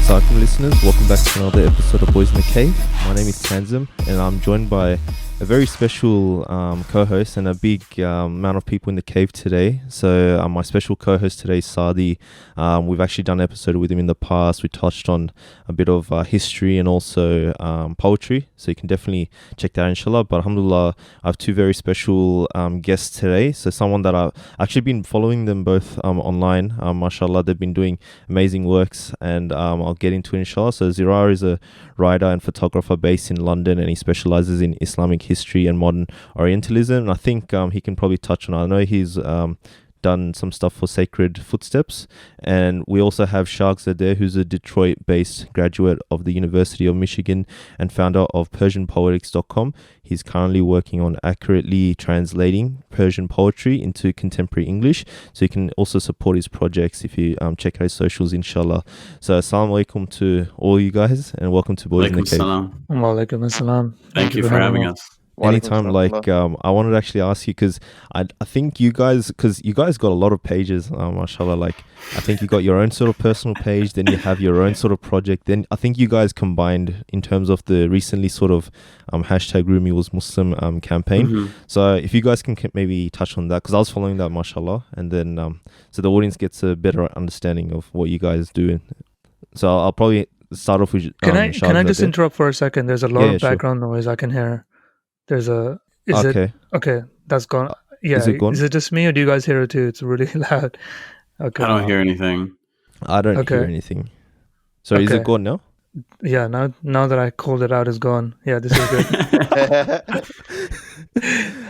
Assalamualaikum listeners, welcome back to another episode of Boys in the Cave. My name is Tanzim and I'm joined by a very special co-host and a big amount of people in the cave today. So my special co-host today is Saadi. We've actually done an episode with him in the past. We touched on a bit of history and also poetry, so you can definitely check that out, inshallah. But alhamdulillah, I have two very special guests today. So someone that I've actually been following them both online. Mashallah, they've been doing amazing works, and I'll get into it, inshallah. So Zirrar is a writer and photographer based in London, and he specializes in Islamic history and modern Orientalism. And I think he can probably touch on, I know he's done some stuff for Sacred Footsteps. And we also have Zirrar, who's a Detroit-based graduate of the University of Michigan and founder of PersianPoetics.com. He's currently working on accurately translating Persian poetry into contemporary English. So you can also support his projects if you check out his socials, inshallah. So assalamu alaikum to all you guys, and welcome to Boys in the Cave. Wa alaikum assalam. Thank you for having us. Anytime. I wanted to actually ask you, because I think you guys got a lot of pages, mashallah. I think you got your own sort of personal page, then you have your own sort of project, then I think you guys combined in terms of the recently sort of hashtag Rumi was Muslim campaign. Mm-hmm. So if you guys can maybe touch on that, because I was following that, mashallah, and then so the audience gets a better understanding of what you guys do. So I'll probably start off with Can I just interrupt for a second? There's a lot of background noise I can hear. There's a... Okay, that's gone. Yeah, is it gone? Is it just me, or do you guys hear it too? It's really loud. Okay. I don't hear anything. I don't hear anything. So is it gone now? Yeah, now that I called it out, it's gone. Yeah, this is good.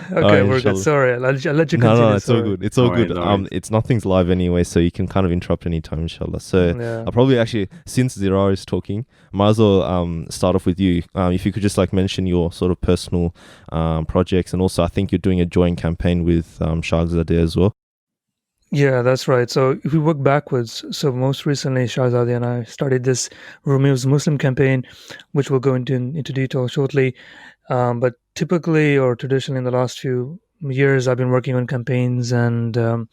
Okay, we're good. Sorry, I'll let you continue. No, it's all good. It's all good. It's nothing's live anyway, so you can kind of interrupt anytime, inshallah. So I'll probably actually, since Zirrar is talking, might as well start off with you. If you could just mention your sort of personal projects, and also I think you're doing a joint campaign with Zirrar as well. Yeah, that's right. So if we work backwards, so most recently Shahzadi and I started this Rumi was Muslim campaign, which we'll go into detail shortly. But typically or traditionally in the last few years, I've been working on campaigns and around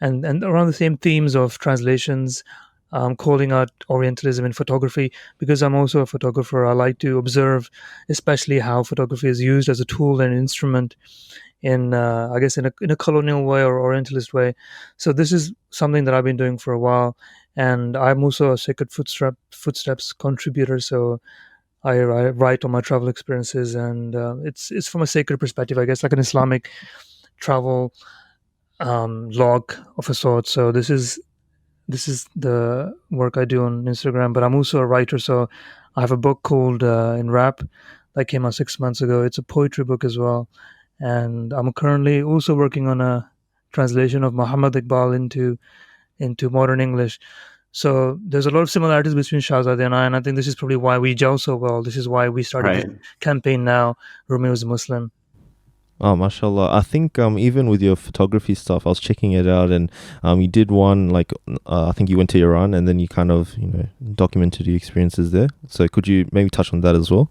the same themes of translations, calling out Orientalism in photography. Because I'm also a photographer, I like to observe especially how photography is used as a tool and instrument in I guess in a colonial way or Orientalist way. So this is something that I've been doing for a while, and I'm also a Sacred Footsteps contributor. So I write on my travel experiences, and it's from a sacred perspective, I guess, like an Islamic travel log of a sort. So this is the work I do on Instagram. But I'm also a writer, so I have a book called In Rap that came out 6 months ago. It's a poetry book as well. And I'm currently also working on a translation of Muhammad Iqbal into modern English. So there's a lot of similarities between Shahzadi and I think this is probably why we gel so well. This is why we started this campaign now, Rumi was Muslim. Oh, mashallah. I think even with your photography stuff, I was checking it out, and you did one, I think you went to Iran, and then you kind of, documented your experiences there. So could you maybe touch on that as well?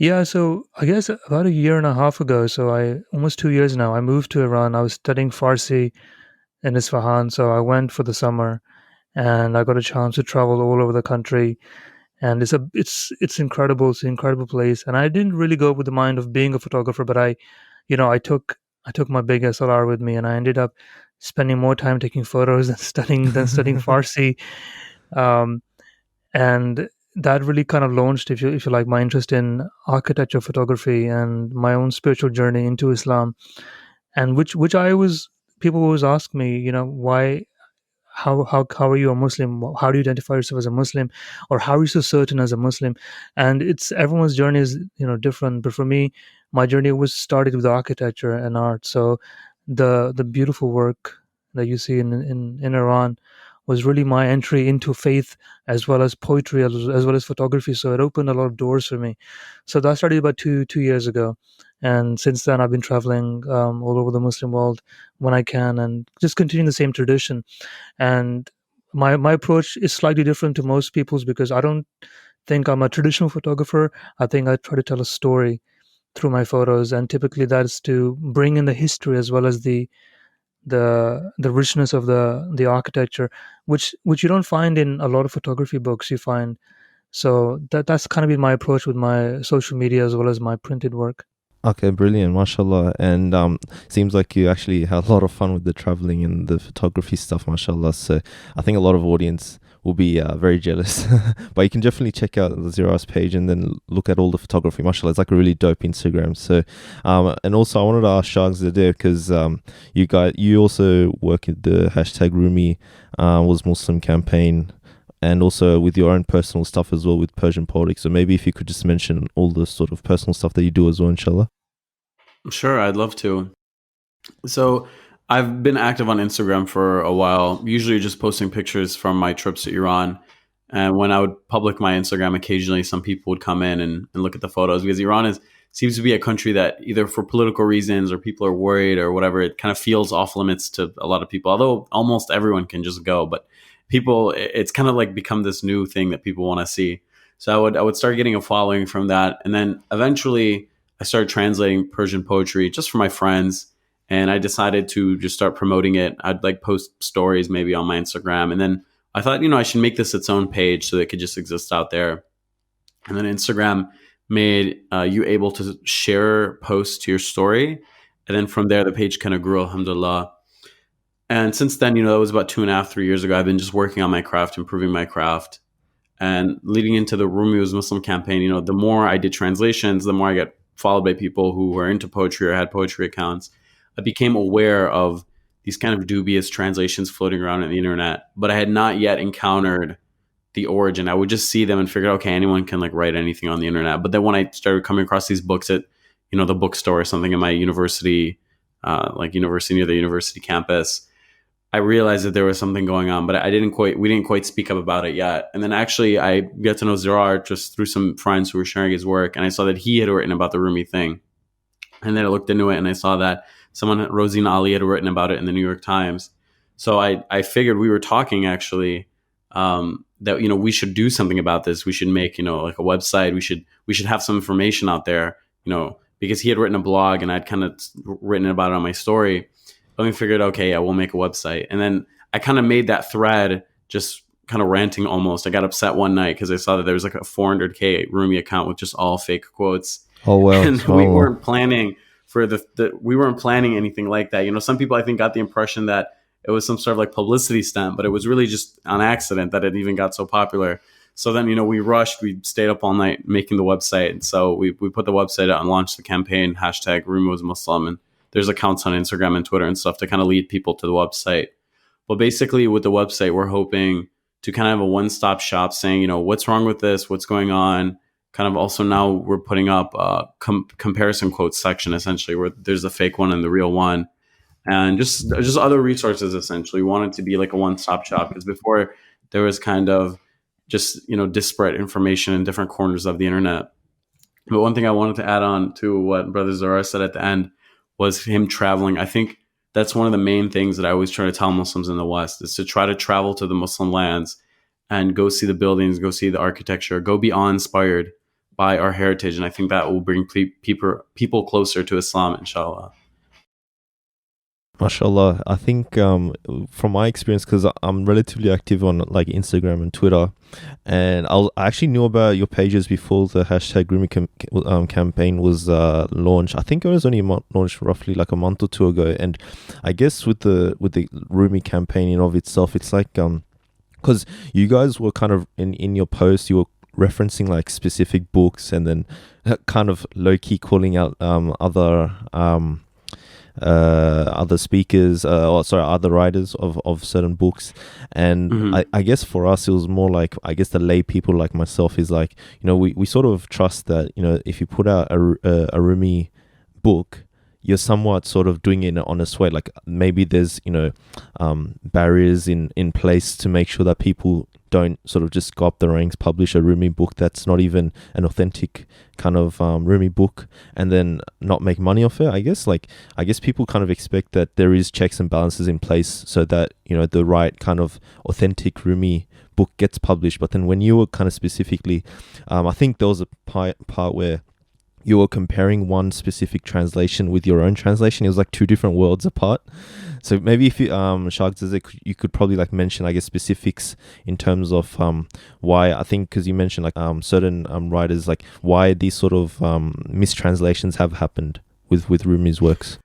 Yeah, so I guess about a year and a half ago, so almost 2 years now, I moved to Iran. I was studying Farsi in Isfahan, so I went for the summer, and I got a chance to travel all over the country. And it's incredible. It's an incredible place. And I didn't really go with the mind of being a photographer, but I took my big SLR with me, and I ended up spending more time taking photos and studying Farsi, and that really kind of launched, if you like, my interest in architecture photography and my own spiritual journey into Islam, and which people always ask me, why, how are you a Muslim? How do you identify yourself as a Muslim, or how are you so certain as a Muslim? And everyone's journey is different. But for me, my journey was started with architecture and art. So the beautiful work that you see in Iran was really my entry into faith, as well as poetry, as well as photography. So it opened a lot of doors for me. So that started about two years ago. And since then, I've been traveling all over the Muslim world when I can, and just continuing the same tradition. And my approach is slightly different to most people's, because I don't think I'm a traditional photographer. I think I try to tell a story through my photos, and typically that is to bring in the history as well as the the richness of the architecture, which you don't find in a lot of photography books. You find so that's kind of been my approach with my social media as well as my printed work. Okay, brilliant, mashallah. And seems like you actually had a lot of fun with the traveling and the photography stuff, mashallah. So I think a lot of audience will be very jealous. But you can definitely check out the Zirrar's page and then look at all the photography, mashallah. It's like a really dope Instagram. So and also I wanted to ask Shags there because you also work at the hashtag Rumi was Muslim campaign, and also with your own personal stuff as well with Persian politics. So maybe if you could just mention all the sort of personal stuff that you do as well, inshallah. Sure, I'd love to. So I've been active on Instagram for a while, usually just posting pictures from my trips to Iran. And when I would public my Instagram, occasionally some people would come in and look at the photos, because seems to be a country that either for political reasons or people are worried or whatever, it kind of feels off limits to a lot of people, although almost everyone can just go. But it's kind of like become this new thing that people want to see. So I would start getting a following from that. And then eventually I started translating Persian poetry just for my friends. And I decided to just start promoting it. I'd like post stories maybe on my Instagram. And then I thought, I should make this its own page so that it could just exist out there. And then Instagram made you able to share posts to your story. And then from there, the page kind of grew, alhamdulillah. And since then, that was about 2.5, 3 years ago, I've been just working on my craft, improving my craft. And leading into the Rumi was Muslim campaign, the more I did translations, the more I got followed by people who were into poetry or had poetry accounts. I became aware of these kind of dubious translations floating around on the internet, but I had not yet encountered the origin. I would just see them and figure, okay, anyone can like write anything on the internet. But then when I started coming across these books at, the bookstore or something in my university, university near the university campus, I realized that there was something going on, but we didn't quite speak up about it yet. And then actually I got to know Zirrar just through some friends who were sharing his work. And I saw that he had written about the Rumi thing. And then I looked into it and I saw that Rosina Ali had written about it in the New York Times. So I figured we were talking actually, that, we should do something about this. We should make, like a website. We should have some information out there, because he had written a blog and I'd kind of written about it on my story. But we figured, okay, yeah, we'll make a website. And then I kind of made that thread just kind of ranting almost. I got upset one night because I saw that there was like a 400K Rumi account with just all fake quotes. Oh, wow. And we weren't planning for we weren't planning anything like that. Some people I think got the impression that it was some sort of like publicity stunt, but it was really just on accident that it even got so popular. So then, we rushed, we stayed up all night making the website. And so we put the website out and launched the campaign, hashtag Rumi was Muslim. And there's accounts on Instagram and Twitter and stuff to kind of lead people to the website. But basically with the website, we're hoping to kind of have a one-stop shop saying, what's wrong with this? What's going on? Kind of also now we're putting up a comparison quotes section, essentially, where there's a fake one and the real one. And just other resources, essentially. We want it to be like a one-stop shop, because before there was kind of just, disparate information in different corners of the internet. But one thing I wanted to add on to what Brother Zirrar said at the end was him traveling. I think that's one of the main things that I always try to tell Muslims in the West, is to try to travel to the Muslim lands and go see the buildings, go see the architecture, go be awe-inspired by our heritage. And I think that will bring people closer to Islam, inshallah. Mashallah. I think from my experience, because I'm relatively active on like Instagram and Twitter, and I actually knew about your pages before the hashtag Rumi campaign was launched. I think it was only launched roughly like a month or two ago. And I guess with the Rumi campaign in of itself, it's like because you guys were kind of in your post, you were referencing like specific books, and then kind of low-key calling out other speakers other writers of certain books. And I guess for us it was more like, I guess the lay people like myself is like, we sort of trust that, if you put out a Rumi book, you're somewhat sort of doing it in an honest way. Like maybe there's barriers in place to make sure that people don't sort of just go up the ranks, publish a Rumi book that's not even an authentic kind of Rumi book, and then not make money off it. I guess people kind of expect that there is checks and balances in place so that the right kind of authentic Rumi book gets published. But then when you were kind of specifically, I think there was a part where you were comparing one specific translation with your own translation. It was like two different worlds apart. So maybe if you, you could probably like mention, I guess, specifics in terms of why, I think, because you mentioned like certain writers, like why these sort of mistranslations have happened with Rumi's works.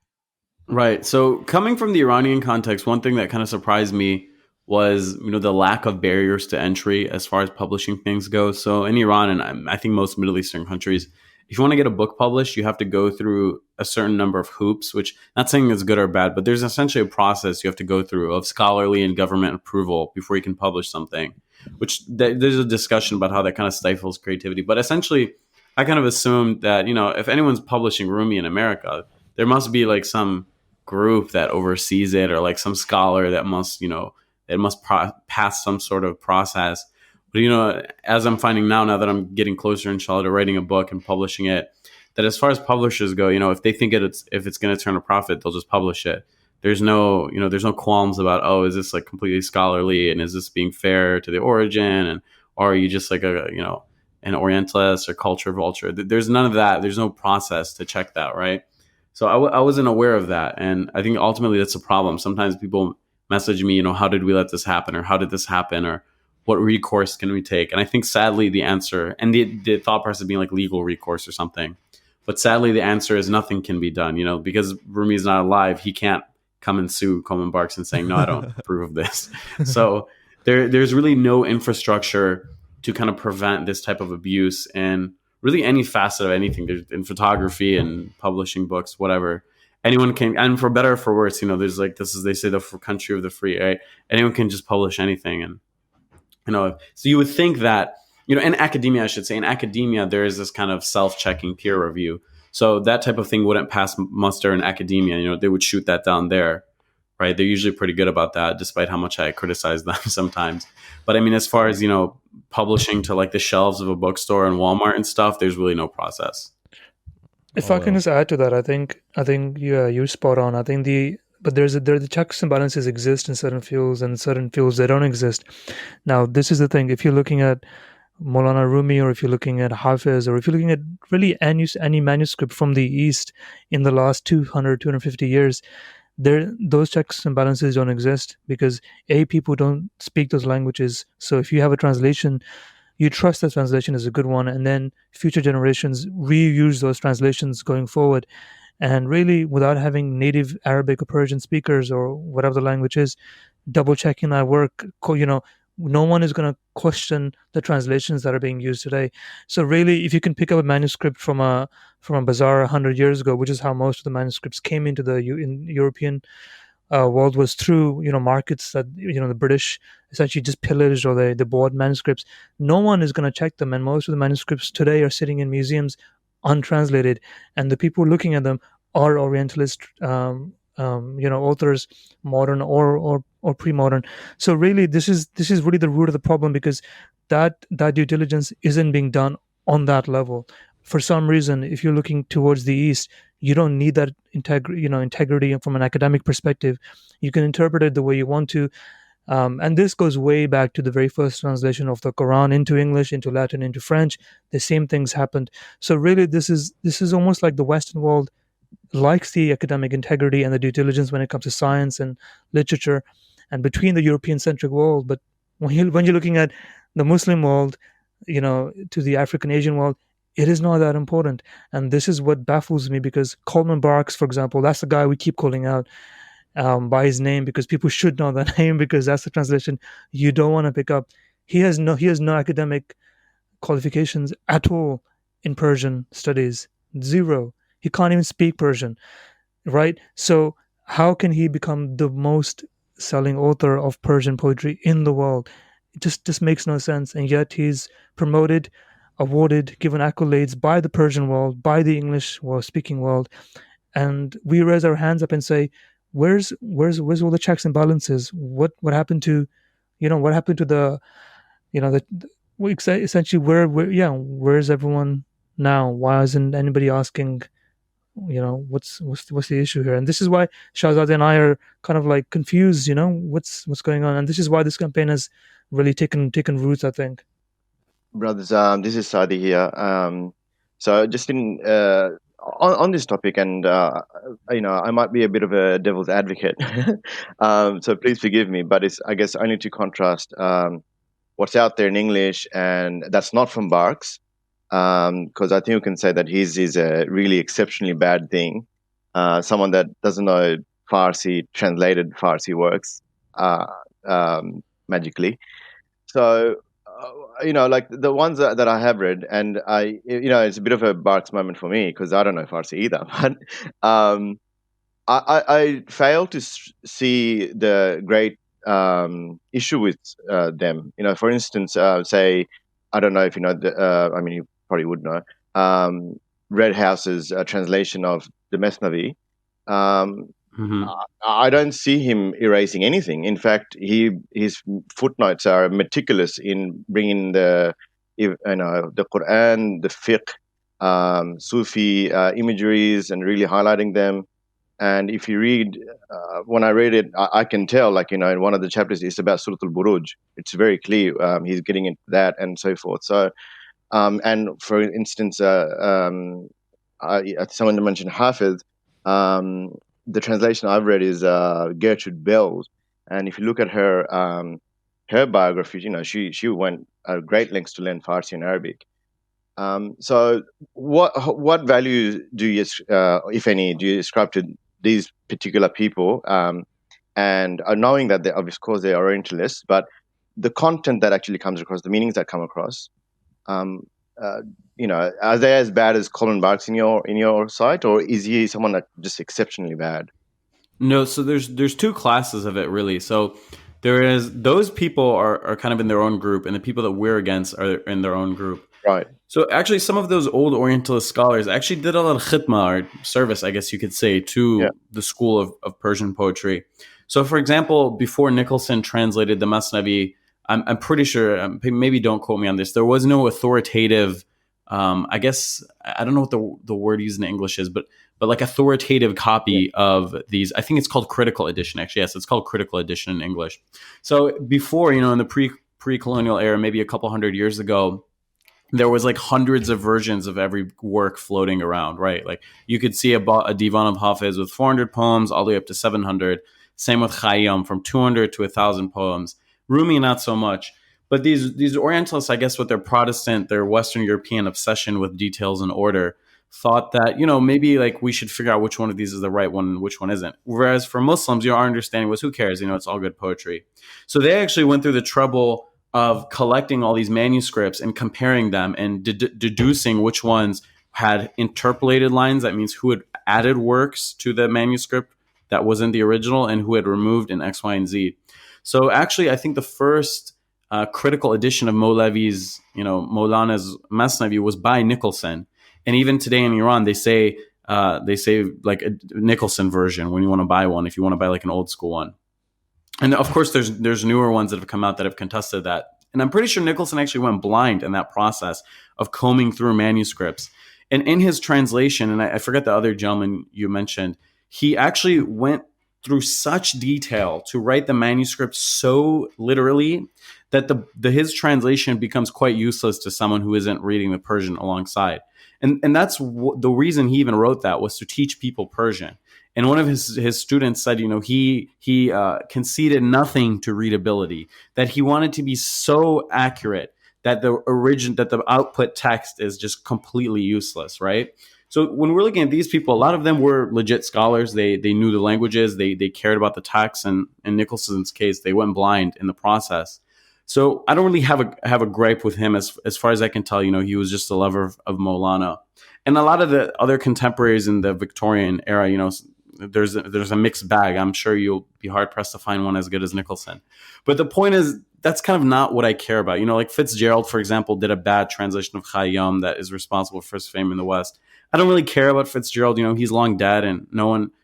Right. So coming from the Iranian context, one thing that kind of surprised me was, the lack of barriers to entry as far as publishing things go. So in Iran, and I think most Middle Eastern countries, if you want to get a book published, you have to go through a certain number of hoops, which not saying is good or bad, but there's essentially a process you have to go through of scholarly and government approval before you can publish something, which there's a discussion about how that kind of stifles creativity. But essentially, I kind of assumed that, if anyone's publishing Rumi in America, there must be like some group that oversees it, or like some scholar that must, it must pass some sort of process. But as I'm finding now that I'm getting closer, inshallah, to writing a book and publishing it, that as far as publishers go, if they think if it's going to turn a profit, they'll just publish it. There's no, there's no qualms about, oh, is this like completely scholarly, and is this being fair to the origin, and or are you just like an Orientalist or culture vulture? There's none of that. There's no process to check that, right? So I wasn't aware of that, and I think ultimately that's a problem. Sometimes people message me, how did we let this happen, or how did this happen, or what recourse can we take? And I think sadly the answer, and the thought process being like legal recourse or something, but sadly the answer is nothing can be done. Because Rumi's not alive, he can't come and sue Coleman Barks and saying, no, I don't approve of this. So there's really no infrastructure to kind of prevent this type of abuse, and really any facet of anything. There's in photography and publishing books, whatever. Anyone can, and for better or for worse, there's like, they say the country of the free, right? Anyone can just publish anything. And, so you would think that, in academia, I should say, in academia, there is this kind of self-checking peer review. So that type of thing wouldn't pass muster in academia. They would shoot that down there, right? They're usually pretty good about that, despite how much I criticize them sometimes. But I mean, as far as, publishing to like the shelves of a bookstore and Walmart and stuff, there's really no process. If I can just add to that, I think yeah, you're spot on. I think but there the checks and balances exist in certain fields, and certain fields they don't exist. Now, this is the thing. If you're looking at Maulana Rumi, or if you're looking at Hafiz, or if you're looking at really any manuscript from the East in the last 200, 250 years, those checks and balances don't exist, because people don't speak those languages. So if you have a translation, you trust that translation is a good one, and then future generations reuse those translations going forward. And really, without having native Arabic or Persian speakers or whatever the language is, double checking that work, no one is going to question the translations that are being used today. So really, if you can pick up a manuscript from a bazaar 100 years ago, which is how most of the manuscripts came into the European world, was through markets that the British essentially just pillaged, or they bought manuscripts. No one is going to check them, and most of the manuscripts today are sitting in museums untranslated, and the people looking at them are Orientalist authors, modern or pre-modern. So really, this is really the root of the problem, because that due diligence isn't being done on that level. For some reason, if you're looking towards the East, you don't need that integrity from an academic perspective. You can interpret it the way you want to. And this goes way back to the very first translation of the Quran into English, into Latin, into French. The same things happened. So really, this is almost like the Western world likes the academic integrity and the due diligence when it comes to science and literature, and between the European-centric world. But when you're looking at the Muslim world, to the African Asian world, it is not that important. And this is what baffles me, because Coleman Barks, for example, that's the guy we keep calling out by his name, because people should know that name, because that's the translation you don't want to pick up. He has no academic qualifications at all in Persian studies. Zero. He can't even speak Persian, right? So how can he become the most selling author of Persian poetry in the world? It just makes no sense. And yet he's promoted, awarded, given accolades by the Persian world, by the English speaking world. And we raise our hands up and say, where's all the checks and balances? What happened to, what happened to the, essentially where's everyone now? Why isn't anybody asking, what's the issue here? And this is why Shahzad and I are kind of like confused, what's going on. And this is why this campaign has really taken roots, I think. Brothers, this is Sadi here. So just on this topic, and I might be a bit of a devil's advocate, so please forgive me, but it's, I guess, only to contrast what's out there in English, and that's not from Barks, because I think we can say that his is a really exceptionally bad thing. Someone that doesn't know Farsi, translated Farsi works magically. So, like the ones that I have read, and it's a bit of a Barks moment for me because I don't know Farsi either. But I fail to see the great issue with them. For instance, say, I don't know if you know I mean, you probably would know. Red House's translation of the Mesnavi. Um, Hmm. I don't see him erasing anything. In fact, his footnotes are meticulous in bringing the Quran, the fiqh, Sufi imageries, and really highlighting them. And if you read, when I read it, I can tell, like, in one of the chapters, it's about Surah Al-Buruj. It's very clear. He's getting into that and so forth. So, and for instance, someone mentioned Hafiz. The translation I've read is Gertrude Bell's. And if you look at her biography, she went great lengths to learn Farsi and Arabic. So, what value do you, if any, do you ascribe to these particular people? And knowing that of course they are Orientalists, but the content that actually comes across, the meanings that come across, um, uh, are they as bad as Colin Barks in your sight, or is he someone that just exceptionally bad? No, so there's two classes of it really. So there is those people are kind of in their own group, and the people that we're against are in their own group. Right. So actually, some of those old Orientalist scholars actually did a lot of khidma, or service, I guess you could say, Yeah. to the school of Persian poetry. So, for example, before Nicholson translated the Masnavi, I'm pretty sure, maybe don't quote me on this, there was no authoritative, I guess, I don't know what the word used in English is, but like authoritative copy of these. I think it's called critical edition, actually. Yes, it's called critical edition in English. So before, in the pre-colonial era, maybe a couple hundred years ago, there was like hundreds of versions of every work floating around, right? Like you could see a divan of Hafiz with 400 poems all the way up to 700. Same with Khayyam, from 200 to 1,000 poems. Rumi, not so much. But these Orientalists, I guess, with their Protestant, their Western European obsession with details and order, thought that, maybe like we should figure out which one of these is the right one and which one isn't. Whereas for Muslims, our understanding was, who cares? It's all good poetry. So they actually went through the trouble of collecting all these manuscripts and comparing them and deducing which ones had interpolated lines. That means who had added works to the manuscript that wasn't the original, and who had removed in X, Y, and Z. So actually, I think the first critical edition of Molavi's, Maulana's Masnavi was by Nicholson. And even today in Iran, they say like a Nicholson version when you want to buy one, if you want to buy like an old school one. And of course, there's newer ones that have come out that have contested that. And I'm pretty sure Nicholson actually went blind in that process of combing through manuscripts. And in his translation, and I forget the other gentleman you mentioned, he actually went through such detail to write the manuscript so literally that his translation becomes quite useless to someone who isn't reading the Persian alongside. And that's the reason he even wrote that, was to teach people Persian. And one of his students said, he conceded nothing to readability, that he wanted to be so accurate that the output text is just completely useless, right? So when we're looking at these people, a lot of them were legit scholars. They knew the languages, they cared about the text, and in Nicholson's case, they went blind in the process. So I don't really have a gripe with him as far as I can tell. He was just a lover of Maulana, and a lot of the other contemporaries in the Victorian era. There's a mixed bag. I'm sure you'll be hard pressed to find one as good as Nicholson. But the point is, that's kind of not what I care about. Like Fitzgerald, for example, did a bad translation of Khayyam that is responsible for his fame in the West. I don't really care about Fitzgerald. He's long dead, and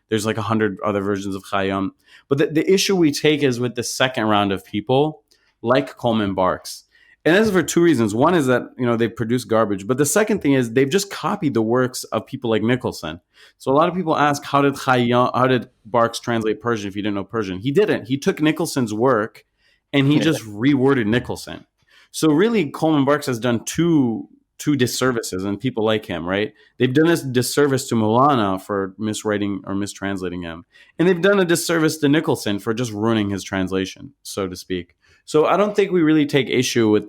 there's like 100 other versions of Khayyam. But the issue we take is with the second round of people like Coleman Barks. And that's for two reasons. One is that, they produce garbage. But the second thing is they've just copied the works of people like Nicholson. So a lot of people ask, how did Barks translate Persian if he didn't know Persian? He didn't. He took Nicholson's work and he just reworded Nicholson. So really, Coleman Barks has done two two disservices, and people like him, right? They've done a disservice to Molana for miswriting or mistranslating him, and they've done a disservice to Nicholson for just ruining his translation, so to speak. So I don't think we really take issue with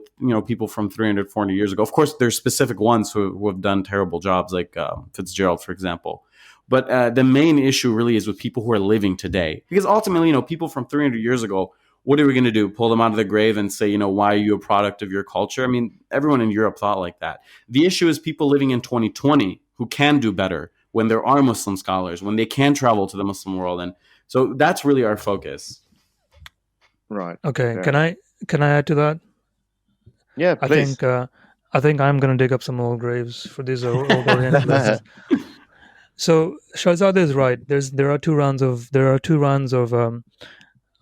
people from 300, 400 years ago. Of course, there's specific ones who have done terrible jobs, like Fitzgerald, for example. But the main issue really is with people who are living today, because ultimately, people from 300 years ago, what are we going to do? Pull them out of the grave and say, why are you a product of your culture? I mean, everyone in Europe thought like that. The issue is people living in 2020 who can do better when there are Muslim scholars, when they can travel to the Muslim world. And so that's really our focus. Right. Okay. Fair Can I add to that? Yeah, I please. think I'm going to dig up some old graves for these old Orientalists. So Shahzad is right. There are two rounds of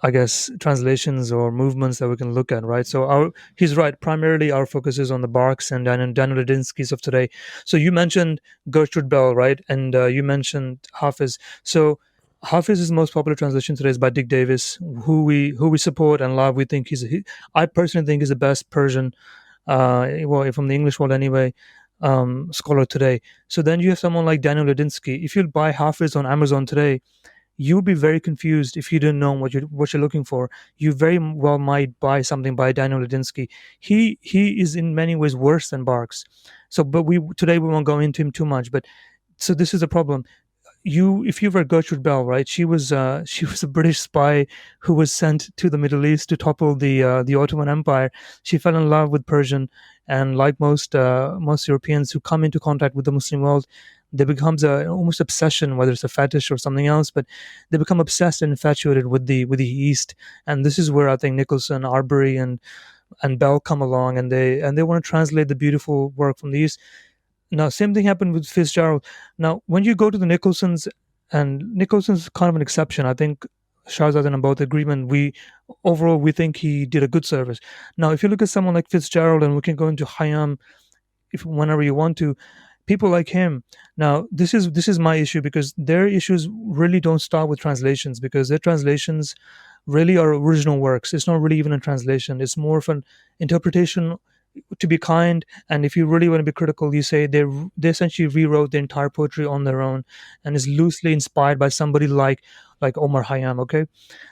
I guess translations or movements that we can look at, right? So he's right. Primarily, our focus is on the Barks and Daniel Ladinsky's of today. So you mentioned Gertrude Bell, right? And you mentioned Hafiz. So Hafiz's most popular translation today is by Dick Davis, who we support and love. We think I personally think he's the best Persian, well, from the English world anyway, scholar today. So then you have someone like Daniel Ladinsky. If you buy Hafiz on Amazon today, you'll be very confused if you didn't know what you're looking for. You very well might buy something by Daniel Ladinsky. He is in many ways worse than Barks. So, but today we won't go into him too much. But so this is a problem. If you read Gertrude Bell, right? She was a British spy who was sent to the Middle East to topple the Ottoman Empire. She fell in love with Persian, and like most Europeans who come into contact with the Muslim world, there becomes a almost obsession, whether it's a fetish or something else, but they become obsessed and infatuated with the East. And this is where I think Nicholson, Arbery, and Bell come along, and they want to translate the beautiful work from the East. Now, same thing happened with Fitzgerald. Now, when you go to the Nicholsons, and Nicholson's kind of an exception, I think Shahzad and I both agreement. We think he did a good service. Now, if you look at someone like Fitzgerald, and we can go into Hayam if whenever you want to, people like him. Now, this is my issue, because their issues really don't start with translations, because their translations really are original works. It's not really even a translation. It's more of an interpretation, to be kind. And if you really want to be critical, you say they essentially rewrote the entire poetry on their own, and is loosely inspired by somebody like Omar Khayyam. Okay,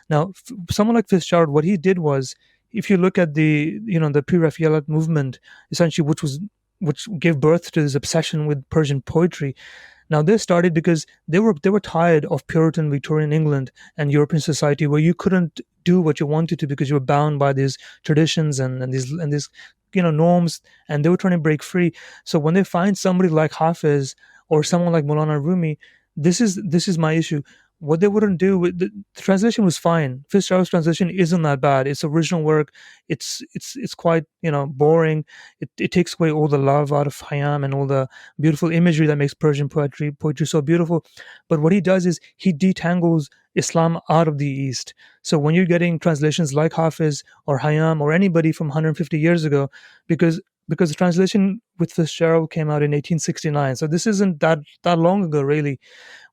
now someone like Fitzgerald, what he did was, if you look at the pre-Raphaelite movement, essentially, which gave birth to this obsession with Persian poetry. Now, they started because they were tired of Puritan Victorian England and European society, where you couldn't do what you wanted to because you were bound by these traditions and these norms, and they were trying to break free. So when they find somebody like Hafiz or someone like Maulana Rumi, this is my issue. What they wouldn't do with the translation was fine. Fitzgerald's translation isn't that bad. It's original work. It's quite boring. It takes away all the love out of Hayam and all the beautiful imagery that makes Persian poetry so beautiful. But what he does is he detangles Islam out of the East. So when you're getting translations like Hafiz or Hayam or anybody from 150 years ago, because the translation with Fitzgerald came out in 1869, so this isn't that long ago, really.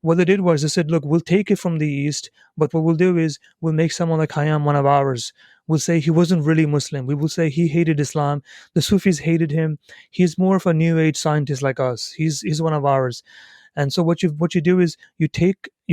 What they did was they said, look, we'll take it from the East, but what we'll do is we'll make someone like Hayam one of ours. We'll say he wasn't really Muslim. We will say he hated Islam. The Sufis hated him. He's more of a New Age scientist like us. He's one of ours. And so what you do is you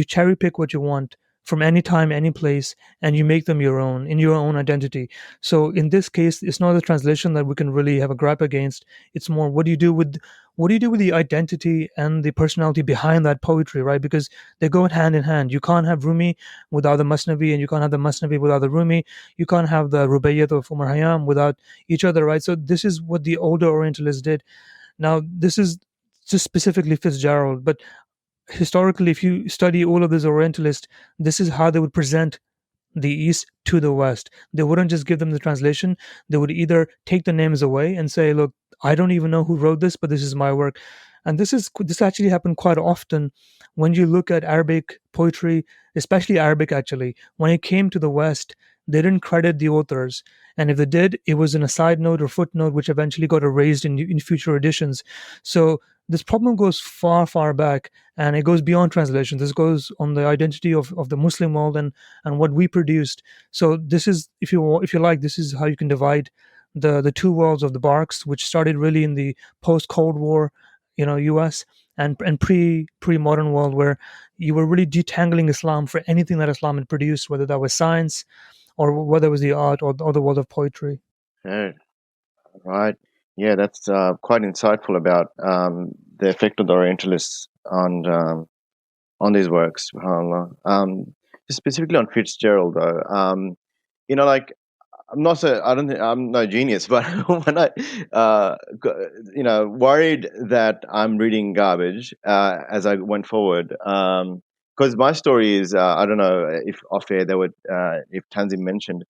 cherry pick what you want from any time, any place, and you make them your own, in your own identity. So in this case, it's not a translation that we can really have a grab against. It's more, what do you do with the identity and the personality behind that poetry, right? Because they go hand in hand. You can't have Rumi without the Masnavi, and you can't have the Masnavi without the Rumi. You can't have the Rubaiyat of Umar Khayyam without each other, right? So this is what the older Orientalists did. Now, this is just specifically Fitzgerald, but historically, if you study all of these Orientalists, this is how they would present the East to the West. They wouldn't just give them the translation. They would either take the names away and say, look, I don't even know who wrote this, but this is my work. And this actually happened quite often when you look at Arabic poetry, especially Arabic actually. When it came to the West, they didn't credit the authors. And if they did, it was in a side note or footnote, which eventually got erased in future editions. So this problem goes far, far back, and it goes beyond translation. This goes on the identity of the Muslim world and what we produced. So this is, if you like, this is how you can divide the two worlds of the Barks, which started really in the post Cold War, U.S. and pre modern world, where you were really detangling Islam for anything that Islam had produced, whether that was science or whether it was the art or the world of poetry. Yeah, right. Yeah, that's quite insightful about the effect of the Orientalists on these works. SubhanAllah. Specifically on Fitzgerald, though, like I'm not so. I don't think I'm no genius, but when I, worried that I'm reading garbage as I went forward, because my story is I don't know if off air they would if Tanzim mentioned.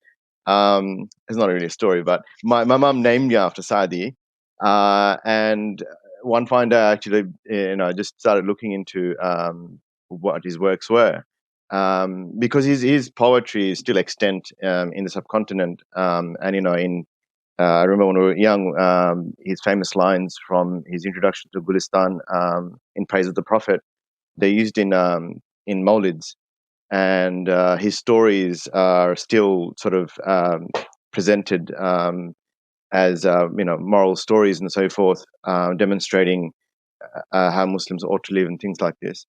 It's not really a story, but my mum named me after Saadi, and one fine day I actually just started looking into what his works were, because his poetry is still extant in the subcontinent. And in I remember when we were young, his famous lines from his introduction to Gulistan, in praise of the Prophet, they're used in Maulids, and his stories are still sort of presented as moral stories and so forth, demonstrating how Muslims ought to live and things like this.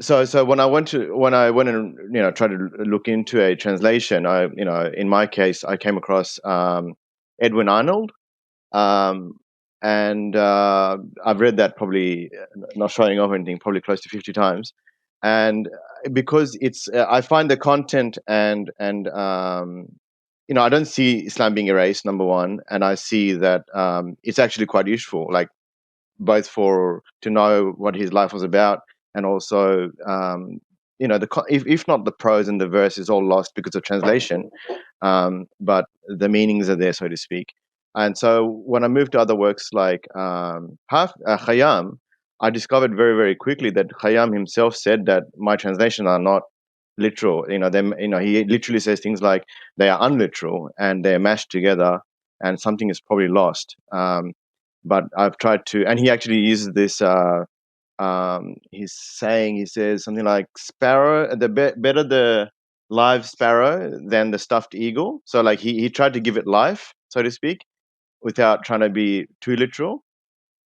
So when I went and tried to look into a translation, in my case I came across Edwin Arnold, um, and I've read that probably, not showing off anything, probably close to 50 times, and because it's I find the content and I don't see Islam being erased, number one, and I see that it's actually quite useful, like both for to know what his life was about, and also if not the prose and the verse is all lost because of translation, but the meanings are there, so to speak. And so when I moved to other works like Khayyam, I discovered very, very quickly that Khayyam himself said that my translations are not literal. He literally says things like they are unliteral and they're mashed together, and something is probably lost. But I've tried to, and he actually uses this. He's saying, he says something like sparrow, better the live sparrow than the stuffed eagle. So like he tried to give it life, so to speak, without trying to be too literal.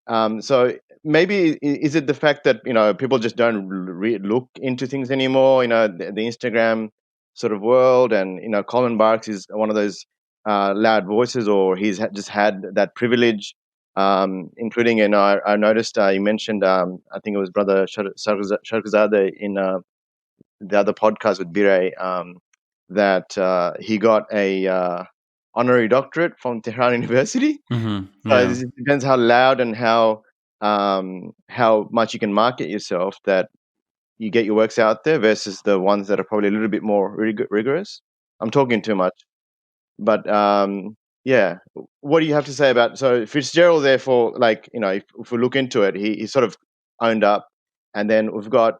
So maybe is it the fact that people just don't look into things anymore? The Instagram sort of world, and Colin Barks is one of those loud voices, or he's just had that privilege. Including, I noticed you mentioned, I think it was Brother Sharkazade in the other podcast with Bire, that he got a honorary doctorate from Tehran University. Mm-hmm. So Yeah. it depends how loud and how much you can market yourself, that you get your works out there, versus the ones that are probably a little bit more rigorous. I'm talking too much, but yeah. What do you have to say about, so Fitzgerald? Therefore, like if we look into it, he sort of owned up, and then we've got.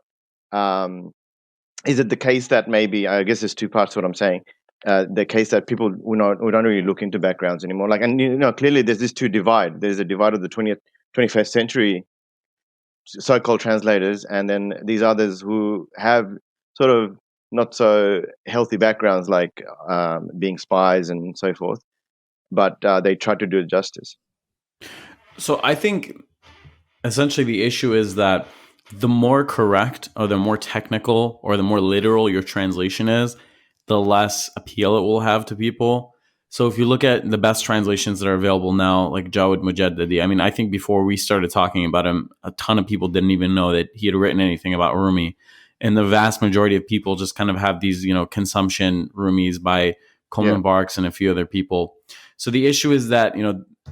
Is it the case that maybe, I guess there's two parts to what I'm saying. The case that people we don't really look into backgrounds anymore. Like, and clearly there's this two divide. There's a divide of the 21st century so-called translators, and then these others who have sort of not so healthy backgrounds, like being spies and so forth, but they try to do it justice. So I think essentially the issue is that the more correct or the more technical or the more literal your translation is, the less appeal it will have to people. So if you look at the best translations that are available now, like Jawed Mujaddadi, I mean, I think before we started talking about him, a ton of people didn't even know that he had written anything about Rumi. And the vast majority of people just kind of have these, consumption Rumis by Coleman Barks and a few other people. So the issue is that,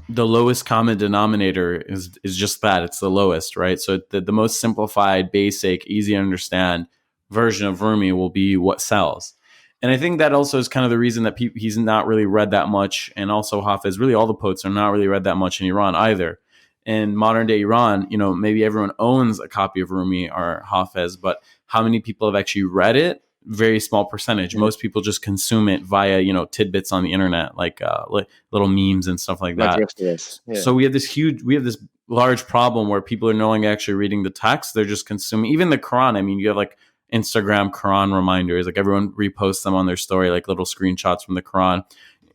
the lowest common denominator is just that. It's the lowest, right? So the most simplified, basic, easy to understand version of Rumi will be what sells. And I think that also is kind of the reason that he's not really read that much. And also Hafiz, really all the poets are not really read that much in Iran either. In modern day Iran, maybe everyone owns a copy of Rumi or Hafiz, but how many people have actually read it? Very small percentage. Most people just consume it via, tidbits on the internet, like little memes and stuff like that. Yes. Yeah. So we have this large problem where people are no longer actually reading the text. They're just consuming, even the Quran. I mean, you have like Instagram Quran reminders, like everyone reposts them on their story, like little screenshots from the Quran.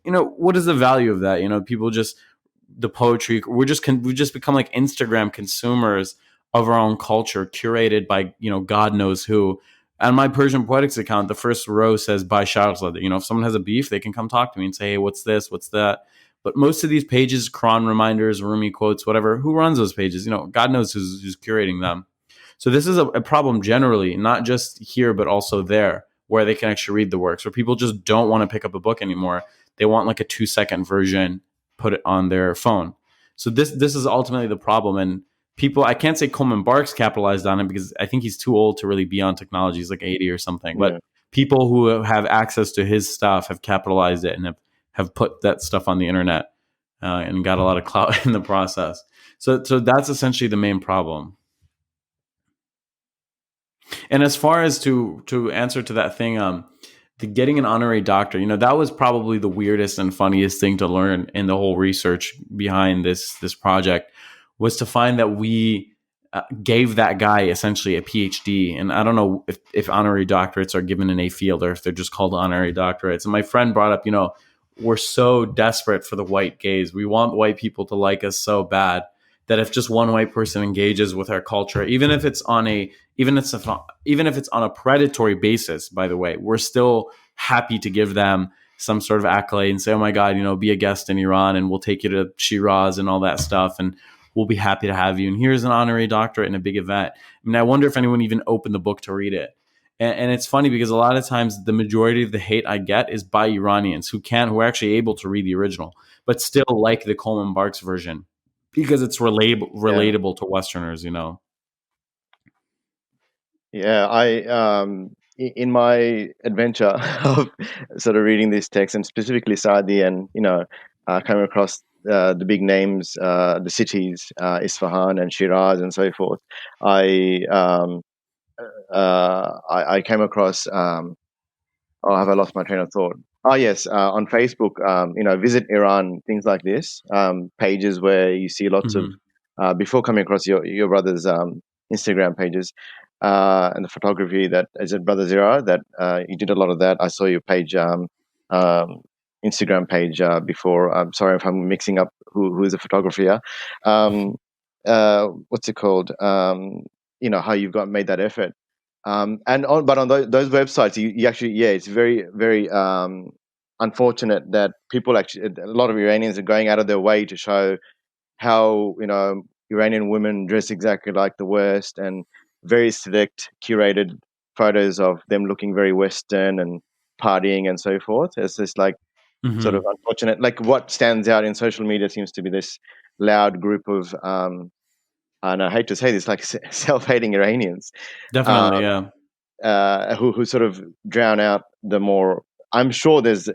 what is the value of that? People just, the poetry, we've just become like Instagram consumers of our own culture, curated by God knows who. On my Persian Poetics account, the first row says by Shahrazad. If someone has a beef, they can come talk to me and say, hey, what's this, what's that. But most of these pages, Quran reminders, Rumi quotes, whatever, who runs those pages? God knows who's curating them. So this is a problem generally, not just here, but also there, where they can actually read the works, where people just don't want to pick up a book anymore. They want like a 2-second version, put it on their phone. So this is ultimately the problem. And people, I can't say Coleman Barks capitalized on it, because I think he's too old to really be on technology. He's like 80 or something. Yeah. But people who have access to his stuff have capitalized it and have put that stuff on the internet, and got a lot of clout in the process. So that's essentially the main problem. And as far as to answer to that thing, the getting an honorary doctor, that was probably the weirdest and funniest thing to learn in the whole research behind this project, was to find that we gave that guy essentially a PhD. And I don't know if honorary doctorates are given in a field or if they're just called honorary doctorates. And my friend brought up, we're so desperate for the white gaze. We want white people to like us so bad that if just one white person engages with our culture, even if it's on a predatory basis, by the way, we're still happy to give them some sort of accolade and say, oh my God, be a guest in Iran and we'll take you to Shiraz and all that stuff. And we'll be happy to have you. And here's an honorary doctorate in a big event. I wonder if anyone even opened the book to read it. And it's funny because a lot of times the majority of the hate I get is by Iranians who are actually able to read the original, but still like the Coleman Barks version, because it's relatable to Westerners, Yeah, I in my adventure of sort of reading these texts, and specifically Saadi, and came across the big names, the cities, Isfahan and Shiraz and so forth. I came across. Oh, have I lost my train of thought? Oh, yes, on Facebook, visit Iran, things like this, pages where you see lots of, before coming across your brother's Instagram pages, and the photography that is it Brother Zirrar, that you did a lot of that. I saw your page, Instagram page before. I'm sorry if I'm mixing up who is a photographer here. What's it called? How you've made that effort. But on those websites, you actually, it's very, very unfortunate that people actually, a lot of Iranians are going out of their way to show how Iranian women dress exactly like the West, and very select curated photos of them looking very Western and partying and so forth. It's just like sort of unfortunate. Like what stands out in social media seems to be this loud group of and I hate to say this, like self-hating Iranians. Definitely, yeah. Who sort of drown out the more. I'm sure there's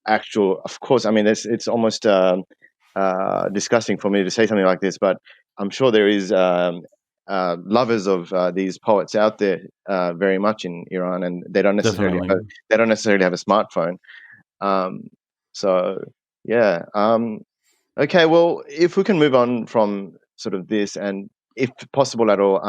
actual. Of course, I mean, it's almost disgusting for me to say something like this, but I'm sure there is lovers of these poets out there very much in Iran, and they don't necessarily have a smartphone. So yeah. Okay, well, if we can move on from sort of this, and if possible at all,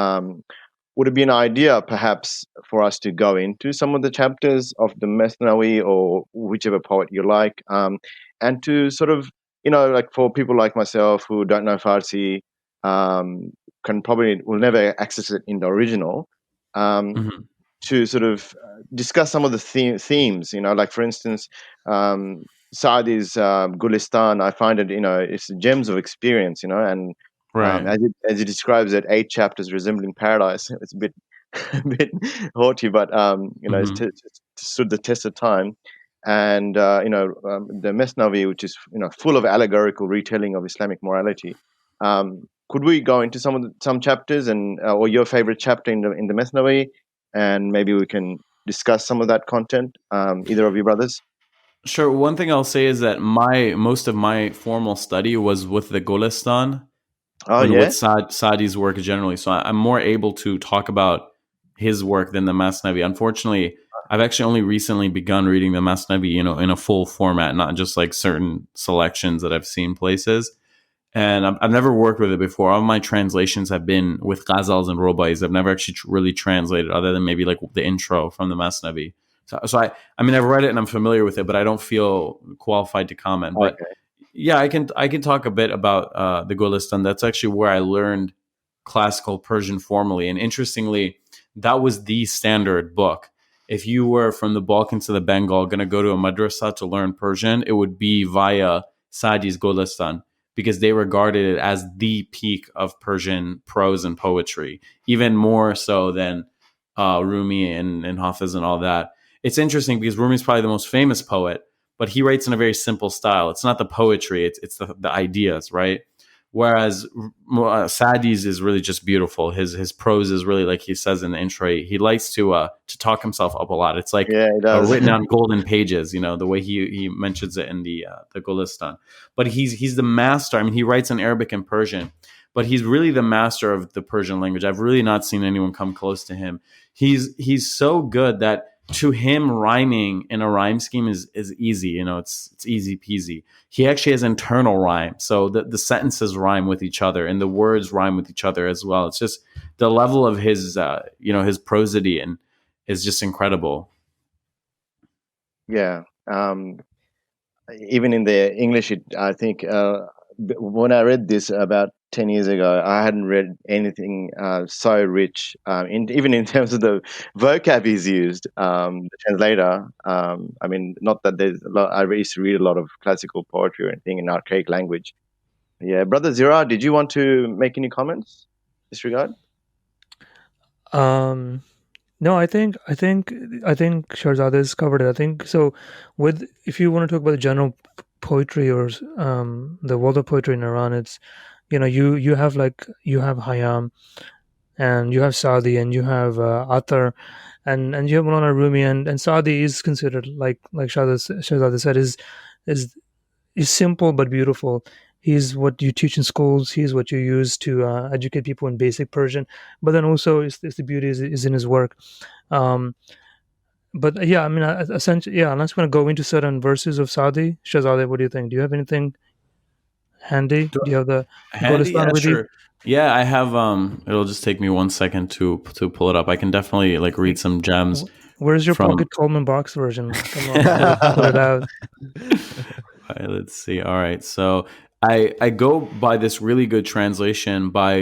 would it be an idea perhaps for us to go into some of the chapters of the Mesnawi or whichever poet you like, and to sort of, like for people like myself who don't know Farsi, will never access it in the original, to sort of discuss some of the themes, like for instance, Saadi's Gulistan. I find it, it's gems of experience, and Right. as it describes it, 8 chapters resembling paradise. It's a bit a bit haughty, but it's stood the test of time. And the Mesnavi, which is full of allegorical retelling of Islamic morality. Could we go into some chapters, and or your favorite chapter in the Mesnavi, and maybe we can discuss some of that content, either of you brothers? Sure. One thing I'll say is that most of my formal study was with the Golestan Oh, and yeah? with Saadi's work generally. So I'm more able to talk about his work than the Masnavi. Unfortunately, I've actually only recently begun reading the Masnavi, in a full format, not just like certain selections that I've seen places. And I've never worked with it before. All of my translations have been with ghazals and robais. I've never actually really translated, other than maybe like the intro from the Masnavi. So I mean, I've read it and I'm familiar with it, but I don't feel qualified to comment. But Okay. yeah, I can talk a bit about the Golistan. That's actually where I learned classical Persian formally, and interestingly, that was the standard book. If you were from the Balkans to the Bengal, going to go to a madrasa to learn Persian, it would be via Sadi's Golistan, because they regarded it as the peak of Persian prose and poetry, even more so than Rumi and Hafiz and all that. It's interesting because Rumi is probably the most famous poet, but he writes in a very simple style. It's not the poetry; it's the ideas, right? Whereas Sadi's is really just beautiful. His prose is really, like he says in the intro, he likes to talk himself up a lot. It's like Yeah, it does. written on golden pages, the way he mentions it in the Gulistan. But he's the master. I mean, he writes in Arabic and Persian, but he's really the master of the Persian language. I've really not seen anyone come close to him. He's so good that to him rhyming in a rhyme scheme is easy. It's easy peasy. He actually has internal rhyme, so the sentences rhyme with each other and the words rhyme with each other as well. It's just the level of his his prosody and is just incredible. Yeah. Even in the English, I think when I read this about 10 years ago, I hadn't read anything so rich, even in terms of the vocab he's used. The translator, I mean, not that there's a lot, I used to read a lot of classical poetry or anything in archaic language. Yeah, Brother Zirrar, did you want to make any comments in this regard? No, I think has covered it. I think so. With if you want to talk about the general poetry or the world of poetry in Iran, it's you have Hayam, and you have Saadi, and you have Atar, and you have Mulana Rumi, and Saadi is considered like Shahzada said is is simple but beautiful. He's what you teach in schools. He's what you use to educate people in basic Persian. But then also, is the beauty is in his work. Um, but yeah, I mean, essentially, yeah. Unless we're going to go into certain verses of Saadi, Shahzade, what do you think? Do you have anything handy? Do you have the Handy, Golistan yeah, with you? sure. Yeah, I have. It'll just take me 1 second to pull it up. I can definitely read some gems Where's your from. Pocket Coleman box version? Come on, put it out. All right, let's see. All right, so I go by this really good translation by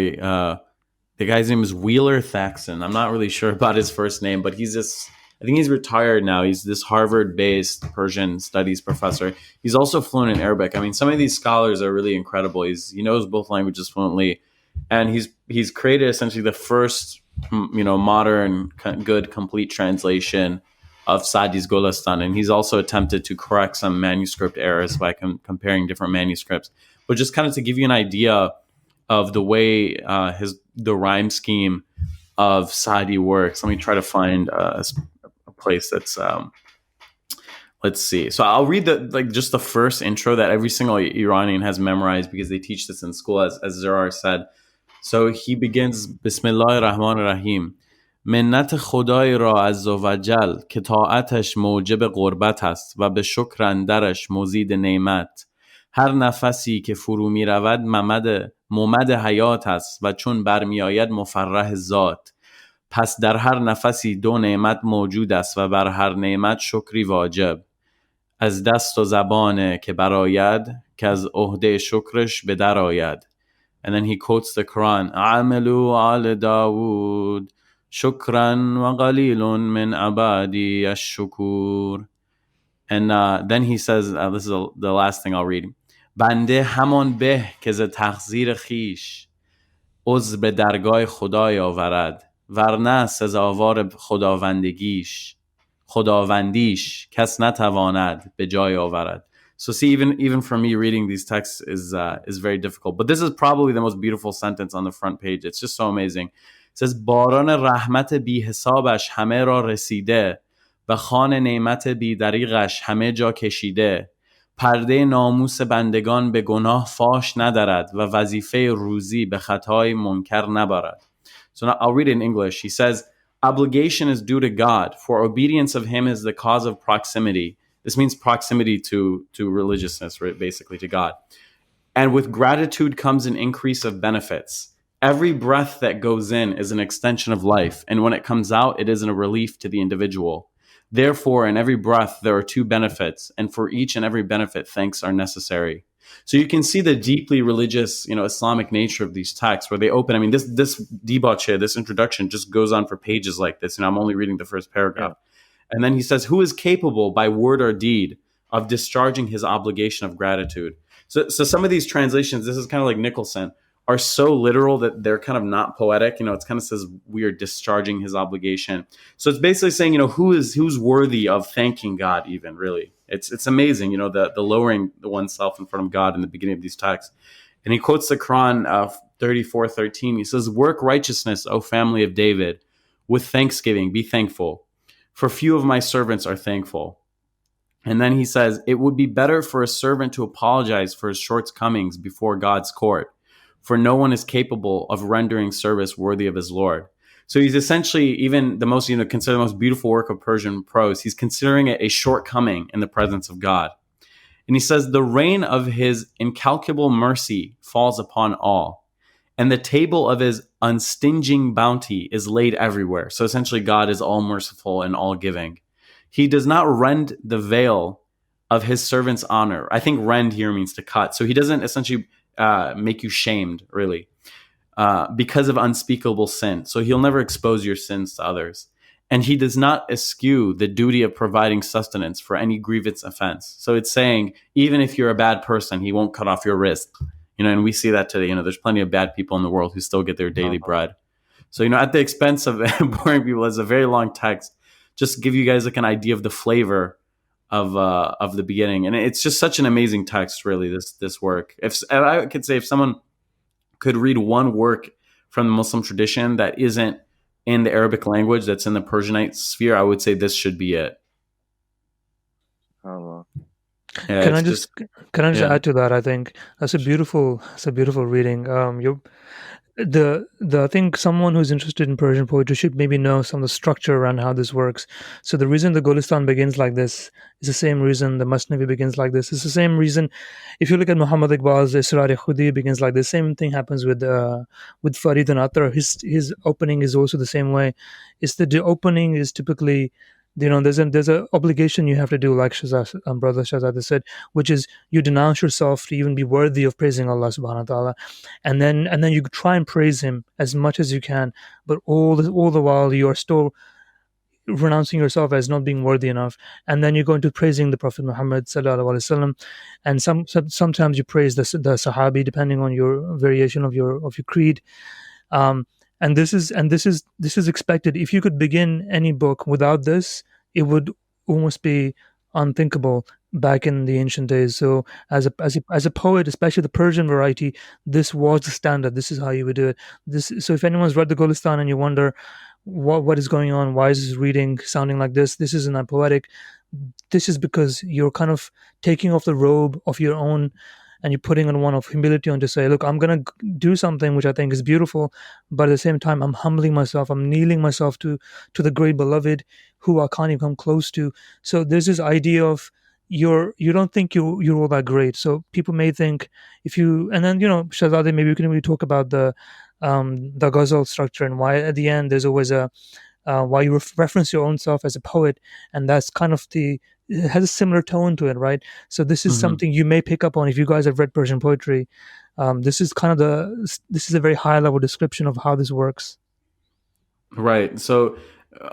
the guy's name is Wheeler Thaxton. I'm not really sure about his first name, but he's this. I think he's retired now. He's this Harvard-based Persian studies professor. He's also fluent in Arabic. I mean, some of these scholars are really incredible. He knows both languages fluently, and he's created essentially the first modern good complete translation of Sadi's Golistan, and he's also attempted to correct some manuscript errors by comparing different manuscripts. But just kind of to give you an idea of the way the rhyme scheme of Sadi works, let me try to find a place that's let's see. So I'll read just the first intro that every single Iranian has memorized because they teach this in school, as Zirrar said. So he begins Bismillah ar-Rahman ar-Rahim. منت خدای را عزوجل که طاعتش موجب قربت است و به شکر اندرش مزید نعمت. هر نفسی که فرو می رود ممد حیات است و چون برمی آید مفرح ذات. پس در هر نفسی دو نعمت موجود است و بر هر نعمت شکری واجب. از دست و زبانه که براید که از عهده شکرش به در آید. And then he quotes the Quran. عملوا آل داود شكرا وقليل من عبادي الشكور. And then he says, this is the last thing I'll read. بنده همان به که ز تقصیر خیش عذر به درگاه خدای آورد ورنه سزاوار خداوندیش کس نتواند به جای آورد. So see, even for me, reading these texts is very difficult. But this is probably the most beautiful sentence on the front page. It's just so amazing. It says, باران رحمت بی حسابش همه را رسیده و خوان نعمت بی دریغش همه جا کشیده. پرده ناموس بندگان به گناه فاش ندارد و وظیفه روزی به خطای منکر نبرد. So now I'll read it in English. He says, obligation is due to God, for obedience of him is the cause of proximity. This means proximity to religiousness, right? Basically to God. And with gratitude comes an increase of benefits. Every breath that goes in is an extension of life. And when it comes out, it is a relief to the individual. Therefore, in every breath, there are two benefits, and for each and every benefit, thanks are necessary. So you can see the deeply religious, Islamic nature of these texts, where they open. I mean, this debauch here, this introduction, just goes on for pages like this, and I'm only reading the first paragraph. And then he says, "Who is capable by word or deed of discharging his obligation of gratitude?" So some of these translations, this is kind of like Nicholson, are so literal that they're kind of not poetic. It kind of says we are discharging his obligation. So it's basically saying, who's worthy of thanking God, even really. It's amazing, the lowering oneself in front of God in the beginning of these texts. And he quotes the Quran 34:13. He says, "Work righteousness, O family of David, with thanksgiving, be thankful. For few of my servants are thankful." And then he says, "It would be better for a servant to apologize for his shortcomings before God's court, for no one is capable of rendering service worthy of his Lord." So he's essentially, even the most, considered the most beautiful work of Persian prose, he's considering it a shortcoming in the presence of God. And he says, "The rain of his incalculable mercy falls upon all, and the table of his unstinging bounty is laid everywhere." So essentially, God is all merciful and all giving. "He does not rend the veil of his servant's honor." I think rend here means to cut. So he doesn't essentially make you shamed, really, because of unspeakable sin. So he'll never expose your sins to others. "And he does not eschew the duty of providing sustenance for any grievous offense." So it's saying, even if you're a bad person, he won't cut off your wrist. And we see that today. There's plenty of bad people in the world who still get their daily bread. So, at the expense of boring people, it's a very long text. Just to give you guys like an idea of the flavor of the beginning. And it's just such an amazing text, really, this work. If I could say, if someone could read one work from the Muslim tradition that isn't in the Arabic language, that's in the Persianate sphere, I would say this should be it. Oh, Yeah, Can I just add to that? I think that's a beautiful reading. I think someone who's interested in Persian poetry should maybe know some of the structure around how this works. So the reason the Golistan begins like this is the same reason the Masnavi begins like this. It's the same reason. If you look at Muhammad Iqbal's Israr Khudi begins like this. Same thing happens with Farid and Atar. His opening is also the same way. It's the opening is typically, there's a obligation you have to do, like brother Shahzad said, which is you denounce yourself to even be worthy of praising Allah subhanahu wa ta'ala, and then you try and praise him as much as you can, but all the while you are still renouncing yourself as not being worthy enough. And then you go into praising the Prophet Muhammad sallallahu alaihi wasallam, and sometimes you praise the Sahabi, depending on your variation of your creed. And this is expected. If you could begin any book without this, it would almost be unthinkable back in the ancient days. So as a poet, especially the Persian variety, this was the standard. This is how you would do it. So if anyone's read the Golistan and you wonder what is going on, why is this reading sounding like this isn't that poetic. This is because you're kind of taking off the robe of your own, and you're putting on one of humility on to say, look, I'm going to do something which I think is beautiful, but at the same time, I'm humbling myself. I'm kneeling myself to the great beloved who I can't even come close to. So there's this idea of you don't think you're all that great. So people may think and then, Shahzadeh, maybe we can really talk about the ghazal structure and why at the end there's always why you reference your own self as a poet, and that's kind of it has a similar tone to it, right? So this is something you may pick up on if you guys have read Persian poetry. This is a very high level description of how this works. Right. So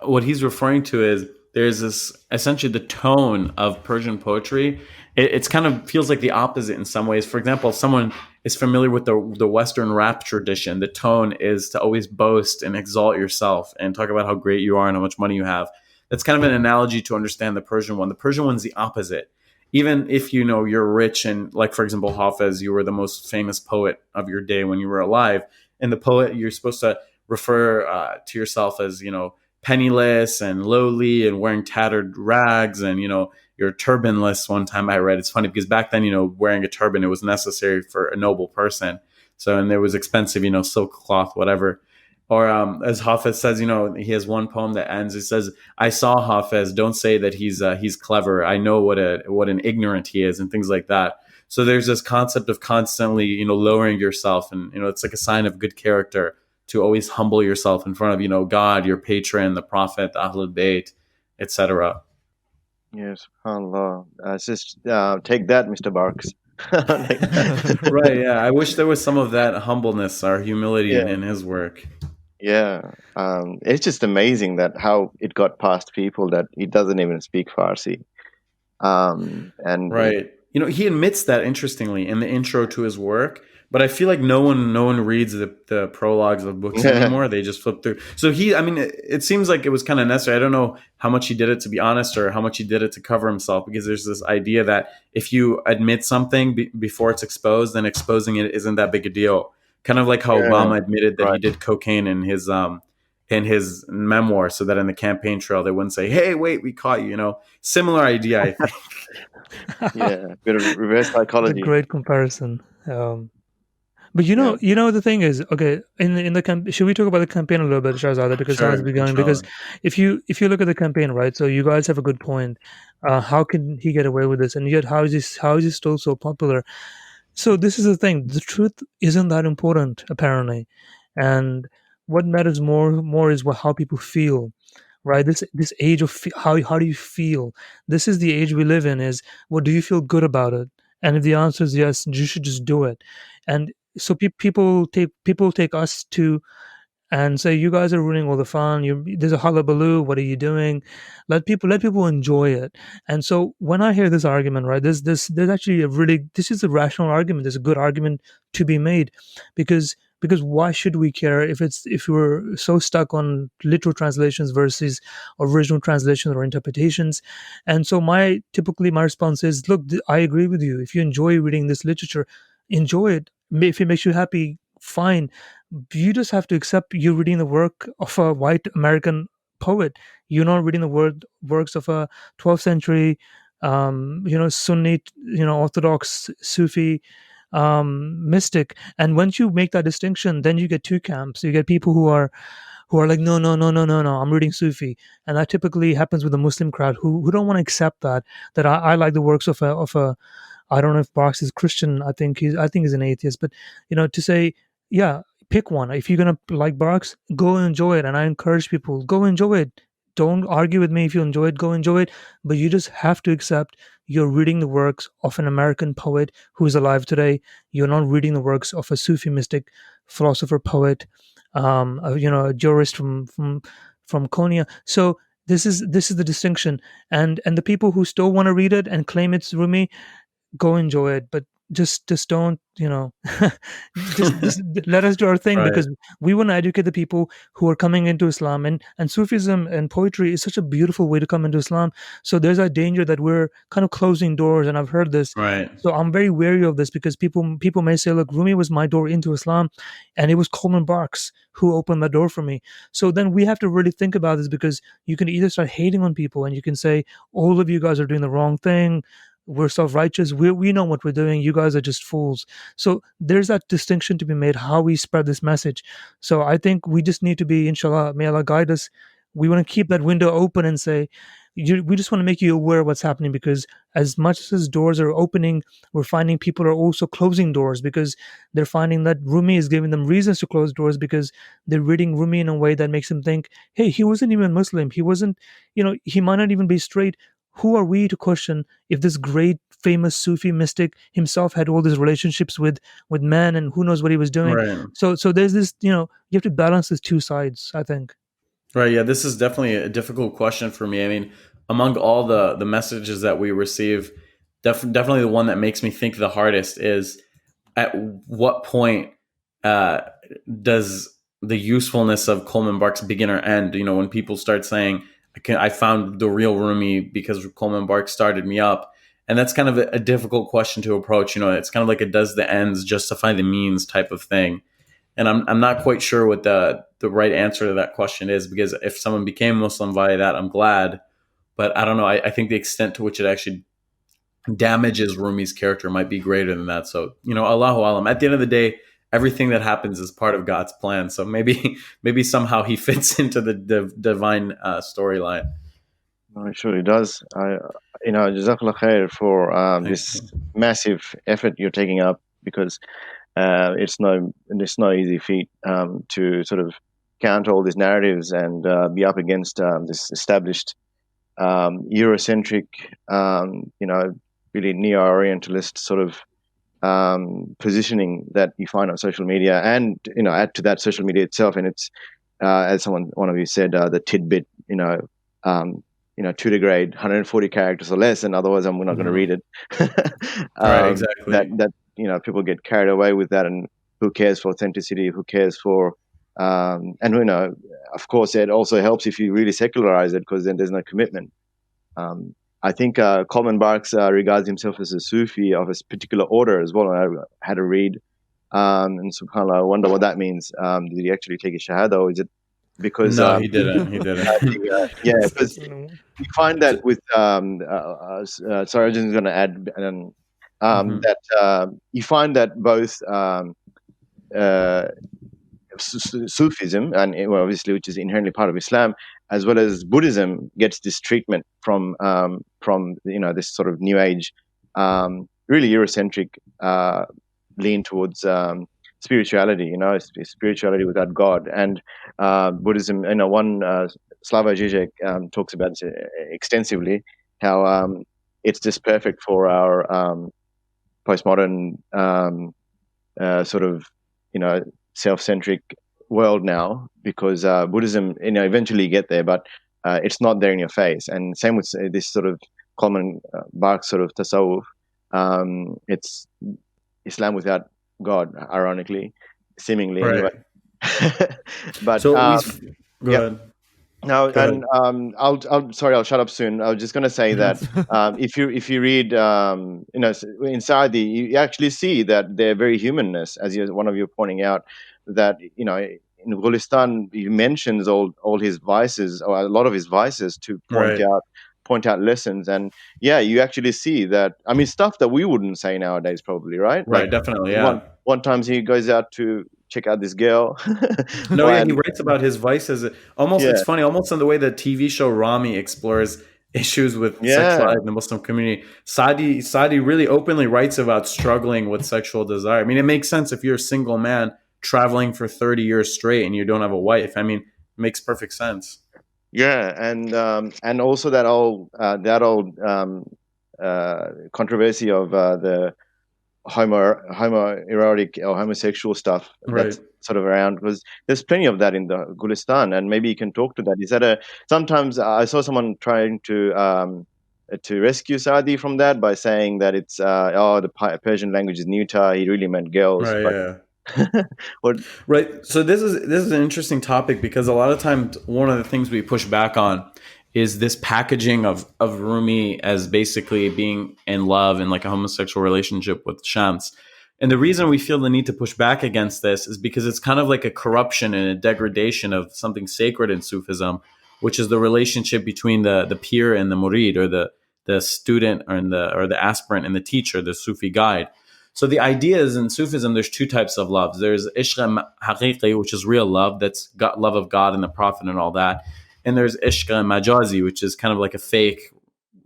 what he's referring to is there's this essentially the tone of Persian poetry. It's kind of feels like the opposite in some ways. For example, if someone is familiar with the Western rap tradition, the tone is to always boast and exalt yourself and talk about how great you are and how much money you have. That's kind of an analogy to understand the Persian one. The Persian one's the opposite. Even if you're rich and, like, for example, Hafez, you were the most famous poet of your day when you were alive, and the poet, you're supposed to refer to yourself as penniless and lowly and wearing tattered rags, and you're turbanless. One time I read, it's funny because back then wearing a turban, it was necessary for a noble person. So, and there was expensive silk cloth, whatever. Or as Hafez says, he has one poem that ends. It says, "I saw Hafez. Don't say that he's clever. I know what an ignorant he is," and things like that. So there's this concept of constantly lowering yourself, and it's like a sign of good character to always humble yourself in front of God, your patron, the Prophet, the Ahlul Bayt, etc. Yes, subhanallah. It's just take that, Mr. Barks. Like, Right, yeah. I wish there was some of that humbleness or humility yeah, in his work. yeah. It's just amazing that how it got past people that he doesn't even speak Farsi. And Right. You know, he admits that interestingly in the intro to his work, but I feel like no one reads the prologues of books anymore. They just flip through. So I mean, it seems like it was kind of necessary. I don't know how much he did it to be honest or how much he did it to cover himself, because there's this idea that if you admit something before it's exposed, then exposing it isn't that big a deal. Kind of like how yeah, Obama admitted that he right. did cocaine in his memoir, so that in the campaign trail they wouldn't say, "Hey, wait, we caught you." You know, similar idea, I think. Yeah, bit of reverse It's a psychology. great comparison. But Yeah, the thing is, okay, in the should we talk about the campaign a little bit, Shahzada, because how's it Sure, been going? Because inshallah. if you look at the campaign, right? So you guys have a good point. How can he get away with this, and yet how is he still so popular? So this is the thing. The truth isn't that important, apparently, and what matters more is how people feel, right? This age of how do you feel? This is the age we live in. Is what do you feel good about it? And if the answer is yes, you should just do it. And so people take us to and say you guys are ruining all the fun. There's a hullabaloo. What are you doing? Let people enjoy it. And so when I hear this argument, right, there's actually this is a rational argument. There's a good argument to be made, because why should we care if we're so stuck on literal translations versus original translations or interpretations? And so typically my response is, look, I agree with you. If you enjoy reading this literature, enjoy it. If it makes you happy, fine. You just have to accept you're reading the work of a white American poet. You're not reading the works of a 12th century, Sunni, Orthodox Sufi mystic. And once you make that distinction, then you get two camps. You get people who are like, no, no, no, no, no, no, I'm reading Sufi, and that typically happens with the Muslim crowd who don't want to accept that I like the works of a I don't know if Barks is Christian. I think he's an atheist. But to say, yeah, pick one. If you're gonna like Barks, go enjoy it. And I encourage people, go enjoy it. Don't argue with me if you enjoy it. Go enjoy it. But you just have to accept you're reading the works of an American poet who is alive today. You're not reading the works of a Sufi mystic, philosopher, poet, a jurist from Konya. So this is the distinction. And the people who still want to read it and claim it's Rumi, go enjoy it, but just don't, just let us do our thing, Right. because we want to educate the people who are coming into Islam. And Sufism and poetry is such a beautiful way to come into Islam. So there's a danger that we're kind of closing doors, and I've heard this. Right. So I'm very wary of this, because people may say, look, Rumi was my door into Islam, and it was Coleman Barks who opened the door for me. So then we have to really think about this, because you can either start hating on people and you can say, all of you guys are doing the wrong thing, we're self-righteous, we know what we're doing, you guys are just fools. So there's that distinction to be made, how we spread this message. So I think we just need to be, inshallah, may Allah guide us. We want to keep that window open and say, we just want to make you aware of what's happening, because as much as doors are opening, we're finding people are also closing doors, because they're finding that Rumi is giving them reasons to close doors, because they're reading Rumi in a way that makes them think, hey, he wasn't even Muslim, he wasn't, he might not even be straight. Who are we to question if this great famous Sufi mystic himself had all these relationships with men, and who knows what he was doing? Right. So there's this, you have to balance these two sides, I think. Right. Yeah, this is definitely a difficult question for me. I mean, among all the messages that we receive, definitely the one that makes me think the hardest is, at what point uh, does the usefulness of Coleman Barks begin or end? You know, when people start saying, I found the real Rumi because Coleman Barks started me up. And that's kind of a difficult question to approach. You know, it's kind of like a does the ends justify the means type of thing. And I'm not quite sure what the right answer to that question is, because if someone became Muslim via that, I'm glad. But I don't know. I think the extent to which it actually damages Rumi's character might be greater than that. So, Allahu Alam. At the end of the day, everything that happens is part of God's plan. So maybe somehow he fits into the divine storyline. no, it surely does. Jazakallah khair for Thank this you. massive effort you're taking up, because it's no easy feat to sort of counter all these narratives and be up against this established Eurocentric, really neo-Orientalist sort of positioning that you find on social media, and add to that social media itself, and it's as one of you said, the tidbit, tutor grade, 140 characters or less, and otherwise we're not going to read it. Right, exactly. That people get carried away with that, and who cares for authenticity? Who cares for and of course, it also helps if you really secularize it, because then there's no commitment. I think Coleman Barks regards himself as a Sufi of a particular order as well. I had a read, and subhanAllah, I wonder what that means. Did he actually take a shahada, or is it because... No, he didn't. He didn't. Because you find that with... sorry, I'm just going to add that you find that both Sufism, and obviously, which is inherently part of Islam, as well as Buddhism, gets this treatment from this sort of New Age, really Eurocentric lean towards spirituality. Spirituality without God, and Buddhism. One Slavoj Žižek talks about this extensively, how it's just perfect for our postmodern sort of self-centric world now, because Buddhism, eventually you get there, but it's not there in your face. And same with this sort of common Barks sort of tasawwuf. It's Islam without God, ironically, seemingly, right. Anyway. But so go ahead. No, and I'll shut up soon. I was just going to say that if you read, in Saadi, you actually see that their very humanness, as one of you pointing out, that in Gulistan he mentions all his vices, or a lot of his vices, to point out lessons, and you actually see that. I mean, stuff that we wouldn't say nowadays, probably, right? Right, definitely, yeah. One time he goes out to check out this girl. He writes about his vices. Almost, it's funny, almost in the way the TV show Rami explores issues with sexuality in the Muslim community. Saadi really openly writes about struggling with sexual desire. I mean, it makes sense if you're a single man traveling for 30 years straight and you don't have a wife. I mean, it makes perfect sense. Yeah, and also that old controversy of the homoerotic or homosexual stuff that's sort of around, because there's plenty of that in the Gulistan, and maybe you can talk to that. Is that sometimes I saw someone trying to rescue Saadi from that by saying that it's the Persian language is neuter, he really meant girls. Right. So this is an interesting topic, because a lot of times one of the things we push back on is this packaging of Rumi as basically being in love in like a homosexual relationship with Shams. And the reason we feel the need to push back against this is because it's kind of like a corruption and a degradation of something sacred in Sufism, which is the relationship between the pir and the murid, or the student or the aspirant and the teacher, the Sufi guide. So the idea is, in Sufism, there's two types of love. There's ishq haqiqi, which is real love, that's got love of God and the Prophet and all that. And there's ishq majazi, which is kind of like a fake,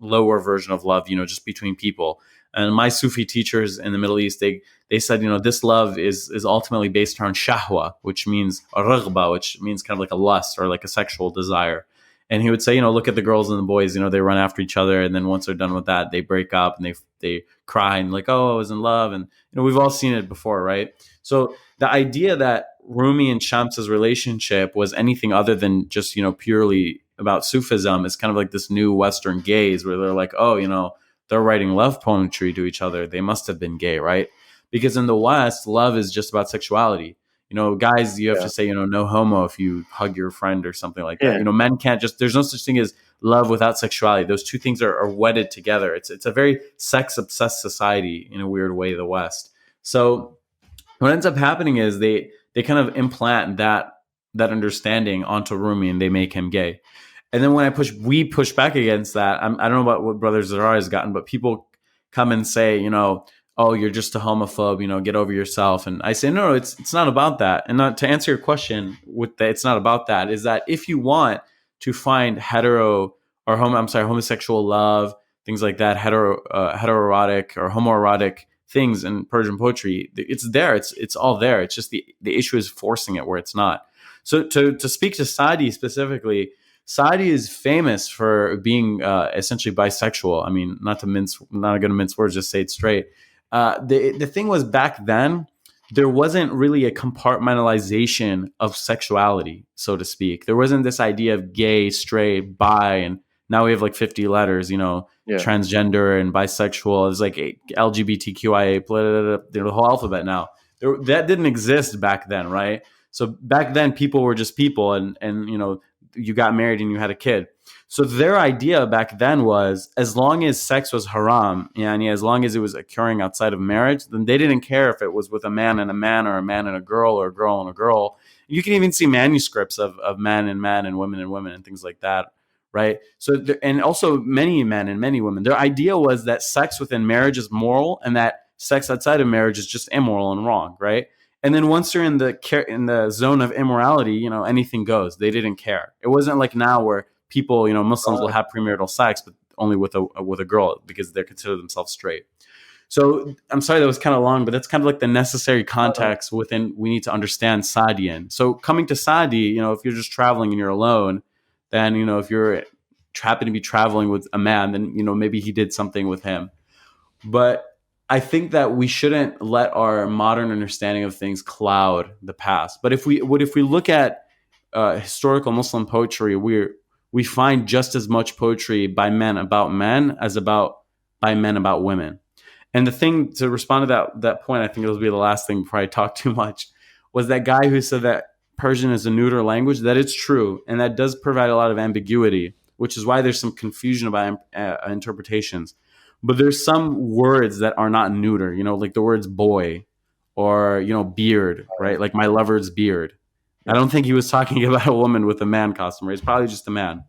lower version of love, just between people. And my Sufi teachers in the Middle East, they said, this love is ultimately based on shahwa, which means raghba, which means kind of like a lust or like a sexual desire. And he would say, look at the girls and the boys, they run after each other. And then once they're done with that, they break up and they cry and like, oh, I was in love. And, we've all seen it before, right? So the idea that Rumi and Shams's relationship was anything other than just, purely about Sufism is kind of like this new Western gaze where they're like, oh, they're writing love poetry to each other. They must have been gay, right? Because in the West, love is just about sexuality. Guys, you have to say, no homo if you hug your friend or something like that. Men can't there's no such thing as love without sexuality. Those two things are wedded together. It's a very sex-obsessed society in a weird way, the West. So what ends up happening is they kind of implant that understanding onto Rumi and they make him gay. And then when we push back against that, I don't know about what Brother Zirrar has gotten, but people come and say, oh, you're just a homophobe, get over yourself. And I say, no, it's not about that. And not to answer your question it's not about that, is that if you want to find homosexual love, things like that, heteroerotic or homoerotic things in Persian poetry, it's there. It's all there. It's just the issue is forcing it where it's not. So to speak to Saadi specifically, Saadi is famous for being essentially bisexual. I mean, not going to mince words, just say it straight. The thing was, back then, there wasn't really a compartmentalization of sexuality, so to speak. There wasn't this idea of gay, straight, bi, and now we have like 50 letters, transgender and bisexual. It's like LGBTQIA, the whole alphabet now. That didn't exist back then, right? So back then, people were just people, and you got married and you had a kid. So their idea back then was, as long as sex was haram, and as long as it was occurring outside of marriage, then they didn't care if it was with a man and a man, or a man and a girl, or a girl and a girl. You can even see manuscripts of man and man and women and things like that, right? So, and also many men and many women. Their idea was that sex within marriage is moral, and that sex outside of marriage is just immoral and wrong, right? And then once you're in the zone of immorality, anything goes. They didn't care. It wasn't like now where people, Muslims will have premarital sex, but only with a girl because they consider themselves straight. So I'm sorry that was kind of long, but that's kind of like the necessary context within we need to understand Saadian. So coming to Saadi, if you're just traveling and you're alone, then if you're happen to be traveling with a man, then maybe he did something with him. But I think that we shouldn't let our modern understanding of things cloud the past. But if we look at historical Muslim poetry, we find just as much poetry by men about men as by men about women. And the thing to respond to that point, I think it'll be the last thing before I talk too much, was that guy who said that Persian is a neuter language. That it's true, and that does provide a lot of ambiguity, which is why there's some confusion about interpretations. But there's some words that are not neuter, like the words boy or, beard, right? Like my lover's beard. I don't think he was talking about a woman with a man costume, right? It's probably just a man.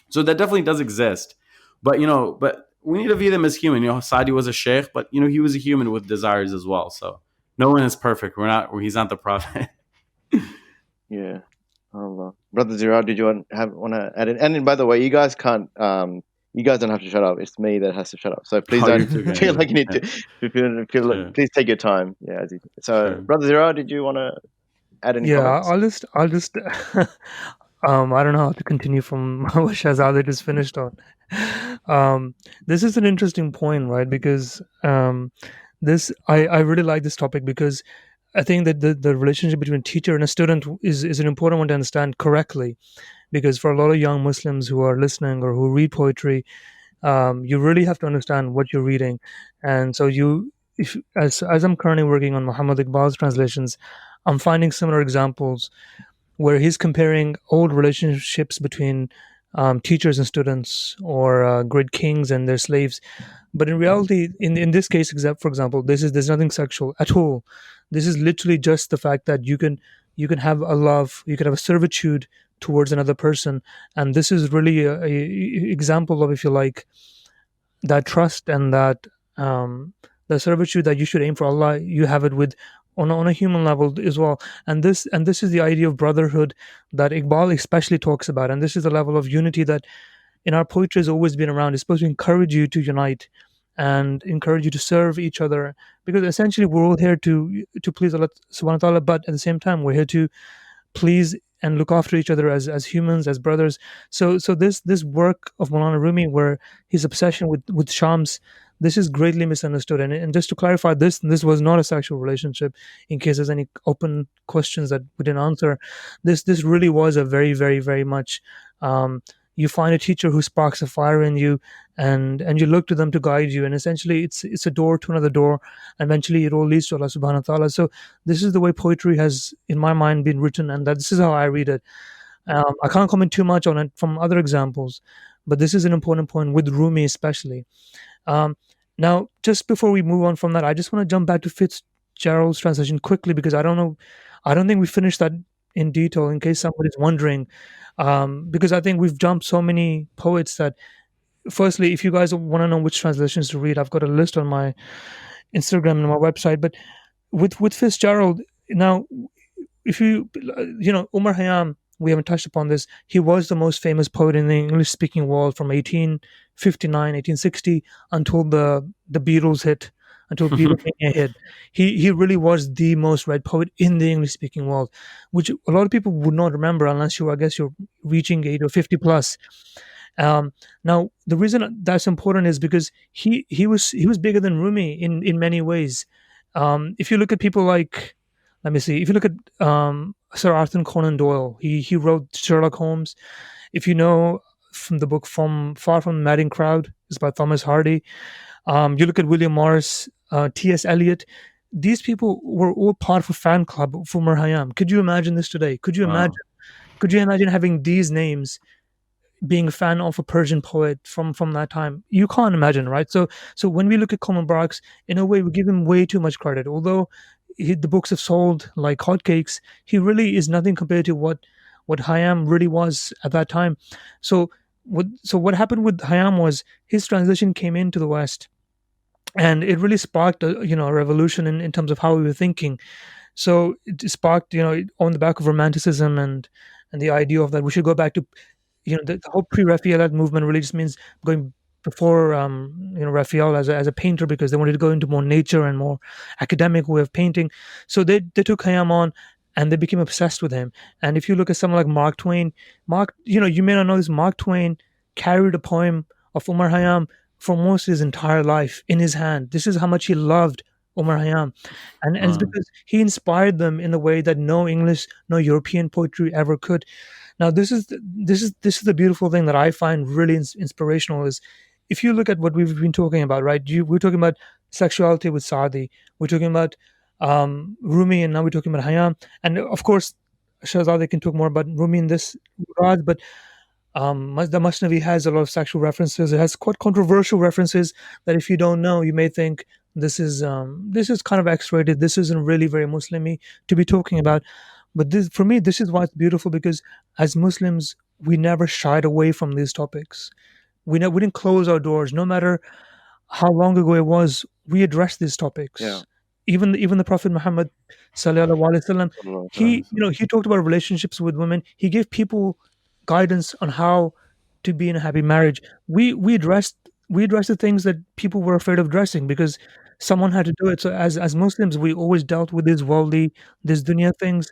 So that definitely does exist. But, but we need to view them as human. Saadi was a sheikh, but, he was a human with desires as well. So no one is perfect. He's not the prophet. Yeah. Allah. Brother Zirrar, did you want to add it? And by the way, you guys can't... you guys don't have to shut up. It's me that has to shut up. So please don't feel like you need to. Please take your time. Yeah. So, sure. Brother Zirrar, did you want to add any comments? I'll just. I don't know how to continue from what Shahzadeh just finished on. This is an interesting point, right? Because I really like this topic because I think that the relationship between a teacher and a student is an important one to understand correctly. Because for a lot of young Muslims who are listening or who read poetry, you really have to understand what you're reading. And so as I'm currently working on Muhammad Iqbal's translations, I'm finding similar examples where he's comparing old relationships between teachers and students, or great kings and their slaves. But in reality, in this case, for example, there's nothing sexual at all. This is literally just the fact that you can have a love, you can have a servitude towards another person, and this is really a example of, if you like, that trust and that the servitude that you should aim for Allah. You have it with on a human level as well, and this is the idea of brotherhood that Iqbal especially talks about, and this is the level of unity that in our poetry has always been around. It's supposed to encourage you to unite and encourage you to serve each other, because essentially we're all here to please Allah subhanahu wa ta'ala, but at the same time we're here to please and look after each other as humans, as brothers. So this work of Maulana Rumi, where his obsession with Shams, this is greatly misunderstood. And just to clarify, this was not a sexual relationship, in case there's any open questions that we didn't answer. This really was a very, very, very much you find a teacher who sparks a fire in you, and you look to them to guide you, and essentially it's a door to another door. Eventually it all leads to Allah subhanahu wa ta'ala. So this is the way poetry has, in my mind, been written, and this is how I read it. I can't comment too much on it from other examples, but this is an important point with Rumi especially. Now, just before we move on from that, I just want to jump back to Fitzgerald's translation quickly, because I don't think we finished that in detail, in case somebody's wondering, because I think we've jumped so many poets that, firstly, if you guys want to know which translations to read, I've got a list on my Instagram and my website. But with Fitzgerald, now, if Umar Khayyam, we haven't touched upon this. He was the most famous poet in the English-speaking world from 1859, 1860 until the Beatles hit, until Beatlemania hit. He really was the most read poet in the English speaking world, which a lot of people would not remember unless I guess you're reaching 80 or 50 plus. Now the reason that's important is because he was bigger than Rumi in many ways. If you look at people like, let me see, if you look at Sir Arthur Conan Doyle, he wrote Sherlock Holmes. If you know from the book From Far From the Madding Crowd, it's by Thomas Hardy. You look at William Morris, T.S. Eliot. These people were all part of a fan club for Umar Khayyam. Could you imagine this today? Could you imagine? Wow. Could you imagine having these names being a fan of a Persian poet from that time? You can't imagine, right? So when we look at Coleman Barks, in a way, we give him way too much credit. Although the books have sold like hotcakes, he really is nothing compared to what Hayam really was at that time. So what happened with Hayam was his translation came into the West, and it really sparked a revolution in terms of how we were thinking. So it sparked, on the back of romanticism and the idea of that we should go back to, the whole pre-Raphaelite movement really just means going before, Raphael as a painter, because they wanted to go into more nature and more academic way of painting. So they took Khayyam on, and they became obsessed with him. And if you look at someone like Mark Twain, you may not know this, Mark Twain carried a poem of Umar Khayyam for most of his entire life in his hand. This is how much he loved Umar Khayyam, and it's Wow. because he inspired them in a way that no English, no European poetry ever could. Now, this is the beautiful thing that I find really inspirational is, if you look at what we've been talking about, right? We're talking about sexuality with Saadi, we're talking about Rumi, and now we're talking about Khayyam, and of course, Shahzadi can talk more about Rumi in this regard, but the Masnavi has a lot of sexual references. It has quite controversial references that, if you don't know, you may think this is kind of X-rated. This isn't really very Muslimy to be talking about. But this, for me, this is why it's beautiful, because as Muslims, we never shied away from these topics. We didn't close our doors, no matter how long ago it was. We addressed these Yeah. topics. Even the Prophet Muhammad sallallahu alaihi wasallam, he talked about relationships with women. He gave people guidance on how to be in a happy marriage. We addressed the things that people were afraid of addressing, because someone had to do it. So as Muslims, we always dealt with these worldly, these dunya things,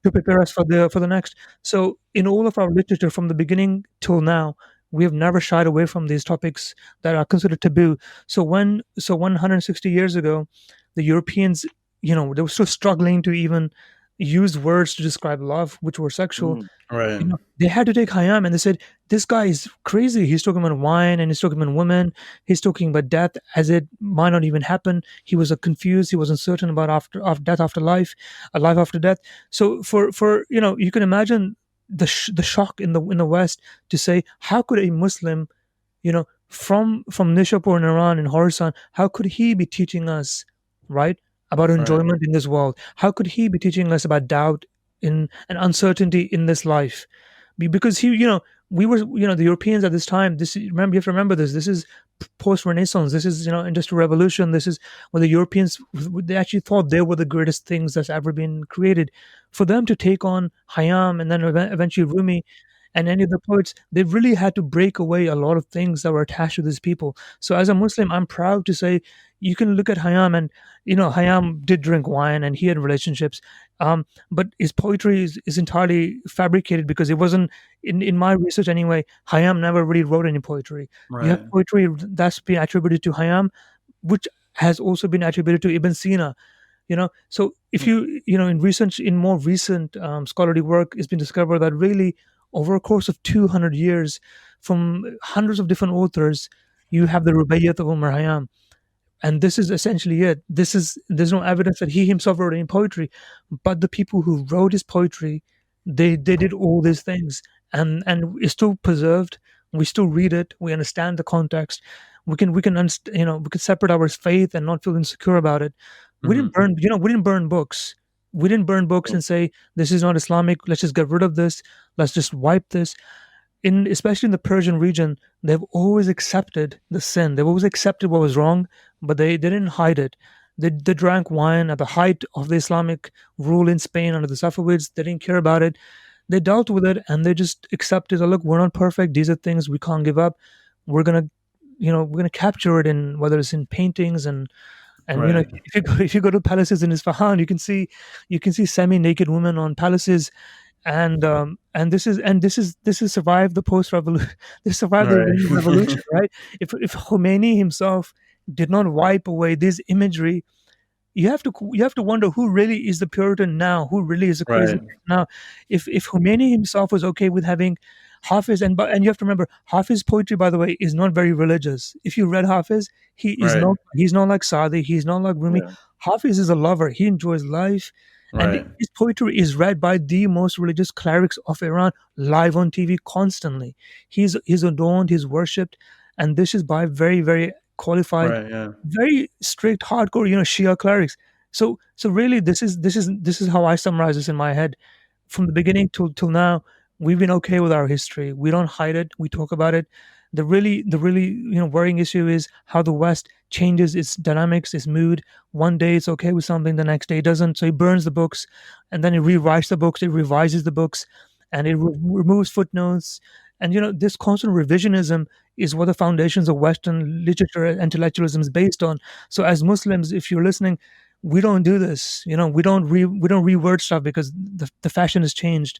to prepare us for the next. So in all of our literature from the beginning till now, we have never shied away from these topics that are considered taboo. So 160 years ago, the Europeans, they were still struggling to even use words to describe love, which were sexual. Mm. Right. They had to take Hayam, and they said, this guy is crazy. He's talking about wine, and he's talking about women. He's talking about death as it might not even happen. He was confused. He was uncertain about after death, after life, a life after death. So for you can imagine the shock in the West to say, how could a Muslim, from Nishapur in Iran, in Khorasan, how could he be teaching us, right, about Right. enjoyment in this world? How could he be teaching us about doubt in and uncertainty in this life? Because we were, the Europeans at this time. Remember, you have to remember this. This is post Renaissance. This is, Industrial Revolution. This is when the Europeans, they actually thought they were the greatest things that's ever been created. For them to take on Hayam and then eventually Rumi and any of the poets, they really had to break away a lot of things that were attached to these people. So as a Muslim, I'm proud to say, you can look at Hayam, and Hayam did drink wine and he had relationships, but his poetry is entirely fabricated, because it wasn't, in my research anyway, Hayam never really wrote any poetry. You have Right. poetry that's been attributed to Hayam, which has also been attributed to Ibn Sina. So if in more recent scholarly work, it's been discovered that really, over a course of 200 years, from hundreds of different authors, you have the Rubaiyat of Umar Hayam, and this is essentially it. There's no evidence that he himself wrote any poetry, but the people who wrote his poetry, they did all these things, and it's still preserved. We still read it. We understand the context. We can separate our faith and not feel insecure about it. Hmm. We didn't burn books. We didn't burn books and say, this is not Islamic. Let's just get rid of this. Let's just wipe this. Especially in the Persian region, they've always accepted the sin. They've always accepted what was wrong, but they didn't hide it. They drank wine at the height of the Islamic rule in Spain under the Safavids. They didn't care about it. They dealt with it, and they just accepted, look, we're not perfect. These are things we can't give up. We're gonna we're going to capture it in, whether it's in paintings, and Right. if you go to palaces in Isfahan, you can see semi-naked women on palaces. And this is survived the post revolution. This survived the Iranian Right. revolution, right? If Khomeini himself did not wipe away this imagery, you have to wonder who really is the Puritan now, who really is a crazy Right. person now. If Khomeini himself was okay with having Hafiz, and you have to remember, Hafiz poetry, by the way, is not very religious. If you read Hafiz, Right. he's not like Saadi, he's not like Rumi. Yeah. Hafiz is a lover. He enjoys life, and Right. his poetry is read by the most religious clerics of Iran live on TV constantly. He's adorned, he's worshipped, and this is by very, very qualified, Right. Yeah. very strict, hardcore, Shia clerics. So really, this is how I summarize this in my head. From the beginning till now, we've been okay with our history. We don't hide it. We talk about it. The really worrying issue is how the West changes its dynamics, its mood. One day it's okay with something, the next day it doesn't. So it burns the books, and then it rewrites the books, it revises the books, and it removes footnotes. And this constant revisionism is what the foundations of Western literature and intellectualism is based on. So as Muslims, if you're listening, we don't do this. We don't reword stuff because the fashion has changed.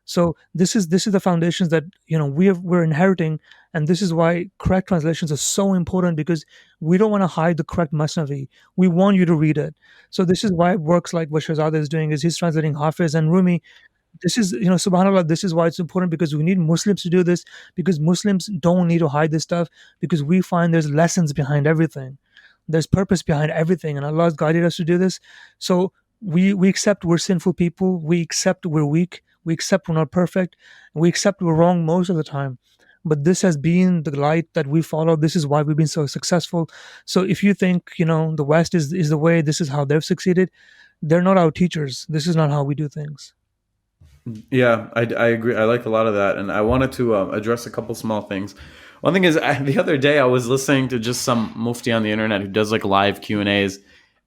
So this is the foundations that we're inheriting, and this is why correct translations are so important, because we don't want to hide the correct Masnavi. We want you to read it. So this is why works like what Shahzada is doing, is he's translating Hafiz and Rumi. This is, subhanallah, this is why it's important, because we need Muslims to do this, because Muslims don't need to hide this stuff, because we find there's lessons behind everything, there's purpose behind everything, and Allah has guided us to do this. So we accept we're sinful people, we accept we're weak, we accept we're not perfect, and we accept we're wrong most of the time. But this has been the light that we follow. This is why we've been so successful. So if you think the West is the way, this is how they've succeeded, they're not our teachers. This is not how we do things. Yeah, I agree. I like a lot of that, and I wanted to address a couple small things. One thing is, the other day I was listening to just some mufti on the internet who does like live Q&As,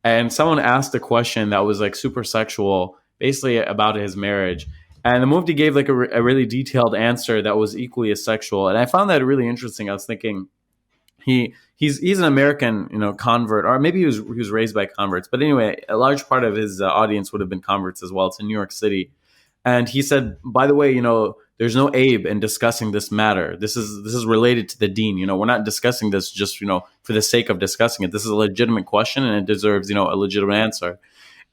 and someone asked a question that was like super sexual, basically about his marriage, and the mufti gave like a really detailed answer that was equally as sexual, and I found that really interesting. I was thinking, he's an American, convert, or maybe he was raised by converts, but anyway, a large part of his audience would have been converts as well. It's in New York City. And he said, by the way, there's no aib in discussing this matter. This is related to the deen. We're not discussing this just, for the sake of discussing it. This is a legitimate question, and it deserves, a legitimate answer.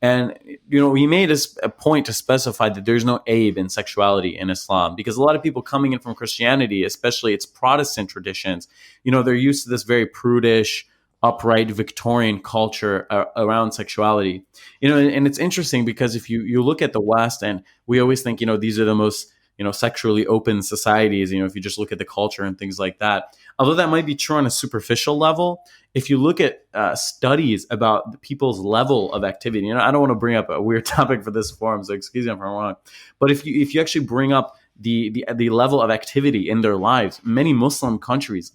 And, he made a point to specify that there's no aib in sexuality in Islam, because a lot of people coming in from Christianity, especially its Protestant traditions, they're used to this very prudish, upright Victorian culture around sexuality. And it's interesting because if you look at the West, and we always think, these are the most, sexually open societies, if you just look at the culture and things like that. Although that might be true on a superficial level, if you look at studies about people's level of activity, I don't want to bring up a weird topic for this forum, so excuse me if I'm wrong, but if you actually bring up the level of activity in their lives, many Muslim countries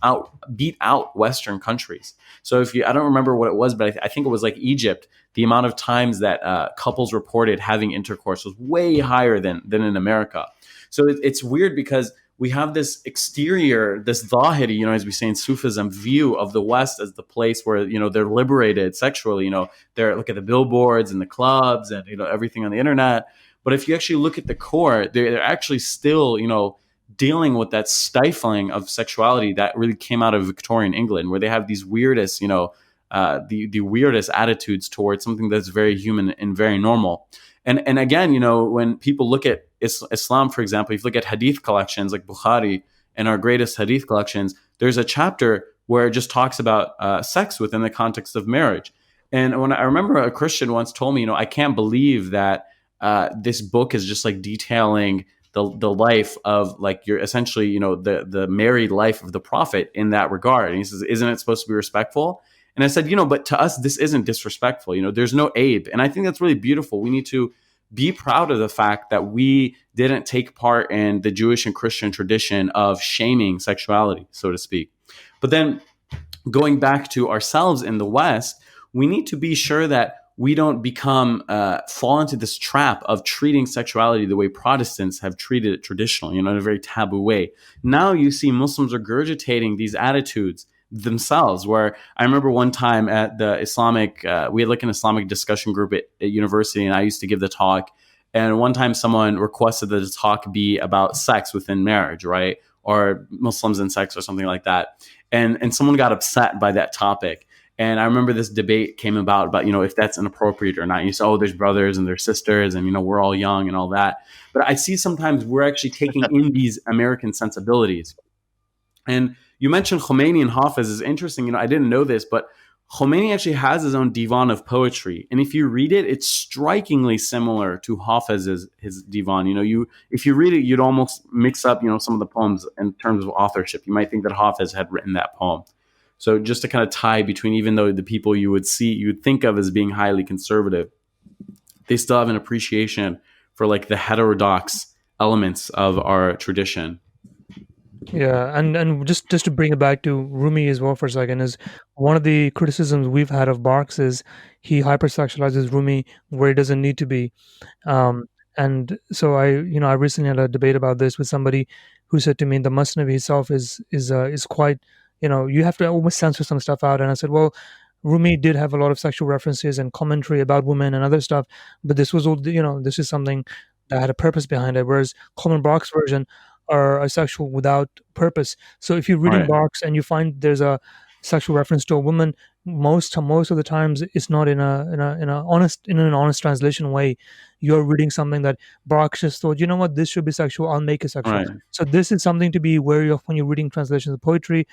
beat out Western countries. So I don't remember what it was, but I think it was like Egypt. The amount of times that couples reported having intercourse was way higher than in America. So it's weird because we have this exterior, this zahiri, as we say in Sufism, view of the West as the place where, they're liberated sexually. They're look at the billboards and the clubs and, everything on the internet. But if you actually look at the core, they're actually still, dealing with that stifling of sexuality that really came out of Victorian England, where they have these weirdest, the weirdest attitudes towards something that's very human and very normal. And again, when people look at Islam, for example, if you look at hadith collections like Bukhari and our greatest hadith collections, there's a chapter where it just talks about sex within the context of marriage. And when I remember a Christian once told me, I can't believe that this book is just like detailing the life of like you're essentially, the married life of the Prophet in that regard. And he says, isn't it supposed to be respectful? And I said, but to us, this isn't disrespectful. There's no aib. And I think that's really beautiful. We need to be proud of the fact that we didn't take part in the Jewish and Christian tradition of shaming sexuality, so to speak. But then going back to ourselves in the West, we need to be sure that we don't fall into this trap of treating sexuality the way Protestants have treated it traditionally, in a very taboo way. Now you see Muslims regurgitating these attitudes themselves. Where I remember one time at the Islamic, we had like an Islamic discussion group at university, and I used to give the talk. And one time someone requested that the talk be about sex within marriage, right? Or Muslims and sex or something like that. And someone got upset by that topic. And I remember this debate came about, if that's inappropriate or not. You say, oh, there's brothers and there's sisters and, we're all young and all that. But I see sometimes we're actually taking in these American sensibilities. And you mentioned Khomeini and Hafiz is interesting. I didn't know this, but Khomeini actually has his own divan of poetry. And if you read it, it's strikingly similar to Hafiz's his divan. If you read it, you'd almost mix up, some of the poems in terms of authorship. You might think that Hafiz had written that poem. So just to kind of tie between, even though the people you would think of as being highly conservative, they still have an appreciation for like the heterodox elements of our tradition. Yeah, and just to bring it back to Rumi as well for a second, is one of the criticisms we've had of Marx is he hypersexualizes Rumi where he doesn't need to be. And so I recently had a debate about this with somebody who said to me the Masnavi itself is quite, you have to almost censor some stuff out. And I said, well, Rumi did have a lot of sexual references and commentary about women and other stuff, but this was all, this is something that had a purpose behind it. Whereas Coleman Brock's version are sexual without purpose. So if you're reading Right. Brock's and you find there's a sexual reference to a woman, most of the times it's not in an honest translation way. You're reading something that Brock just thought, what, this should be sexual, I'll make it sexual. Right. So this is something to be wary of when you're reading translations of poetry.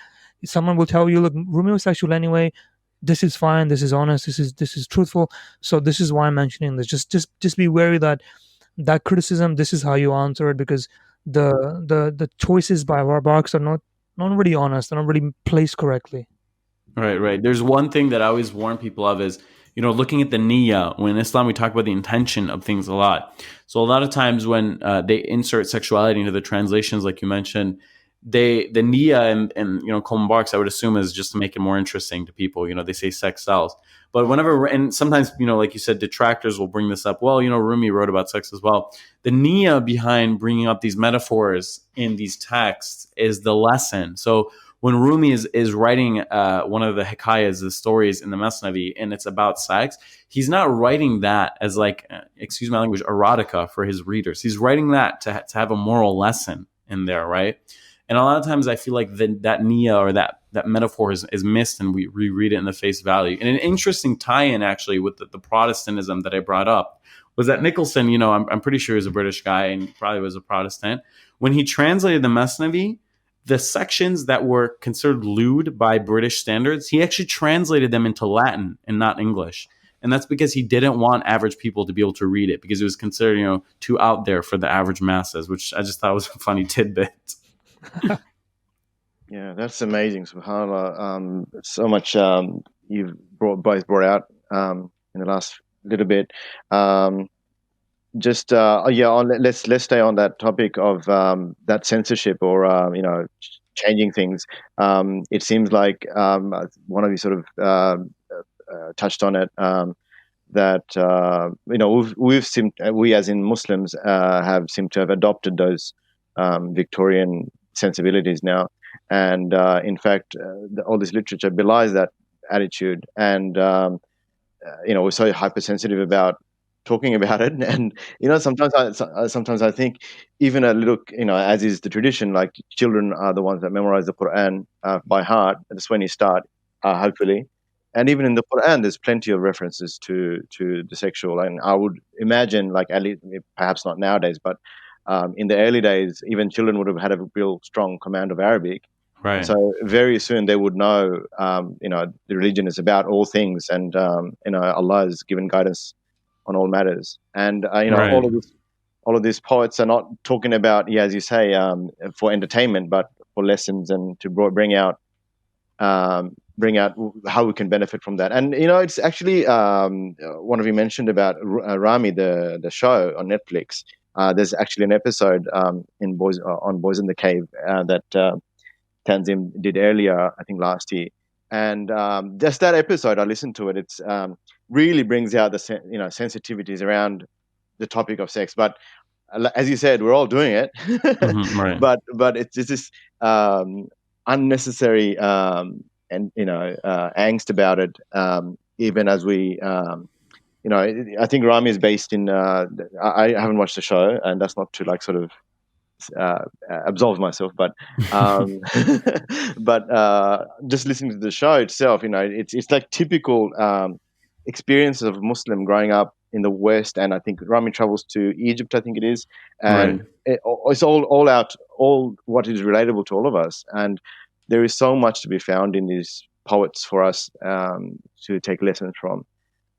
Someone will tell you, look, Rumi was sexual anyway. This is fine. This is honest. This is truthful. So this is why I'm mentioning this. Just be wary that criticism. This is how you answer it, because the choices by Warbucks are not really honest. They're not really placed correctly. Right. There's one thing that I always warn people of is, looking at the niyyah. When in Islam, we talk about the intention of things a lot. So a lot of times when they insert sexuality into the translations, like you mentioned, the niyyah and Coleman Barks, I would assume, is just to make it more interesting to people. They say sex sells. But whenever, and sometimes, like you said, detractors will bring this up. Well, Rumi wrote about sex as well. The niyyah behind bringing up these metaphors in these texts is the lesson. So when Rumi is writing one of the hikayas, the stories in the Masnavi, and it's about sex, he's not writing that as like, excuse my language, erotica for his readers. He's writing that to have a moral lesson in there, right? And a lot of times I feel like that niyyah or that metaphor is missed, and we reread it in the face value. And an interesting tie-in actually with the Protestantism that I brought up was that Nicholson, I'm pretty sure he was a British guy and probably was a Protestant. When he translated the Masnavi, the sections that were considered lewd by British standards, he actually translated them into Latin and not English. And that's because he didn't want average people to be able to read it, because it was considered, too out there for the average masses, which I just thought was a funny tidbit. Yeah, that's amazing, subhanAllah. So much you've both brought out in the last little bit. Let's stay on that topic of that censorship or changing things. It seems like one of you sort of touched on it. That we as in Muslims have seemed to have adopted those Victorian sensibilities now, and in fact, all this literature belies that attitude. And we're so hypersensitive about talking about it, and sometimes I think even a little, as is the tradition, like children are the ones that memorize the Quran by heart. That's when you start, hopefully. And even in the Quran, there's plenty of references to the sexual. And I would imagine, like, at least, perhaps not nowadays, but in the early days, even children would have had a real strong command of Arabic. Right. So very soon they would know, the religion is about all things, and Allah has given guidance on all matters. And Right. all of these poets are not talking about, as you say, for entertainment, but for lessons and to bring out how we can benefit from that. And it's actually one of you mentioned about Rami, the show on Netflix. There's actually an episode on Boys in the Cave that Tanzim did earlier, I think last year. And just that episode, I listened to it. It's really brings out the sensitivities around the topic of sex. But as you said, we're all doing it. Mm-hmm, right. But it's this unnecessary and angst about it. Even as we, I think Rami is based in. I haven't watched the show, and that's not to like sort of uh, absolve myself, but um, but just listening to the show itself, it's like typical experiences of a Muslim growing up in the West, and I think Rami travels to Egypt, I think it is, Right. and it's all out, all what is relatable to all of us, and there is so much to be found in these poets for us to take lessons from.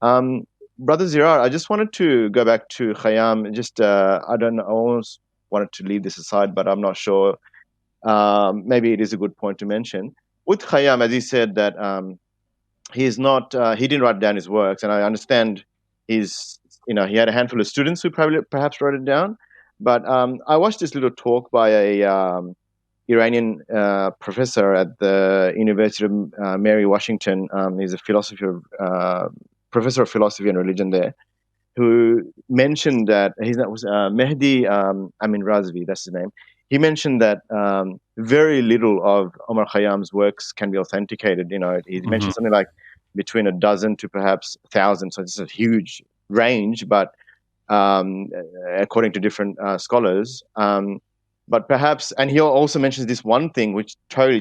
Um, Brother Zirar, I just wanted to go back to Khayyam. Just I don't know, I almost wanted to leave this aside, but I'm not sure. Maybe it is a good point to mention. With Khayyam, as he said that he is not, he didn't write down his works, and I understand he's, he had a handful of students who probably perhaps wrote it down. But I watched this little talk by a Iranian professor at the University of Mary Washington. He's a professor of philosophy and religion there, who mentioned that his name was Mehdi Amin Razvi, that's his name. He mentioned that very little of Omar Khayyam's works can be authenticated. He mentioned something like between a dozen to perhaps 1,000. So it's a huge range, but according to different scholars. But perhaps, and he also mentions this one thing which totally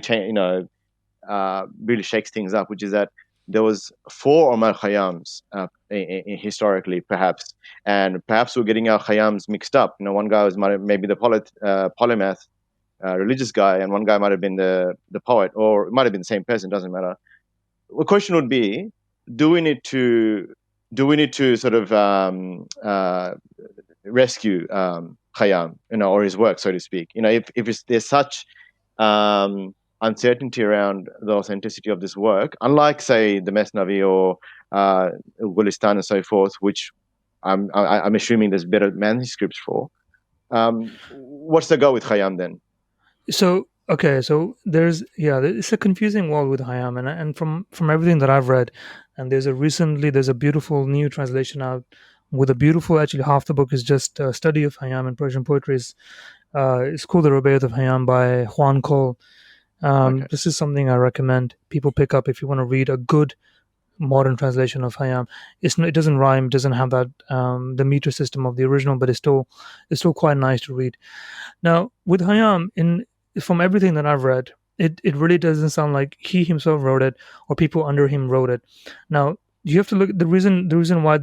really shakes things up, which is that there was 4 Omar Khayyams historically, perhaps, and perhaps we're getting our Khayyams mixed up. One guy was maybe the polymath, religious guy, and one guy might have been the poet, or it might have been the same person. Doesn't matter. The question would be: Do we need to sort of rescue Khayyam, or his work, so to speak? If there's such uncertainty around the authenticity of this work, unlike, say, the Mesnavi or Gulistan and so forth, which I'm assuming there's better manuscripts for. What's the go with Khayyam then? So okay, so it's a confusing world with Hayam, and from everything that I've read, and there's a beautiful new translation out with a beautiful, actually half the book is just a study of Hayam and Persian poetry. It's called The Rubaiyat of Hayam by Juan Cole. Okay. This is something I recommend people pick up if you want to read a good modern translation of Hayam. It doesn't rhyme, doesn't have that the meter system of the original, but it's still quite nice to read. Now with Hayam, from everything that I've read, it really doesn't sound like he himself wrote it or people under him wrote it. Now you have to look, the reason why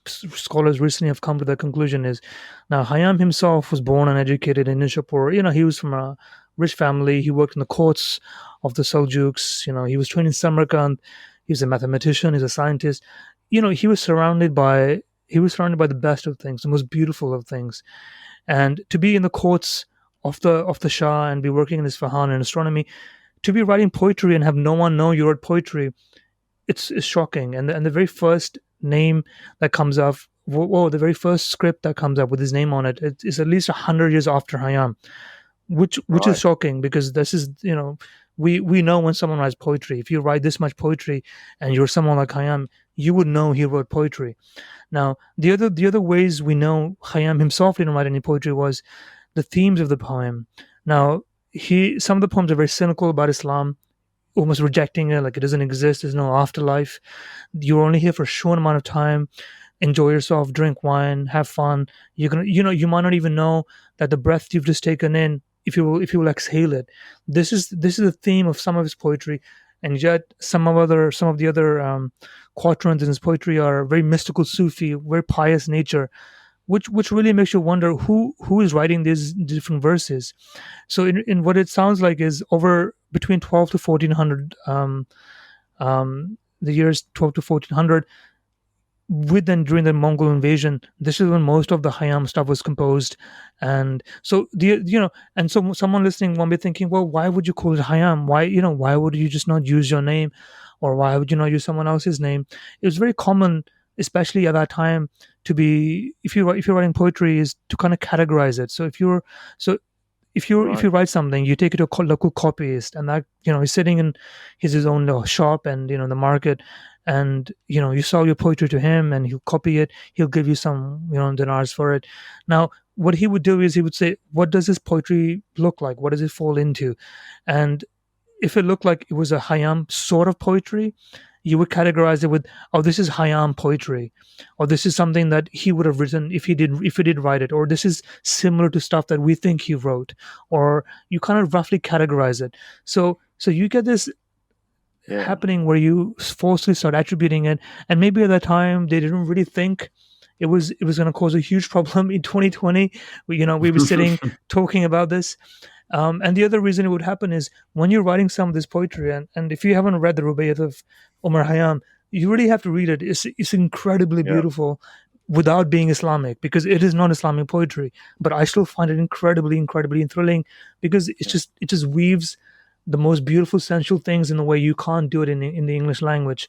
scholars recently have come to that conclusion is, now Hayam himself was born and educated in Nishapur. He was from a rich family. He worked in the courts of the Seljuks. He was trained in Samarkand. He was a mathematician. He's a scientist. He was surrounded by the best of things, the most beautiful of things. And to be in the courts of the Shah and be working in Isfahan in astronomy, to be writing poetry and have no one know you wrote poetry, it's shocking. And the very first name that comes up, the very first script that comes up with his name on it, it's at least 100 years after Hayam, which Right. is shocking, because this is, we know when someone writes poetry. If you write this much poetry and you're someone like Hayam, you would know he wrote poetry. Now, the other ways we know Hayam himself didn't write any poetry was the themes of the poem. Now, some of the poems are very cynical about Islam, almost rejecting it, like it doesn't exist, there's no afterlife, you're only here for a short amount of time, enjoy yourself, drink wine, have fun. You're gonna, you might not even know that the breath you've just taken in, if you will exhale it. This is the theme of some of his poetry, and yet some of the other quatrains in his poetry are very mystical, Sufi, very pious nature, which really makes you wonder who is writing these different verses. So in what it sounds like is over between 12 to 1400, the years 12 to 1400, with and during the Mongol invasion, this is when most of the Hayam stuff was composed. And so and so someone listening won't be thinking, well, why would you call it Hayam? Why would you just not use your name, or why would you not use someone else's name? It was very common, especially at that time, to be, if you're writing poetry, is to kind of categorize it. So if you write something, you take it to a local copyist, and that, he's sitting in his own shop and the market, and you sell your poetry to him, and he'll copy it. He'll give you some dinars for it. Now, what he would do is he would say, what does this poetry look like? What does it fall into? And if it looked like it was a Khayyam sort of poetry, you would categorize it with, oh, this is Khayyam poetry, or this is something that he would have written if he did write it, or this is similar to stuff that we think he wrote, or you kind of roughly categorize it. So you get this Yeah. happening where you falsely start attributing it, and maybe at that time they didn't really think it was going to cause a huge problem in 2020. We were sitting talking about this. And the other reason it would happen is when you're writing some of this poetry, and if you haven't read the Rubaiyat of Omar Khayyam, you really have to read it. It's incredibly Yeah. beautiful without being Islamic, because it is not Islamic poetry. But I still find it incredibly thrilling, because it just weaves the most beautiful sensual things in the way you can't do it in the English language.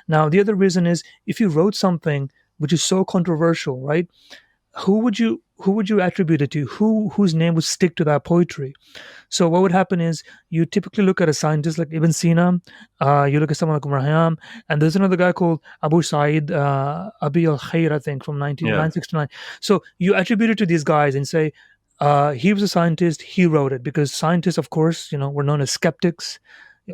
Now, the other reason is, if you wrote something which is so controversial, right? Who would you attribute it to? Whose name would stick to that poetry? So what would happen is, you typically look at a scientist like Ibn Sina, you look at someone like Umar Khayyam, and there's another guy called Abu Sa'id Abi al-Khair, I think, from Yeah. 1969. So you attribute it to these guys and say, he was a scientist, he wrote it, because scientists, of course, were known as skeptics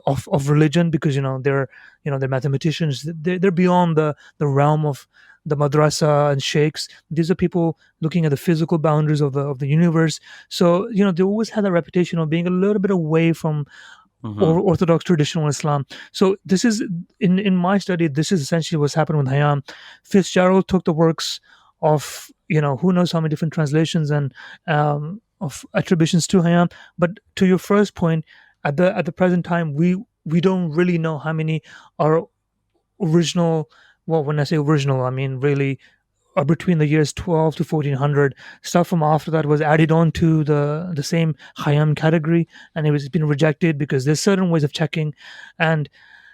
of religion, because they're mathematicians. They're beyond the realm of the madrasa and sheikhs. These are people looking at the physical boundaries of the universe. So they always had a reputation of being a little bit away from or Orthodox traditional Islam. So this is in my study. This is essentially what's happened with Hayam. Fitzgerald took the works of who knows how many different translations and of attributions to Hayam. But to your first point, at the present time, we don't really know how many are original. Well, when I say original, I mean really between the years 12 to 1400. Stuff from after that was added on to the same Khayyam category, and it was been rejected because there's certain ways of checking. And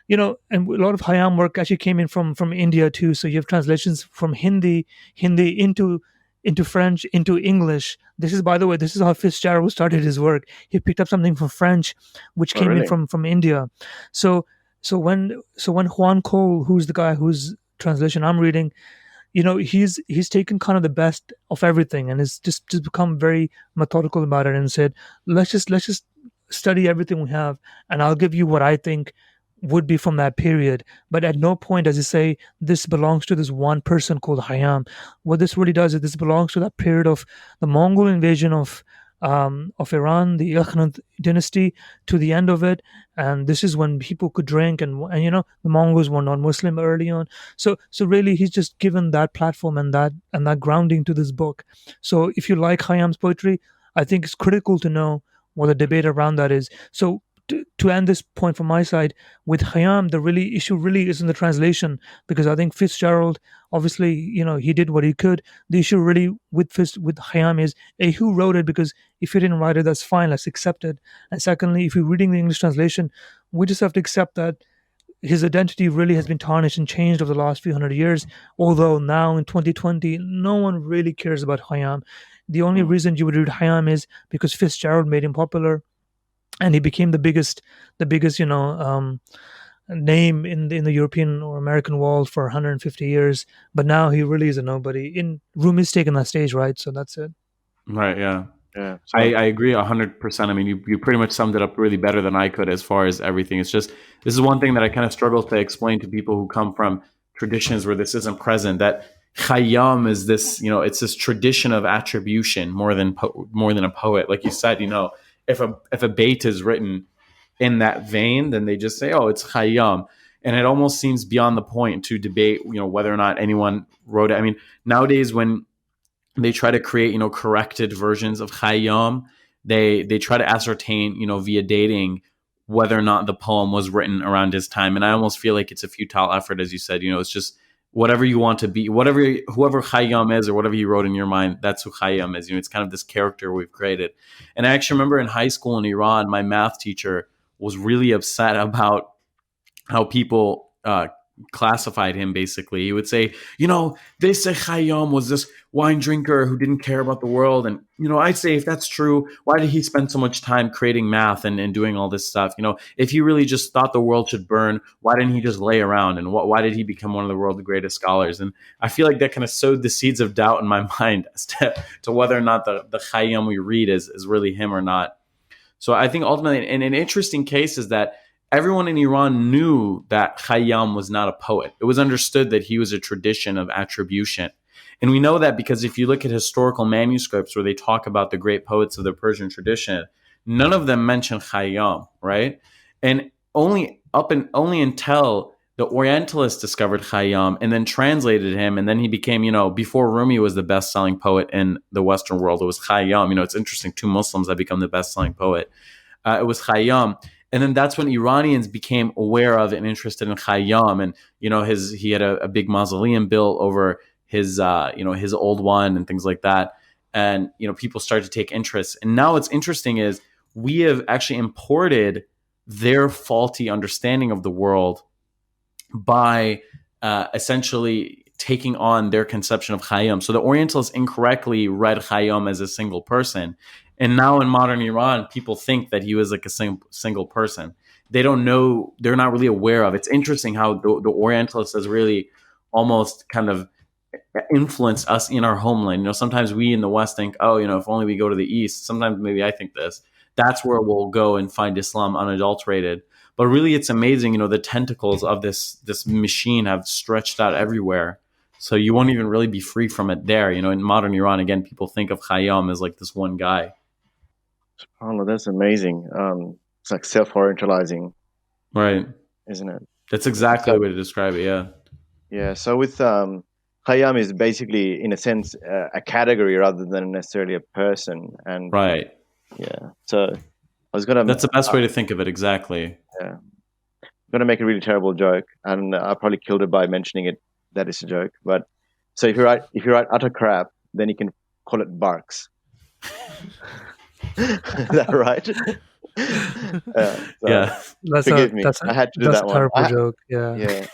and a lot of Khayyam work actually came in from India too. So you have translations from Hindi into French, into English. This is, by the way, this is how Fitzgerald started his work. He picked up something from French, which Oh, came in really? from India. So when Juan Cole, who's the guy whose translation I'm reading, he's taken kind of the best of everything, and has just become very methodical about it, and said, let's just study everything we have, and I'll give you what I think would be from that period. But at no point does he say this belongs to this one person called Hayam. What this really does is, this belongs to that period of the Mongol invasion of Iran, the Ilkhanate dynasty, to the end of it. And this is when people could drink, and the Mongols were non-Muslim early on. So really, he's just given that platform and that grounding to this book. So if you like Khayyam's poetry, I think it's critical to know what the debate around that is. So to end this point from my side, with Khayyam, the really issue really is in the translation, because I think Fitzgerald, obviously, he did what he could. The issue really with Khayyam is, A, who wrote it? Because if you didn't write it, that's fine, let's accept it. And secondly, if you're reading the English translation, we just have to accept that his identity really has been tarnished and changed over the last few hundred years. Although now in 2020, no one really cares about Khayyam. The only reason you would read Khayyam is because Fitzgerald made him popular, and he became the biggest name in the European or American world for 150 years. But now he really is a nobody. In Rumi's taken that stage, right? So that's it. Right. Yeah. Yeah. I agree 100%. I mean, you pretty much summed it up really better than I could as far as everything. It's just, this is one thing that I kind of struggle to explain to people who come from traditions where this isn't present, that Khayyam is this, it's this tradition of attribution more than a poet. Like you said, if a bait is written in that vein, then they just say, oh, it's Khayyam. And it almost seems beyond the point to debate, whether or not anyone wrote it. I mean, nowadays when they try to create, corrected versions of Khayyam, they try to ascertain, via dating, whether or not the poem was written around his time. And I almost feel like it's a futile effort, as you said. It's just whatever you want to be, whoever Khayyam is, or whatever you wrote in your mind, that's who Khayyam is. It's kind of this character we've created. And I actually remember in high school in Iran, my math teacher was really upset about how people classified him. Basically, he would say, they say Khayyam was this wine drinker who didn't care about the world, and I'd say, if that's true, why did he spend so much time creating math and doing all this stuff? If he really just thought the world should burn, why didn't he just lay around? And why did he become one of the world's greatest scholars? And I feel like that kind of sowed the seeds of doubt in my mind as to whether or not the Khayyam we read is really him or not. So I think ultimately, and an interesting case is that everyone in Iran knew that Khayyam was not a poet. It was understood that he was a tradition of attribution. And we know that because if you look at historical manuscripts where they talk about the great poets of the Persian tradition, none of them mention Khayyam, right? And only until the Orientalists discovered Khayyam and then translated him, and then he became, before Rumi was the best-selling poet in the Western world, it was Khayyam. It's interesting, two Muslims have become the best-selling poet. It was Khayyam. And then that's when Iranians became aware of and interested in Khayyam. And, he had a big mausoleum built over his old one and things like that. And, people started to take interest. And now what's interesting is we have actually imported their faulty understanding of the world by essentially taking on their conception of Khayyam. So the Orientals incorrectly read Khayyam as a single person. And now in modern Iran, people think that he was like a single person. They don't know, they're not really aware of. It's interesting how the Orientalists has really almost kind of influenced us in our homeland. Sometimes we in the West think, if only we go to the East. Sometimes maybe I think this. That's where we'll go and find Islam unadulterated. But really, it's amazing. The tentacles of this machine have stretched out everywhere. So you won't even really be free from it there. In modern Iran, again, people think of Khayyam as like this one guy. Oh, that's amazing. It's like self-orientalizing, right? Isn't it? That's exactly the way to describe it. Yeah. Yeah. So with Khayyam is basically, in a sense, a category rather than necessarily a person. And right. Yeah. So I was gonna. That's the best way to think of it. Exactly. Yeah. I'm gonna make a really terrible joke, and I probably killed it by mentioning it. That is a joke. But so if you write utter crap, then you can call it barks. Is that right? Yeah. Forgive me. I had to do that one. That's a terrible joke. Yeah. Yeah.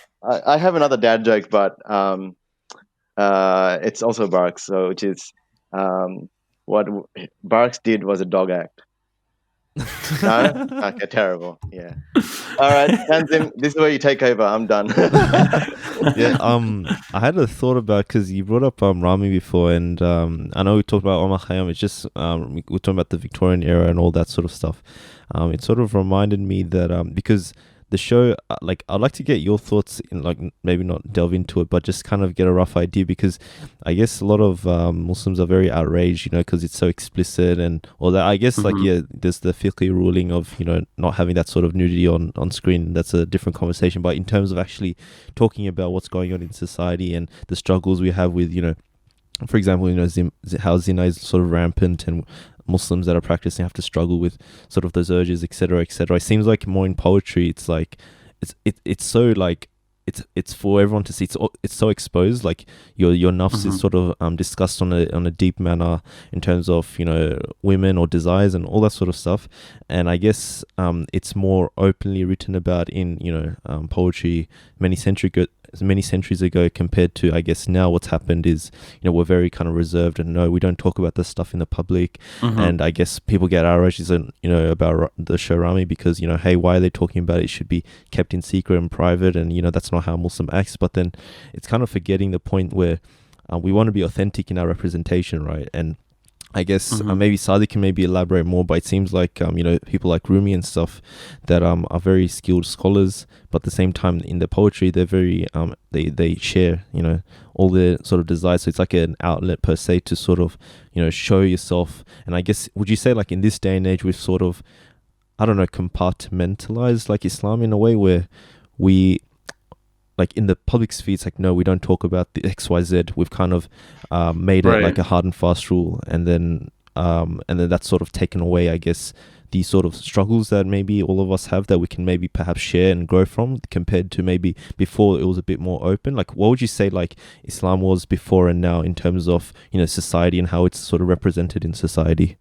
I have another dad joke, but it's also barks. So which is what Barks did was a dog act. No? Okay, terrible. Yeah. All right, Tanzim, this is where you take over. I'm done. Yeah. I had a thought about, because you brought up Rami before, and I know we talked about Omar Khayyam. It's just we're talking about the Victorian era and all that sort of stuff. It sort of reminded me that because the show, I'd like to get your thoughts in, maybe not delve into it, but just kind of get a rough idea, because I guess a lot of Muslims are very outraged, because it's so explicit and all that. I guess there's the fiqh ruling of, not having that sort of nudity on screen. That's a different conversation. But in terms of actually talking about what's going on in society and the struggles we have with, for example, how zina is sort of rampant, and Muslims that are practicing have to struggle with sort of those urges, etc., etc. It seems like more in poetry, it's like it's so like it's for everyone to see. It's so exposed. Like your nafs is sort of discussed on a deep manner in terms of women or desires and all that sort of stuff. And I guess it's more openly written about in poetry many centuries ago compared to, I guess, now what's happened is we're very kind of reserved, and no, we don't talk about this stuff in the public. And I guess people get outraged about the show Rami because hey, why are they talking about it? It should be kept in secret and private, and that's not how Muslim acts. But then it's kind of forgetting the point where we want to be authentic in our representation, right? And I guess maybe Sadi can maybe elaborate more, but it seems like people like Rumi and stuff that are very skilled scholars, but at the same time in the poetry they're very they share all their sort of desires, so it's like an outlet per se to sort of show yourself. And I guess, would you say like in this day and age we've sort of, I don't know, compartmentalized like Islam in a way where we, like in the public sphere, it's like, no, we don't talk about the XYZ. We've kind of made it like a hard and fast rule, and then that's sort of taken away, I guess, these sort of struggles that maybe all of us have that we can maybe perhaps share and grow from, compared to maybe before it was a bit more open. Like, what would you say like Islam was before and now in terms of society and how it's sort of represented in society?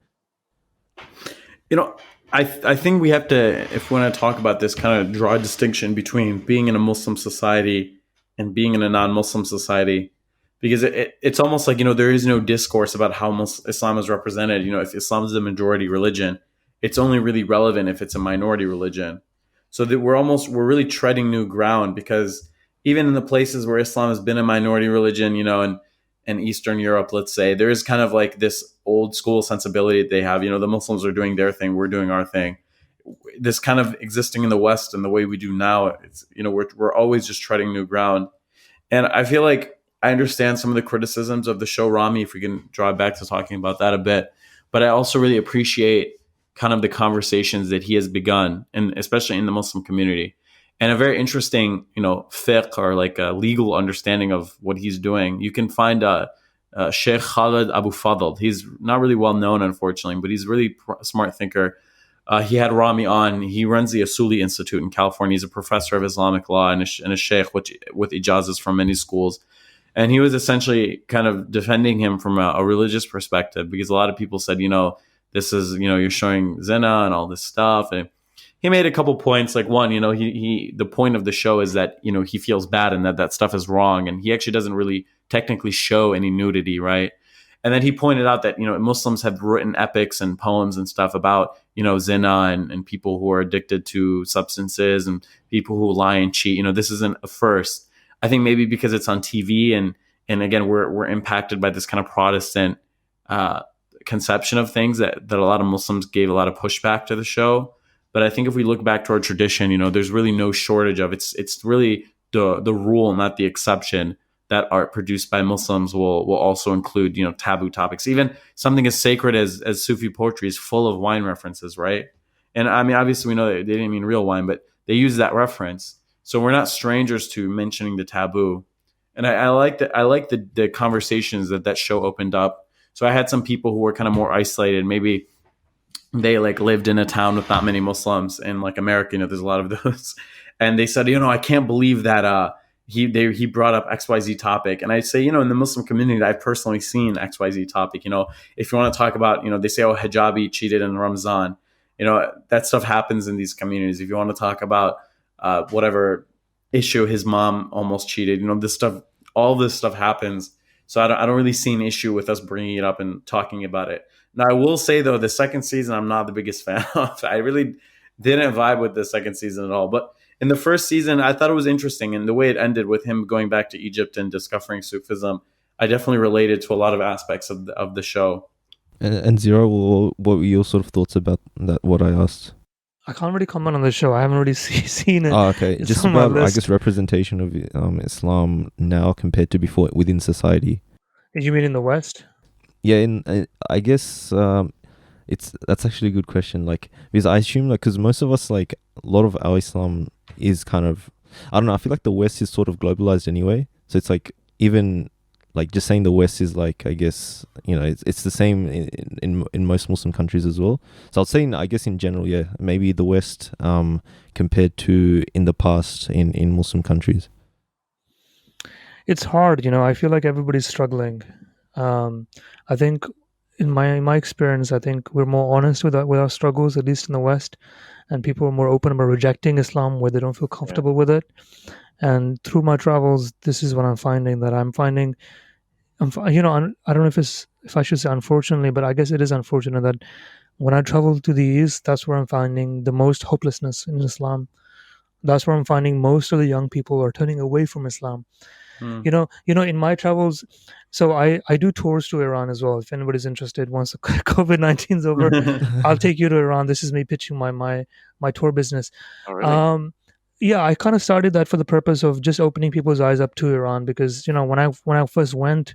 I think we have to, if we want to talk about this, kind of draw a distinction between being in a Muslim society and being in a non-Muslim society, because it's almost like, there is no discourse about how Islam is represented. If Islam is the majority religion, it's only really relevant if it's a minority religion. So that we're really treading new ground, because even in the places where Islam has been a minority religion, in Eastern Europe, let's say, there is kind of like this old school sensibility that they have. The Muslims are doing their thing, we're doing our thing. This kind of existing in the West and the way we do now, it's we're always just treading new ground. And I feel like I understand some of the criticisms of the show Rami, if we can draw back to talking about that a bit. But I also really appreciate kind of the conversations that he has begun, and especially in the Muslim community. And a very interesting, fiqh, or like a legal understanding of what he's doing. You can find Sheikh Khalid Abu Fadl. He's not really well known, unfortunately, but he's a really smart thinker. He had Rami on. He runs the Asuli Institute in California. He's a professor of Islamic law and a sheikh with ijazas from many schools. And he was essentially kind of defending him from a religious perspective, because a lot of people said, this is, you're showing zina and all this stuff. And he made a couple points. Like one, the point of the show is that, he feels bad and that stuff is wrong. And he actually doesn't really technically show any nudity, right? And then he pointed out that, Muslims have written epics and poems and stuff about, zina and people who are addicted to substances and people who lie and cheat. This isn't a first. I think maybe because it's on TV and again, we're impacted by this kind of Protestant conception of things that a lot of Muslims gave a lot of pushback to the show. But I think if we look back to our tradition, there's really no shortage of it's really the rule, not the exception, that art produced by Muslims will also include, taboo topics. Even something as sacred as Sufi poetry is full of wine references, right? And I mean, obviously we know that they didn't mean real wine, but they use that reference. So we're not strangers to mentioning the taboo. And I like that. I like the conversations that show opened up. So I had some people who were kind of more isolated. Maybe they like lived in a town with not many Muslims, and like America, there's a lot of those. And they said, I can't believe that he brought up XYZ topic. And I say, in the Muslim community, I've personally seen XYZ topic. If you want to talk about, they say, hijabi cheated in Ramadan. That stuff happens in these communities. If you want to talk about whatever issue, his mom almost cheated, all this stuff happens. So I don't really see an issue with us bringing it up and talking about it. Now, I will say, though, the second season, I'm not the biggest fan of. I really didn't vibe with the second season at all. But in the first season, I thought it was interesting. And the way it ended with him going back to Egypt and discovering Sufism, I definitely related to a lot of aspects of the show. And Zirrar, what were your sort of thoughts about that? What I asked? I can't really comment on the show. I haven't really seen it. Oh, okay. It's Just on my about, I list. guess, representation of Islam now compared to before within society. Did you mean in the West? Yeah, I guess that's actually a good question. Like, because I assume, like, because most of us, like, a lot of our Islam is kind of, I don't know, I feel like the West is sort of globalized anyway. So it's like, even like just saying the West is like, I guess, it's the same in most Muslim countries as well. So I'll say, I guess in general, yeah, maybe the West compared to in the past in Muslim countries. It's hard, I feel like everybody's struggling. I think in my experience, I think we're more honest with our struggles, at least in the West, and people are more open about rejecting Islam where they don't feel comfortable with it. And through my travels, this is what I'm finding. I don't know if I should say unfortunately, but I guess it is unfortunate that when I travel to the East, that's where I'm finding the most hopelessness in Islam. That's where I'm finding most of the young people are turning away from Islam. In my travels, so I do tours to Iran as well. If anybody's interested, once the COVID-19 is over, I'll take you to Iran. This is me pitching my tour business. Oh, really? Yeah, I kind of started that for the purpose of just opening people's eyes up to Iran, because when I first went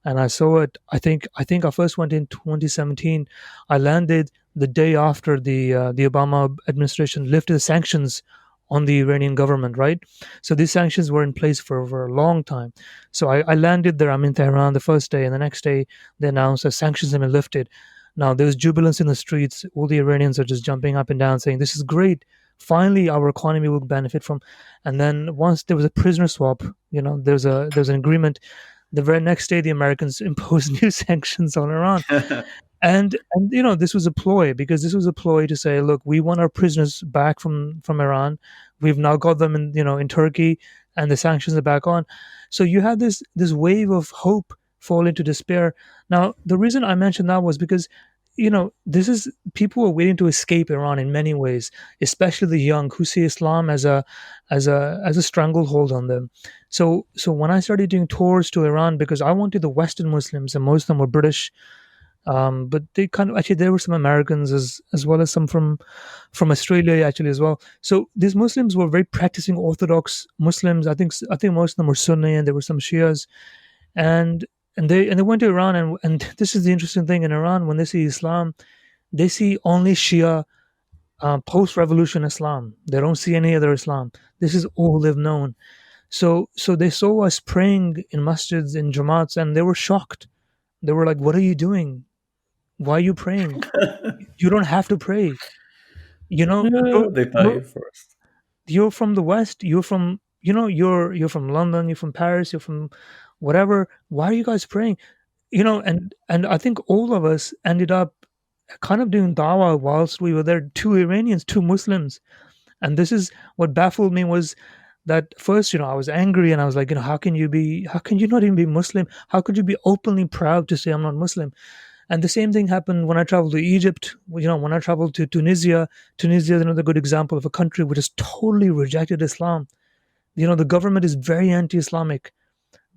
and I saw it, I think I first went in 2017. I landed the day after the Obama administration lifted the sanctions on the Iranian government, right? So these sanctions were in place for a long time. So I landed there. I'm in Tehran the first day, and the next day they announced that sanctions have been lifted. Now there's jubilance in the streets. All the Iranians are just jumping up and down saying, this is great. Finally, our economy will benefit from. And then once there was a prisoner swap, there's an agreement. The very next day, the Americans imposed new sanctions on Iran. And this was a ploy, because this was a ploy to say, look, we want our prisoners back from Iran. We've now got them in Turkey, and the sanctions are back on. So you had this wave of hope fall into despair. Now, the reason I mentioned that was because this is, people are waiting to escape Iran in many ways, especially the young who see Islam as a stranglehold on them. So when I started doing tours to Iran, because I wanted the Western Muslims, and most of them were British, But they kind of actually there were some Americans as well as some from Australia actually as well. So these Muslims were very practicing Orthodox Muslims. I think most of them were Sunni, and there were some Shias, and and they went to Iran, and this is the interesting thing in Iran. When they see Islam, they see only Shia post-revolution Islam. They don't see any other Islam. This is all they've known. So they saw us praying in masjids, in jamaats, and they were shocked. They were like, "What are you doing? Why are you praying? You don't have to pray. You know, Yeah, you're they thought you're you first. you're from the West. You're from you're from London. You're from Paris. You're from whatever. Why are you guys praying? And I think all of us ended up kind of doing dawah whilst we were there. Two Iranians, two Muslims, and this is what baffled me was that first, I was angry and I was like, how can you not even be Muslim? How could you be openly proud to say I'm not Muslim? And the same thing happened when I traveled to Egypt. When I traveled to Tunisia. Tunisia is another good example of a country which has totally rejected Islam. The government is very anti-Islamic.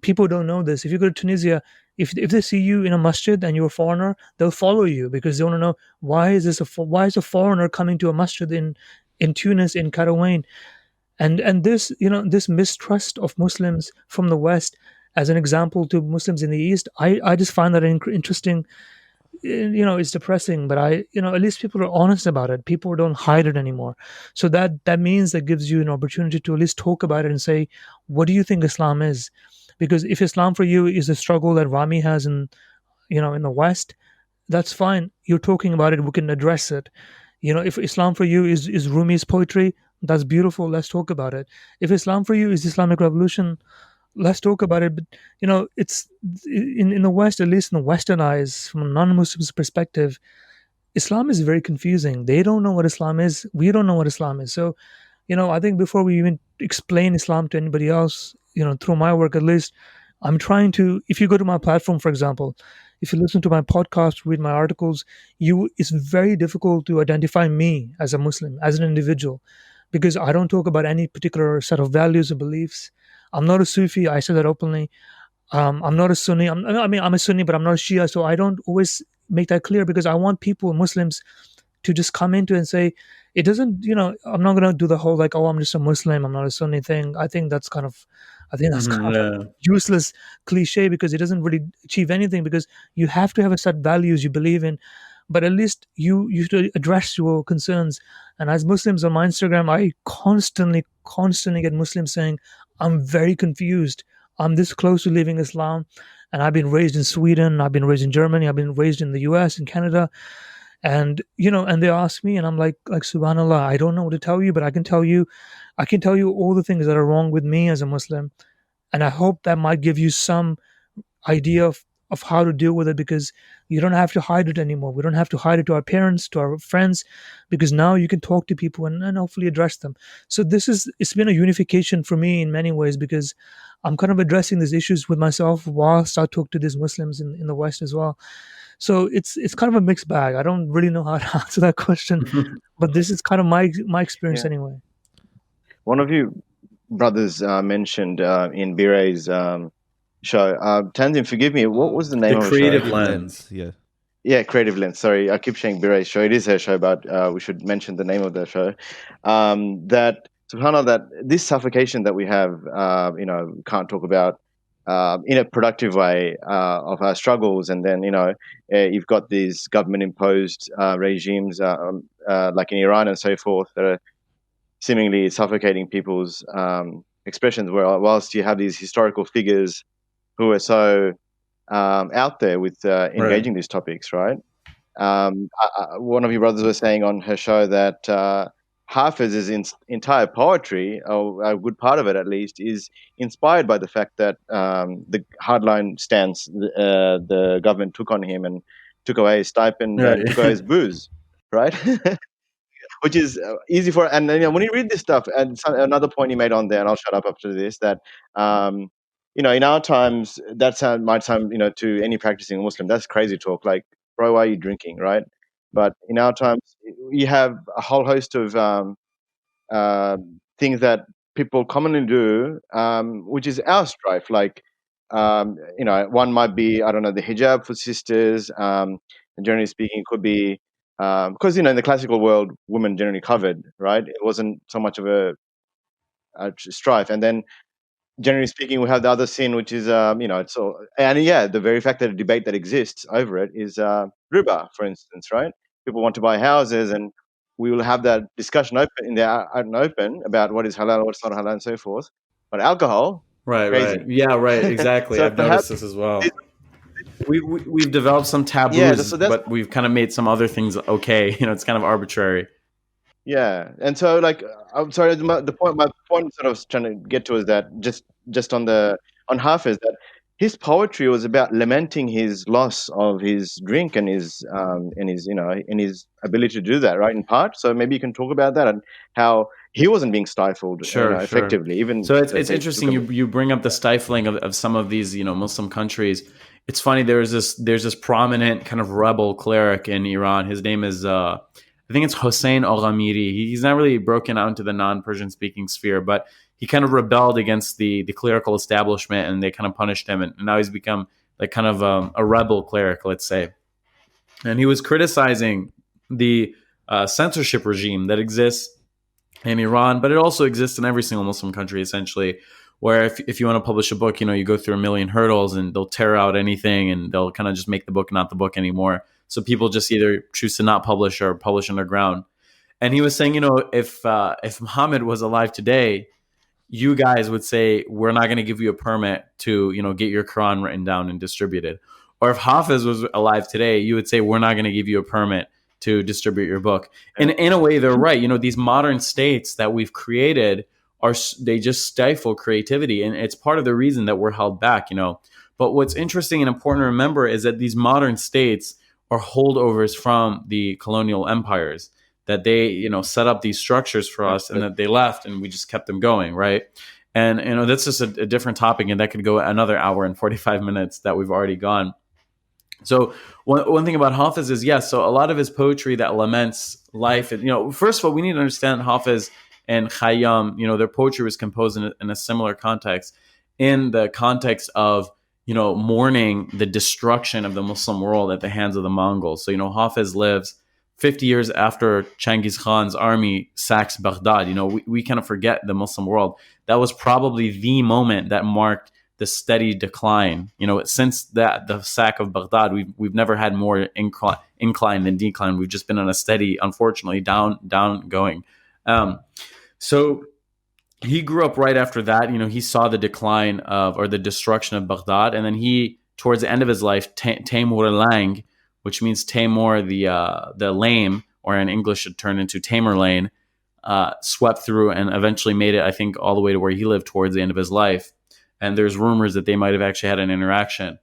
People don't know this. If you go to Tunisia, if they see you in a masjid and you're a foreigner, they'll follow you because they want to know why is a foreigner coming to a masjid in Tunis, in Karawane. And this this mistrust of Muslims from the West as an example to Muslims in the East, I just find that interesting. It's depressing, but at least people are honest about it. People don't hide it anymore. So that means that gives you an opportunity to at least talk about it and say, what do you think Islam is? Because if Islam for you is the struggle that Rami has in the West, that's fine. You're talking about it, we can address it. If Islam for you is Rumi's poetry, that's beautiful, let's talk about it. If Islam for you is Islamic revolution, let's talk about it. But it's in the West, at least in the Western eyes, from a non-Muslim's perspective, Islam is very confusing. They don't know what Islam is. We don't know what Islam is. So, I think before we even explain Islam to anybody else, through my work at least, I'm trying to, if you go to my platform, for example, if you listen to my podcast, read my articles, it's very difficult to identify me as a Muslim, as an individual, because I don't talk about any particular set of values or beliefs. I'm not a Sufi. I say that openly. I'm not a Sunni. I'm a Sunni, but I'm not a Shia. So I don't always make that clear because I want people, Muslims, to just come into and say, it doesn't, I'm not going to do the whole like, oh, I'm just a Muslim, I'm not a Sunni thing. I think that's kind of Yeah. useless cliche because it doesn't really achieve anything because you have to have a set values you believe in, but at least you should address your concerns. And as Muslims on my Instagram, I constantly get Muslims saying, I'm very confused. I'm this close to leaving Islam, and I've been raised in Sweden, I've been raised in Germany, I've been raised in the US and Canada, and and they ask me, and I'm like subhanallah, I don't know what to tell you, but I can tell you all the things that are wrong with me as a Muslim, and I hope that might give you some idea of how to deal with it, because you don't have to hide it anymore. We don't have to hide it to our parents, to our friends, because now you can talk to people and hopefully address them. So it's been a unification for me in many ways, because I'm kind of addressing these issues with myself whilst I talk to these Muslims in the West as well. So it's kind of a mixed bag. I don't really know how to answer that question, but this is kind of my experience Yeah. anyway. One of you brothers mentioned in Bire's show. Tanzim, forgive me. What was the name The of the show? creative lens. Yeah. Yeah, Creative Lens. Sorry, I keep saying Bire's show. It is her show, but we should mention the name of the show. That subhanAllah, that this suffocation that we have, can't talk about in a productive way of our struggles, and then you've got these government-imposed regimes like in Iran and so forth that are seemingly suffocating people's expressions. Where whilst you have these historical figures who are so out there with engaging these topics, right? One of your brothers was saying on her show that Hafiz's entire poetry, or a good part of it at least, is inspired by the fact that the hardline stance the government took on him and took away his stipend Right. and took away his booze, right? Which is easy for, and then when you read this stuff, and another point he made on there, and I'll shut up after this, that in our times might sound to any practicing Muslim, that's crazy talk, like, bro, why are you drinking, right? But in our times you have a whole host of uh, things that people commonly do, which is our strife, like one might be, I don't know, the hijab for sisters. And generally speaking, it could be because in the classical world, women generally covered, right? It wasn't so much of a strife. And then generally speaking, we have the other sin, which is it's all, and yeah, the very fact that a debate that exists over it is riba, for instance, right? People want to buy houses, and we will have that discussion open in the out and open about what is halal, what's not halal, and so forth. But alcohol, Right, right. crazy. Yeah, right. Exactly. So I've perhaps, noticed this as well. We've developed some yeah. taboos, So that's but we've kind of made some other things okay. It's kind of arbitrary. yeah. And so, like, I'm sorry. My point that I was trying to get to is that just on Hafiz, that his poetry was about lamenting his loss of his drink and his ability to do that, right? In part. So maybe you can talk about that and how he wasn't being stifled, Sure, sure. effectively. Even So it's let's say interesting you bring up the stifling of some of these Muslim countries. It's funny, there's this prominent kind of rebel cleric in Iran. His name is I think it's Hossein Al-Ghamiri. He's not really broken out into the non-Persian speaking sphere, but he kind of rebelled against the clerical establishment, and they kind of punished him, and now he's become like kind of a rebel cleric, let's say. And he was criticizing the censorship regime that exists in Iran, but it also exists in every single Muslim country, essentially, where if you want to publish a book, you go through a million hurdles, and they'll tear out anything, and they'll kind of just make the book not the book anymore. So people just either choose to not publish or publish underground. And he was saying, if Muhammad was alive today, you guys would say, we're not going to give you a permit to, get your Quran written down and distributed. Or if Hafiz was alive today, you would say, we're not going to give you a permit to distribute your book. And in a way, they're right. These modern states that we've created they just stifle creativity. And it's part of the reason that we're held back, But what's interesting and important to remember is that these modern states are holdovers from the colonial empires, that they, set up these structures for us, and that they left, and we just kept them going, right? And that's just a different topic, and that could go another hour and 45 minutes that we've already gone. So one thing about Hafiz is, yes, so a lot of his poetry that laments life, and first of all, we need to understand Hafiz and Khayyam, their poetry was composed in a similar context, in the context of mourning the destruction of the Muslim world at the hands of the Mongols. So Hafiz lives 50 years after Genghis Khan's army sacks Baghdad. We kind of forget the Muslim world. That was probably the moment that marked the steady decline. Since the sack of Baghdad, we've never had more incline than decline. We've just been on a steady, unfortunately, down going. So he grew up right after that. He saw the decline or the destruction of Baghdad, and then he, towards the end of his life, Taimur Lang, which means Taimur the lame, or in English it turned into Tamerlane, swept through and eventually made it, I think, all the way to where he lived towards the end of his life. And there's rumors that they might have actually had an interaction.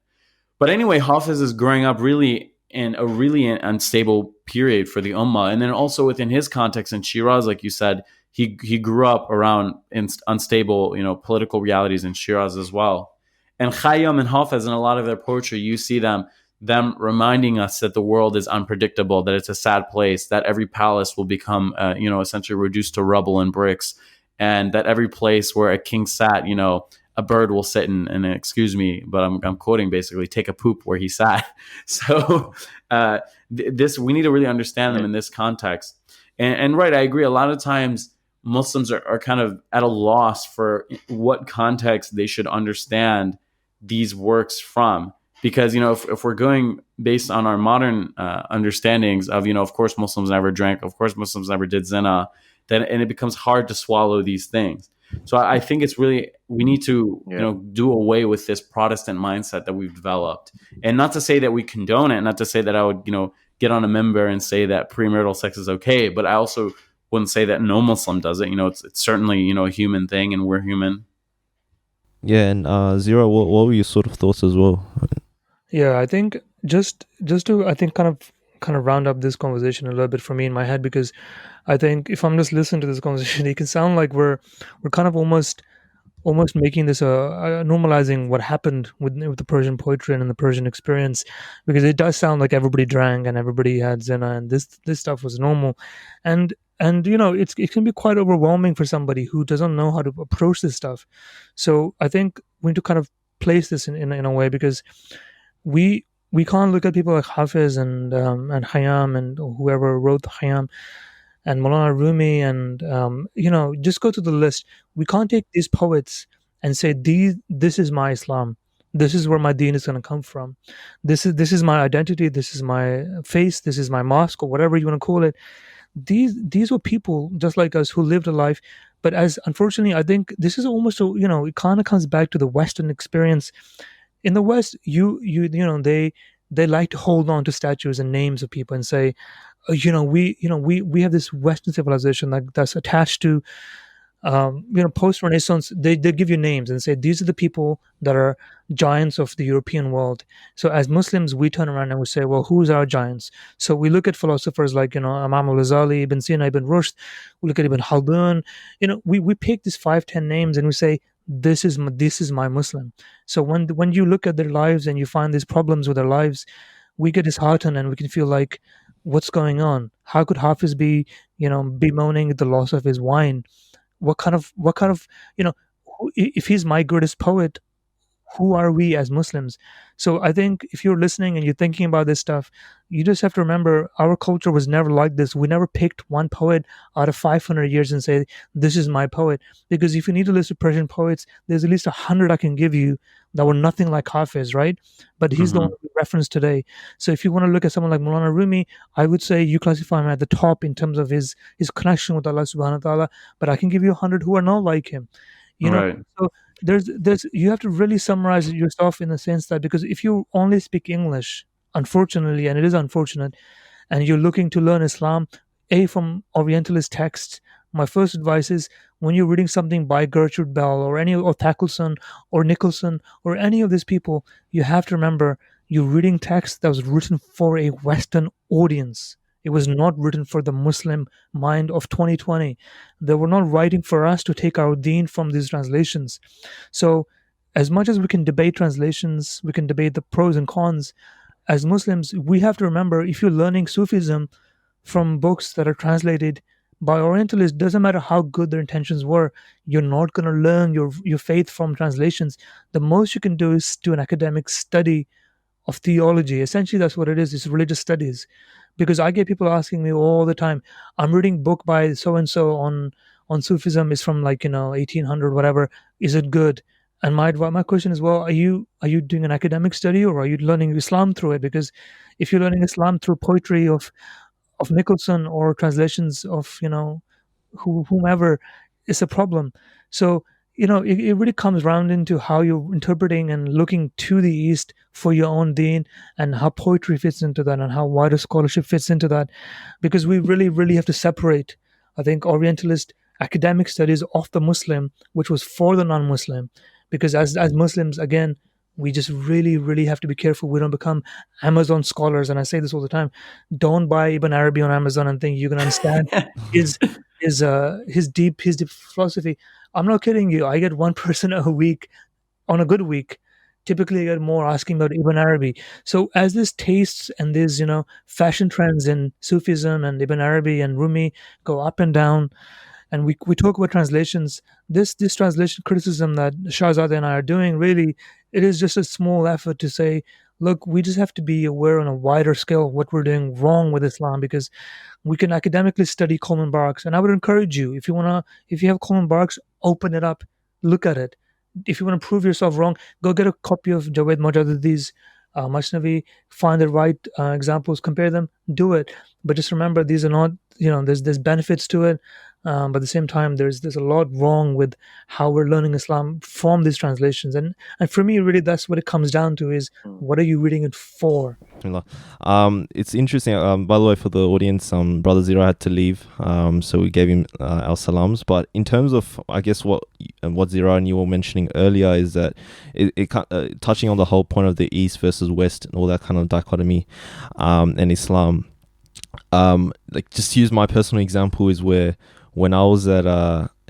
But anyway, Hafiz is growing up really in a really unstable period for the Ummah. And then also within his context in Shiraz, like you said, he grew up around unstable, political realities in Shiraz as well. And Khayyam and Hafiz, in a lot of their poetry, you see them reminding us that the world is unpredictable, that it's a sad place, that every palace will become, essentially reduced to rubble and bricks, and that every place where a king sat, a bird will sit and excuse me, but I'm quoting basically, take a poop where he sat. So this, we need to really understand them in this context. And right, I agree. A lot of times Muslims are kind of at a loss for what context they should understand these works from. Because, if we're going based on our modern understandings of, of course, Muslims never drank, of course, Muslims never did zina, and it becomes hard to swallow these things. So I think it's really, we need to, do away with this Protestant mindset that we've developed. And not to say that we condone it, not to say that I would, get on a member and say that premarital sex is okay, but I also wouldn't say that no Muslim does it. It's certainly, a human thing, and we're human. Yeah, and Zirrar, what were your sort of thoughts as well? Yeah, I think just to, I think, kind of round up this conversation a little bit for me in my head, because I think if I'm just listening to this conversation, it can sound like we're kind of almost making this normalizing what happened with the Persian poetry and the Persian experience, because it does sound like everybody drank and everybody had zina and this stuff was normal, and it can be quite overwhelming for somebody who doesn't know how to approach this stuff. So I think we need to kind of place this in a way, because we can't look at people like Hafiz and Khayyam and whoever wrote Khayyam and Maulana Rumi and just go to the list. We can't take these poets and say this is my Islam. This is where my deen is going to come from. This is my identity. This is my face. This is my mosque, or whatever you want to call it. These were people just like us who lived a life. But as unfortunately, I think this is almost it kind of comes back to the Western experience. In the West, they like to hold on to statues and names of people and say, we have this Western civilization that's attached to post Renaissance. They give you names and say these are the people that are giants of the European world. So as Muslims, we turn around and we say, well, who's our giants? So we look at philosophers like Imam al-Ghazali, Ibn Sina, Ibn Rushd. We look at Ibn Khaldun. We pick these 5-10 names and we say this is my Muslim. So when you look at their lives and you find these problems with their lives, we get disheartened and we can feel like, what's going on? How could Hafiz be bemoaning the loss of his wine? What kind of if he's my greatest poet, who are we as Muslims? So I think if you're listening and you're thinking about this stuff, you just have to remember our culture was never like this. We never picked one poet out of 500 years and say, this is my poet. Because if you need a list of Persian poets, there's at least 100 I can give you that were nothing like Hafiz, right? But he's the one we reference today. So if you want to look at someone like Maulana Rumi, I would say you classify him at the top in terms of his connection with Allah subhanahu wa ta'ala. But I can give you 100 who are not like him. Right. So there's you have to really summarize it yourself in the sense that, because if you only speak English, unfortunately, and it is unfortunate, and you're looking to learn Islam from Orientalist texts, my first advice is, when you're reading something by Gertrude Bell or Thackelson or Nicholson or any of these people, you have to remember you're reading text that was written for a Western audience. It was not written for the Muslim mind of 2020. They were not writing for us to take our deen from these translations. So as much as we can debate translations, we can debate the pros and cons, as Muslims, we have to remember, if you're learning Sufism from books that are translated by Orientalists, doesn't matter how good their intentions were, you're not going to learn your faith from translations. The most you can do is do an academic study of theology. Essentially, that's what it is. It's religious studies. Because I get people asking me all the time, I'm reading book by so and so on Sufism, is from 1800 whatever. Is it good? And my question is, well, are you doing an academic study, or are you learning Islam through it? Because if you're learning Islam through poetry of Nicholson or translations of whomever, it's a problem. So it really comes round into how you're interpreting and looking to the East for your own deen, and how poetry fits into that, and how wider scholarship fits into that. Because we really, really have to separate, I think, Orientalist academic studies of the Muslim, which was for the non-Muslim. Because as Muslims, again, we just really, really have to be careful we don't become Amazon scholars. And I say this all the time: don't buy Ibn Arabi on Amazon and think you can understand his deep philosophy. I'm not kidding you. I get one person a week on a good week. Typically, I get more asking about Ibn Arabi. So as these tastes and these fashion trends in Sufism and Ibn Arabi and Rumi go up and down, and we talk about translations, this translation criticism that Shahzad and I are doing, really, it is just a small effort to say, look, we just have to be aware on a wider scale of what we're doing wrong with Islam, because we can academically study Coleman Barks. And I would encourage you, if you have Coleman Barks, open it up, look at it. If you want to prove yourself wrong, go get a copy of Javed Mojaddedi's Masnavi, find the right examples, compare them, do it. But just remember, these are not, there's benefits to it. But at the same time, there's a lot wrong with how we're learning Islam from these translations, and for me, really, that's what it comes down to: is what are you reading it for? It's interesting. By the way, for the audience, Brother Zirrar had to leave, so we gave him our salams. But in terms of, I guess, what Zirrar and you were mentioning earlier, is that it touching on the whole point of the East versus West and all that kind of dichotomy, and Islam. Just use my personal example, is where when I was at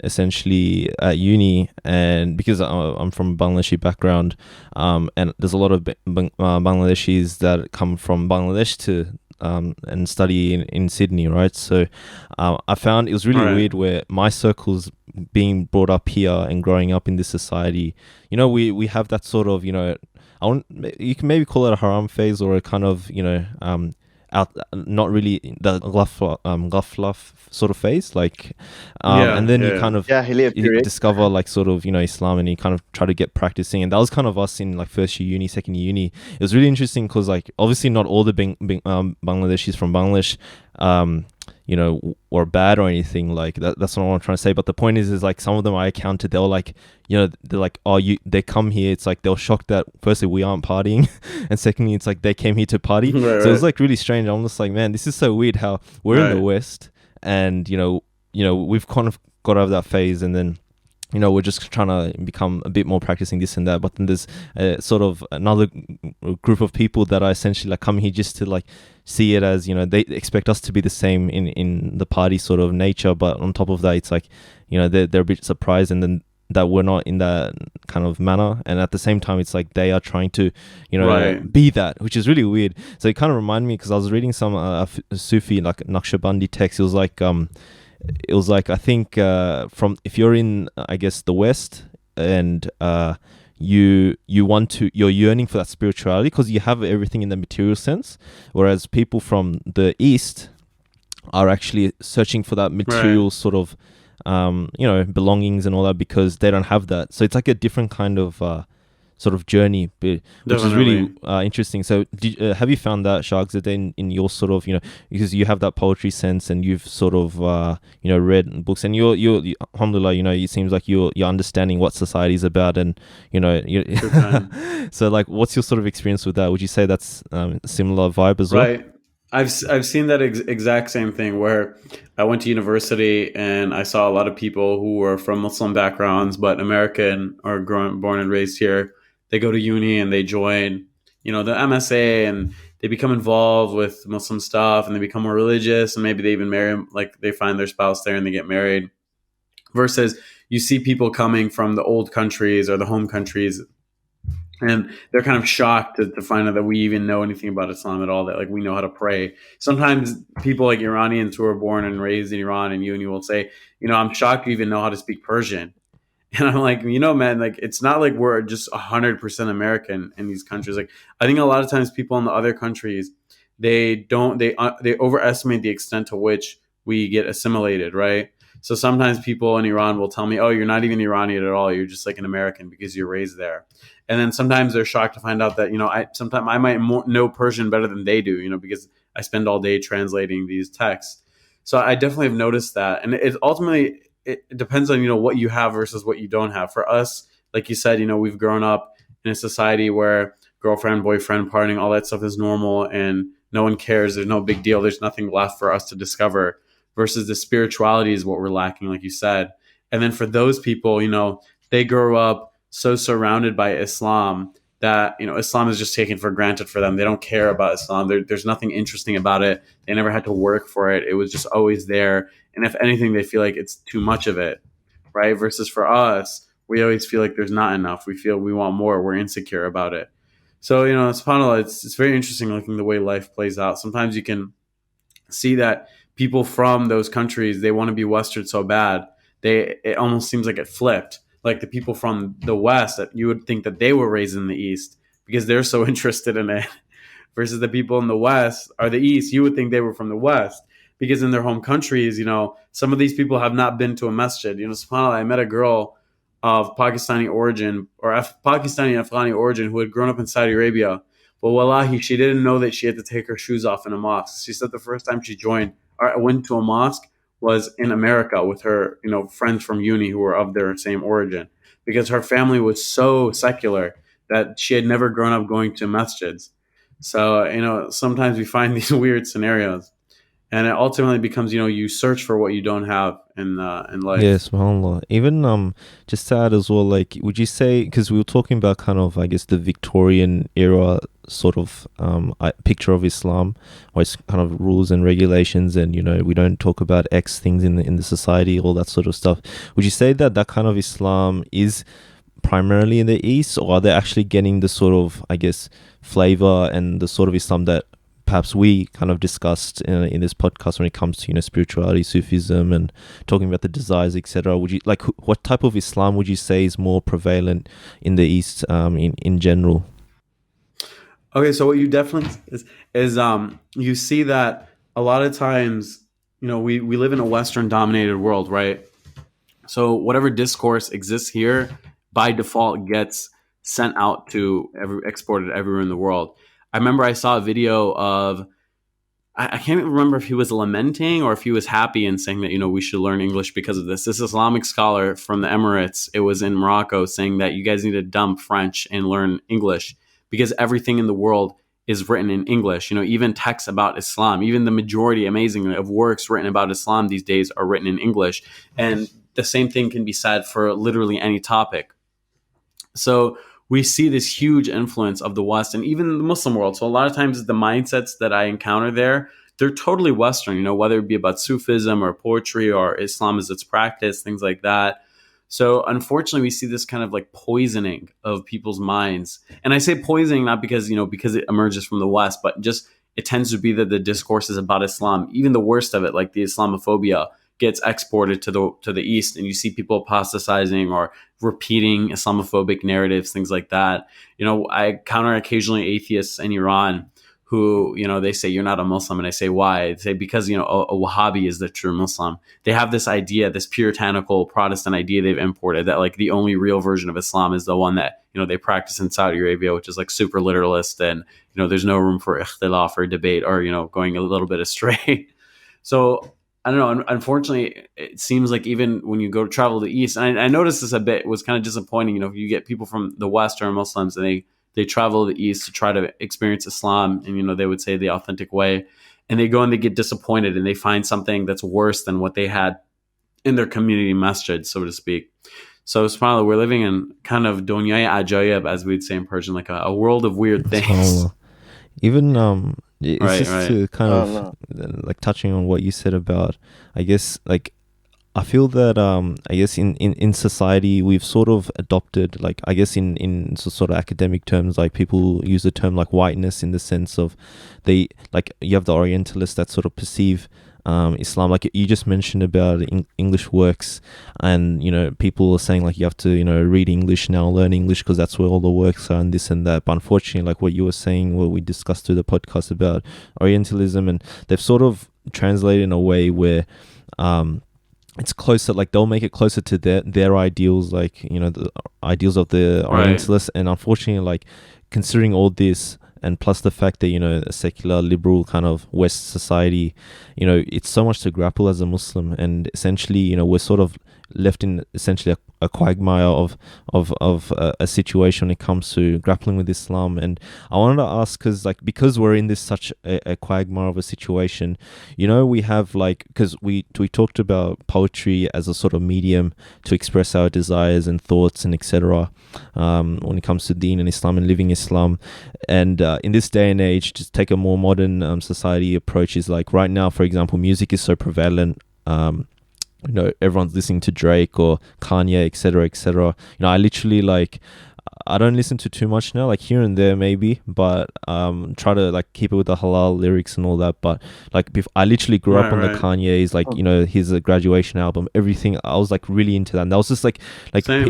essentially at uni, and because I'm from a Bangladeshi background, and there's a lot of Bangladeshis that come from Bangladesh to and study in Sydney, right? So I found it was really weird where my circles being brought up here and growing up in this society, you know, we have that sort of, you know, you can maybe call it a haram phase, or a kind of, you know, out, not really the ghafla sort of phase, like, and then you kind of Jahiliyyah you period. discover like sort of, you know, Islam, and you kind of try to get practicing. And that was kind of us in like first year uni, second year uni. It was really interesting because like obviously not all the Bangladeshis from Bangladesh you know, or bad or anything like that. That's not what I'm trying to say. But the point is like some of them I encountered, they were like, you know, they're like, oh, they come here. It's like they were shocked that firstly we aren't partying, and secondly it's like they came here to party. Right, so it was like really strange. I'm just like, man, this is so weird how we're in the West, and you know, we've kind of got over that phase, and then, you know, we're just trying to become a bit more practicing this and that. But then there's sort of another group of people that are essentially like coming here just to like see it as, you know, they expect us to be the same in the party sort of nature. But on top of that, it's like, you know, they're a bit surprised, and then that we're not in that kind of manner. And at the same time, it's like they are trying to, you know, be that, which is really weird. So it kind of reminded me, because I was reading some Sufi, like Naqshbandi text. It was like I think from, if you're in, I guess, the West, and you're yearning for that spirituality because you have everything in the material sense, whereas people from the East are actually searching for that material sort of you know, belongings and all that, because they don't have that. So it's like a different kind of sort of journey, which is really interesting. So have you found that, Shahzad, in your sort of, you know, because you have that poetry sense and you've sort of you know, read books, and you're alhamdulillah, you know, it seems like you're understanding what society is about, and you know, so like what's your sort of experience with that? Would you say that's similar vibe as well? Right. I've seen that exact same thing, where I went to university and I saw a lot of people who were from Muslim backgrounds but American, or born and raised here. They go to uni and they join, you know, the MSA, and they become involved with Muslim stuff, and they become more religious, and maybe they even marry, like they find their spouse there and they get married. Versus you see people coming from the old countries or the home countries, and they're kind of shocked to find out that we even know anything about Islam at all, that like we know how to pray. Sometimes people like Iranians who are born and raised in Iran and uni will say, you know, I'm shocked you even know how to speak Persian. And I'm like, you know, man, like it's not like we're just 100% American in these countries. Like I think a lot of times people in the other countries, they overestimate the extent to which we get assimilated, right? So sometimes people in Iran will tell me, oh, you're not even Iranian at all. You're just like an American because you're raised there. And then sometimes they're shocked to find out that, you know, I might know Persian better than they do, you know, because I spend all day translating these texts. So I definitely have noticed that. And it ultimately, it depends on, you know, what you have versus what you don't have. For us, like you said, you know, we've grown up in a society where girlfriend, boyfriend, partying, all that stuff is normal, and no one cares. There's no big deal. There's nothing left for us to discover, versus the spirituality is what we're lacking, like you said. And then for those people, you know, they grow up so surrounded by Islam that, you know, Islam is just taken for granted for them. They don't care about Islam. There's nothing interesting about it. They never had to work for it. It was just always there. And if anything, they feel like it's too much of it, right? Versus for us, we always feel like there's not enough. We feel we want more. We're insecure about it. So, you know, subhanAllah, it's very interesting looking the way life plays out. Sometimes you can see that people from those countries, they want to be Western so bad. It almost seems like it flipped. Like the people from the West, that you would think that they were raised in the East because they're so interested in it, versus the people in the West or the East, you would think they were from the West because in their home countries, you know, some of these people have not been to a masjid. You know, subhanAllah, I met a girl of Pakistani origin, or Pakistani and Afghani origin, who had grown up in Saudi Arabia. But wallahi, she didn't know that she had to take her shoes off in a mosque. She said the first time she went to a mosque was in America with her, you know, friends from uni who were of their same origin, because her family was so secular that she had never grown up going to masjids. So, you know, sometimes we find these weird scenarios, and it ultimately becomes, you know, you search for what you don't have in life. Yes, subhanAllah. Even just to add as well, like, would you say, because we were talking about kind of, I guess, the Victorian era sort of picture of Islam, where it's kind of rules and regulations, and you know, we don't talk about X things in the society, all that sort of stuff. Would you say that that kind of Islam is primarily in the East, or are they actually getting the sort of, I guess, flavor and the sort of Islam that perhaps we kind of discussed in this podcast when it comes to, you know, spirituality, Sufism, and talking about the desires, etc. Would you like what type of Islam would you say is more prevalent in the East, in general? Okay, so what you definitely is you see that a lot of times, you know, we live in a Western dominated world, right? So whatever discourse exists here by default gets sent out to exported everywhere in the world. I remember I saw a video of I can't even remember if he was lamenting or if he was happy and saying that, you know, we should learn English because of this. This Islamic scholar from the Emirates, it was in Morocco, saying that you guys need to dump French and learn English because everything in the world is written in English. You know, even texts about Islam, even the majority, amazingly, of works written about Islam these days are written in English. And the same thing can be said for literally any topic. So we see this huge influence of the West and even the Muslim world. So a lot of times the mindsets that I encounter there, they're totally Western, you know, whether it be about Sufism or poetry or Islam as its practice, things like that. So unfortunately, we see this kind of like poisoning of people's minds. And I say poisoning not because, you know, because it emerges from the West, but just it tends to be that the discourse is about Islam. Even the worst of it, like the Islamophobia, gets exported to the East, and you see people apostatizing or repeating Islamophobic narratives, things like that. You know, I encounter occasionally atheists in Iran who, you know, they say, you're not a Muslim. And I say, why? They say, because, you know, a Wahhabi is the true Muslim. They have this idea, this puritanical Protestant idea they've imported that like the only real version of Islam is the one that, you know, they practice in Saudi Arabia, which is like super literalist. And, you know, there's no room for ikhtilaf or debate or, you know, going a little bit astray. So I don't know. Unfortunately, it seems like even when you go to travel to the East, and I noticed this a bit, it was kind of disappointing. You know, you get people from the West or Muslims, and they travel to the East to try to experience Islam, and you know they would say the authentic way, and they go and they get disappointed, and they find something that's worse than what they had in their community masjid, so to speak. So, subhanAllah, we're living in kind of dunyai ajayib, as we'd say in Persian, like a world of weird things. Even it's Right, just right. to kind of like touching on what you said about, I guess, like I feel that I guess in society we've sort of adopted, like I guess in sort of academic terms, like people use the term like whiteness in the sense of they like you have the Orientalists that sort of perceive Islam, like you just mentioned about English works, and you know people are saying like you have to, you know, read English now, learn English because that's where all the works are and this and that. But unfortunately, like what you were saying, what we discussed through the podcast about Orientalism, and they've sort of translated in a way where it's closer, like they'll make it closer to their ideals, like, you know, the ideals of the Orientalists. And unfortunately, like considering all this, and plus the fact that, you know, a secular liberal kind of West society, you know, it's so much to grapple as a Muslim, and essentially, you know, we're sort of left in essentially a quagmire of a situation when it comes to grappling with Islam. And I wanted to ask, because we're in this such a quagmire of a situation, you know, we have like, because we talked about poetry as a sort of medium to express our desires and thoughts and etc. When it comes to Deen and Islam and living Islam. And in this day and age, just take a more modern society approach, is like right now, for example, music is so prevalent. You know, everyone's listening to Drake or Kanye, etc., etc. You know, I literally like, I don't listen to too much now, like here and there maybe, but try to like keep it with the halal lyrics and all that. But like I literally grew up on the Kanye's, like, you know, his graduation album, everything. I was like really into that, and that was just like same.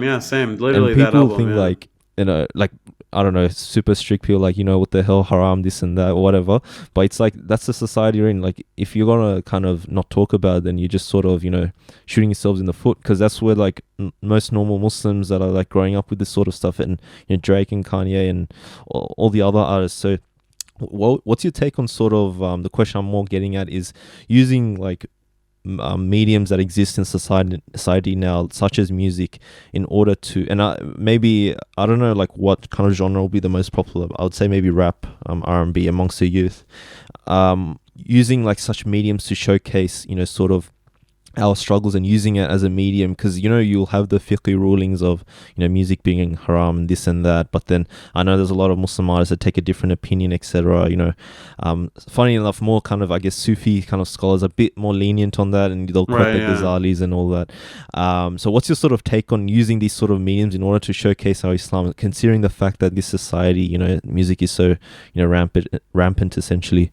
Literally, and people that album, think like, you know, like, I don't know, super strict people, like, you know, what the hell, haram, this and that, whatever. But it's like, that's the society you're in. Like, if you're gonna kind of not talk about it, then you're just sort of, you know, shooting yourselves in the foot, because that's where like most normal Muslims that are like growing up with this sort of stuff, and, you know, Drake and Kanye and all the other artists. So what's your take on sort of the question I'm more getting at is using like mediums that exist in society now, such as music, in order to, and maybe, I don't know, like what kind of genre will be the most popular. I would say maybe rap, R&B amongst the youth, using like such mediums to showcase, you know, sort of our struggles and using it as a medium, because you'll have the fiqh rulings of music being haram and this and that, but then I know there's a lot of Muslim artists that take a different opinion, etc. Funny enough, more kind of, I guess, Sufi kind of scholars are a bit more lenient on that, and they'll quote Right, the yeah. Ghazalis and all that. So what's your sort of take on using these sort of mediums in order to showcase our Islam, considering the fact that this society, music is so rampant essentially?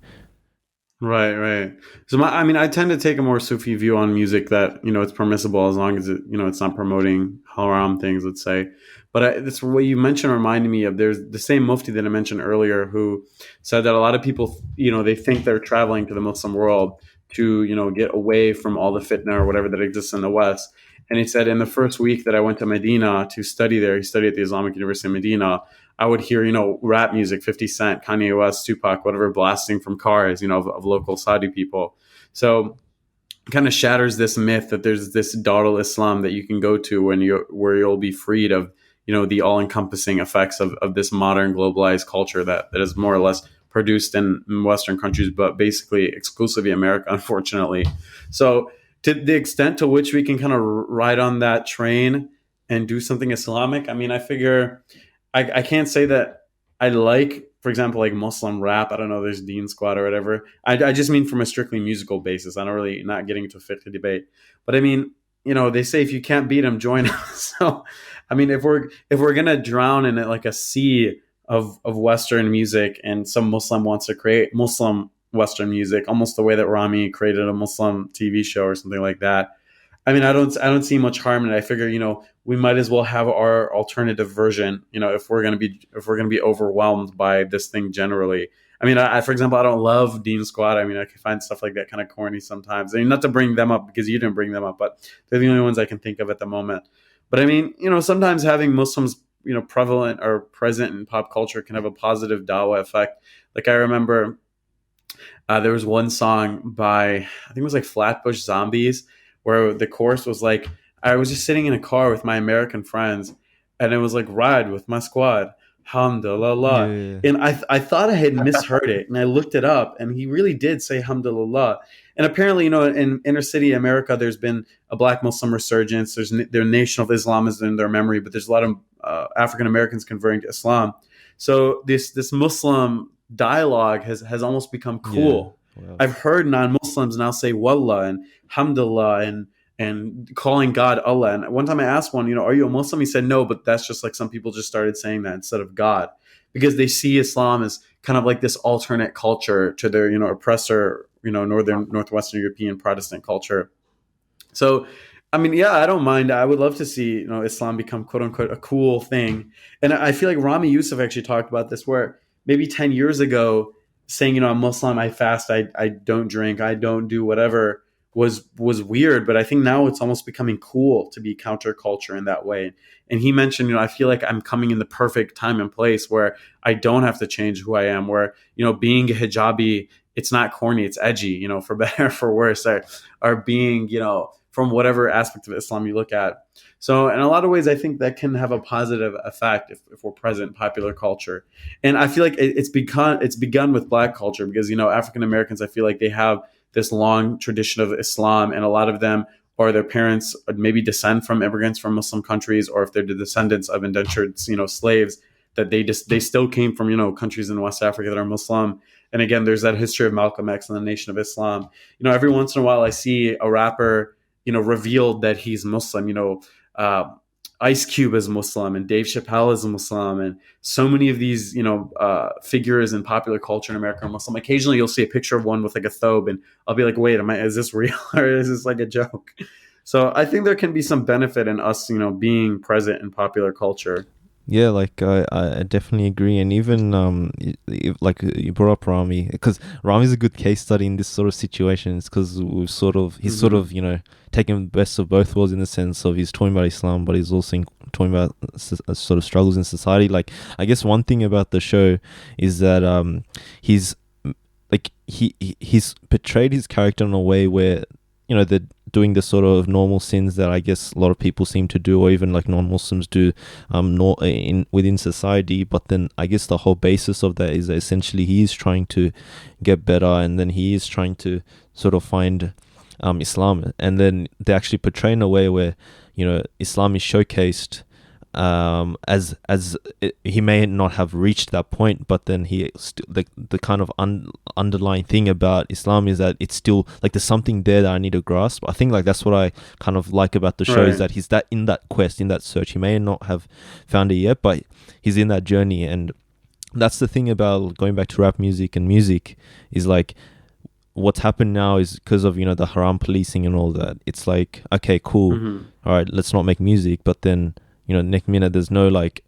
Right. So I tend to take a more Sufi view on music, that it's permissible as long as it's not promoting haram things, let's say. But this, what you mentioned reminded me of, there's the same Mufti that I mentioned earlier, who said that a lot of people, they think they're traveling to the Muslim world to get away from all the fitna or whatever that exists in the West. And he said, in the first week that I went to Medina to study there, he studied at the Islamic University of Medina, I would hear, rap music, 50 Cent, Kanye West, Tupac, whatever, blasting from cars, of local Saudi people. So it kind of shatters this myth that there's this Darul Islam that you can go to where you'll be freed of, the all-encompassing effects of this modern globalized culture that is more or less produced in Western countries, but basically exclusively America, unfortunately. So to the extent to which we can kind of ride on that train and do something Islamic, I figure I can't say that I like, for example, like Muslim rap. I don't know, there's Dean Squad or whatever. I just mean from a strictly musical basis. I don't really, not getting into a fiqh debate. But they say if you can't beat them, join them. So, if we're gonna drown in it like a sea of Western music, and some Muslim wants to create Muslim Western music, almost the way that Rami created a Muslim TV show or something like that. I don't see much harm in it. I figure, we might as well have our alternative version, if we're gonna be overwhelmed by this thing generally. For example, I don't love Dean Squad. I can find stuff like that kind of corny sometimes. Not to bring them up because you didn't bring them up, but they're the only ones I can think of at the moment. But sometimes having Muslims, prevalent or present in pop culture can have a positive dawah effect. Like I remember there was one song by, I think it was like Flatbush Zombies, where the chorus was like, I was just sitting in a car with my American friends, and it was like, ride with my squad, hamdulillah. Yeah. And I thought I had misheard it, and I looked it up, and he really did say hamdulillah. And apparently, in inner city America, there's been a Black Muslim resurgence. Their Nation of Islam is in their memory, but there's a lot of African Americans converting to Islam. So this Muslim dialogue has almost become cool. Yeah. Wow. I've heard non-Muslims now say wallah and hamdulillah and calling God Allah. And one time I asked one, are you a Muslim? He said no, but that's just like some people just started saying that instead of God, because they see Islam as kind of like this alternate culture to their oppressor, northwestern European Protestant culture. So I don't mind. I would love to see Islam become quote unquote a cool thing. And I feel like Rami Youssef actually talked about this, where maybe 10 years ago saying, I'm Muslim, I fast, I don't drink, I don't do whatever was weird. But I think now it's almost becoming cool to be counterculture in that way. And he mentioned, I feel like I'm coming in the perfect time and place where I don't have to change who I am, where, being a hijabi, it's not corny, it's edgy, for better or for worse, or being, from whatever aspect of Islam you look at. So in a lot of ways, I think that can have a positive effect if we're present in popular culture. And I feel like it's begun with Black culture, because, African Americans, I feel like they have this long tradition of Islam, and a lot of them, or their parents maybe descend from immigrants from Muslim countries, or if they're the descendants of indentured, slaves, that they still came from, countries in West Africa that are Muslim. And again, there's that history of Malcolm X and the Nation of Islam. Every once in a while I see a rapper, revealed that he's Muslim. Ice Cube is Muslim, and Dave Chappelle is Muslim, and so many of these, figures in popular culture in America are Muslim. Occasionally, you'll see a picture of one with like a thobe, and I'll be like, "Wait, is this real or is this like a joke?" So I think there can be some benefit in us, being present in popular culture. Yeah, like I definitely agree, and even like you brought up Rami, because Rami's a good case study in this sort of situations, because he's sort of taking the best of both worlds, in the sense of he's talking about Islam, but he's also talking about sort of struggles in society. Like, I guess one thing about the show is that he's portrayed his character in a way where they're doing the sort of normal sins that I guess a lot of people seem to do, or even like non-Muslims do within society. But then I guess the whole basis of that is that essentially he is trying to get better, and then he is trying to sort of find Islam, and then they actually portray in a way where, you know, Islam is showcased as he may not have reached that point, but then the kind of underlying thing about Islam is that it's still like there's something there that I need to grasp. I think like that's what I kind of like about the show, is that he's that in that quest, in that search. He may not have found it yet, but he's in that journey. And that's the thing about going back to rap music and music, is like what's happened now is because of, you know, the haram policing and all that. It's like, okay, cool, all right, let's not make music, but then, you know, next minute there's no like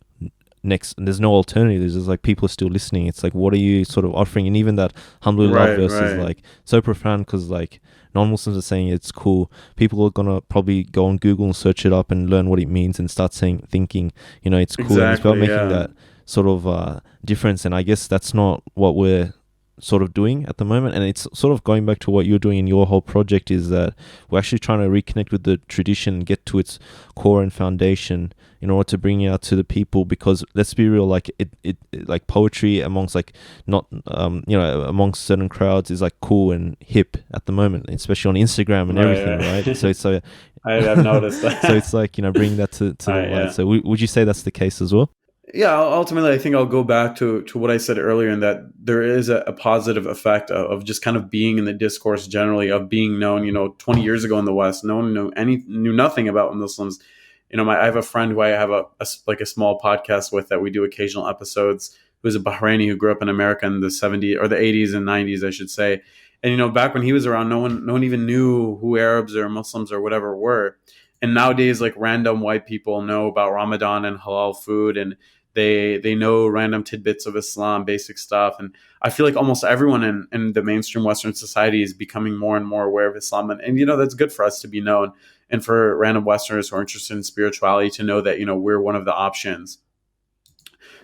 there's no alternative. There's just like people are still listening. It's like, what are you sort of offering? And even that alhamdulillah verse is like so profound, because like non-Muslims are saying it's cool. People are gonna probably go on Google and search it up and learn what it means and start thinking, you know, it's cool. And it's about making that sort of difference. And I guess that's not what we're sort of doing at the moment. And it's sort of going back to what you're doing in your whole project, is that we're actually trying to reconnect with the tradition, get to its core and foundation in order to bring it out to the people. Because let's be real, like it like poetry amongst like not you know, amongst certain crowds is like cool and hip at the moment, especially on Instagram and everything, right? So it's I've noticed that. So it's like, you know, bringing that to the light. So would you say that's the case as well? Yeah, ultimately, I think I'll go back to what I said earlier, in that there is a positive effect of just kind of being in the discourse generally, of being known. You know, 20 years ago in the West, no one knew nothing about Muslims. You know, I have a friend who I have a small podcast with, that we do occasional episodes, who's a Bahraini who grew up in America in the 70s or the 80s and 90s, I should say. And, you know, back when he was around, no one even knew who Arabs or Muslims or whatever were. And nowadays, like, random white people know about Ramadan and halal food, and they know random tidbits of Islam, basic stuff. And I feel like almost everyone in the mainstream Western society is becoming more and more aware of Islam. And, you know, that's good for us to be known, and for random Westerners who are interested in spirituality to know that, you know, we're one of the options.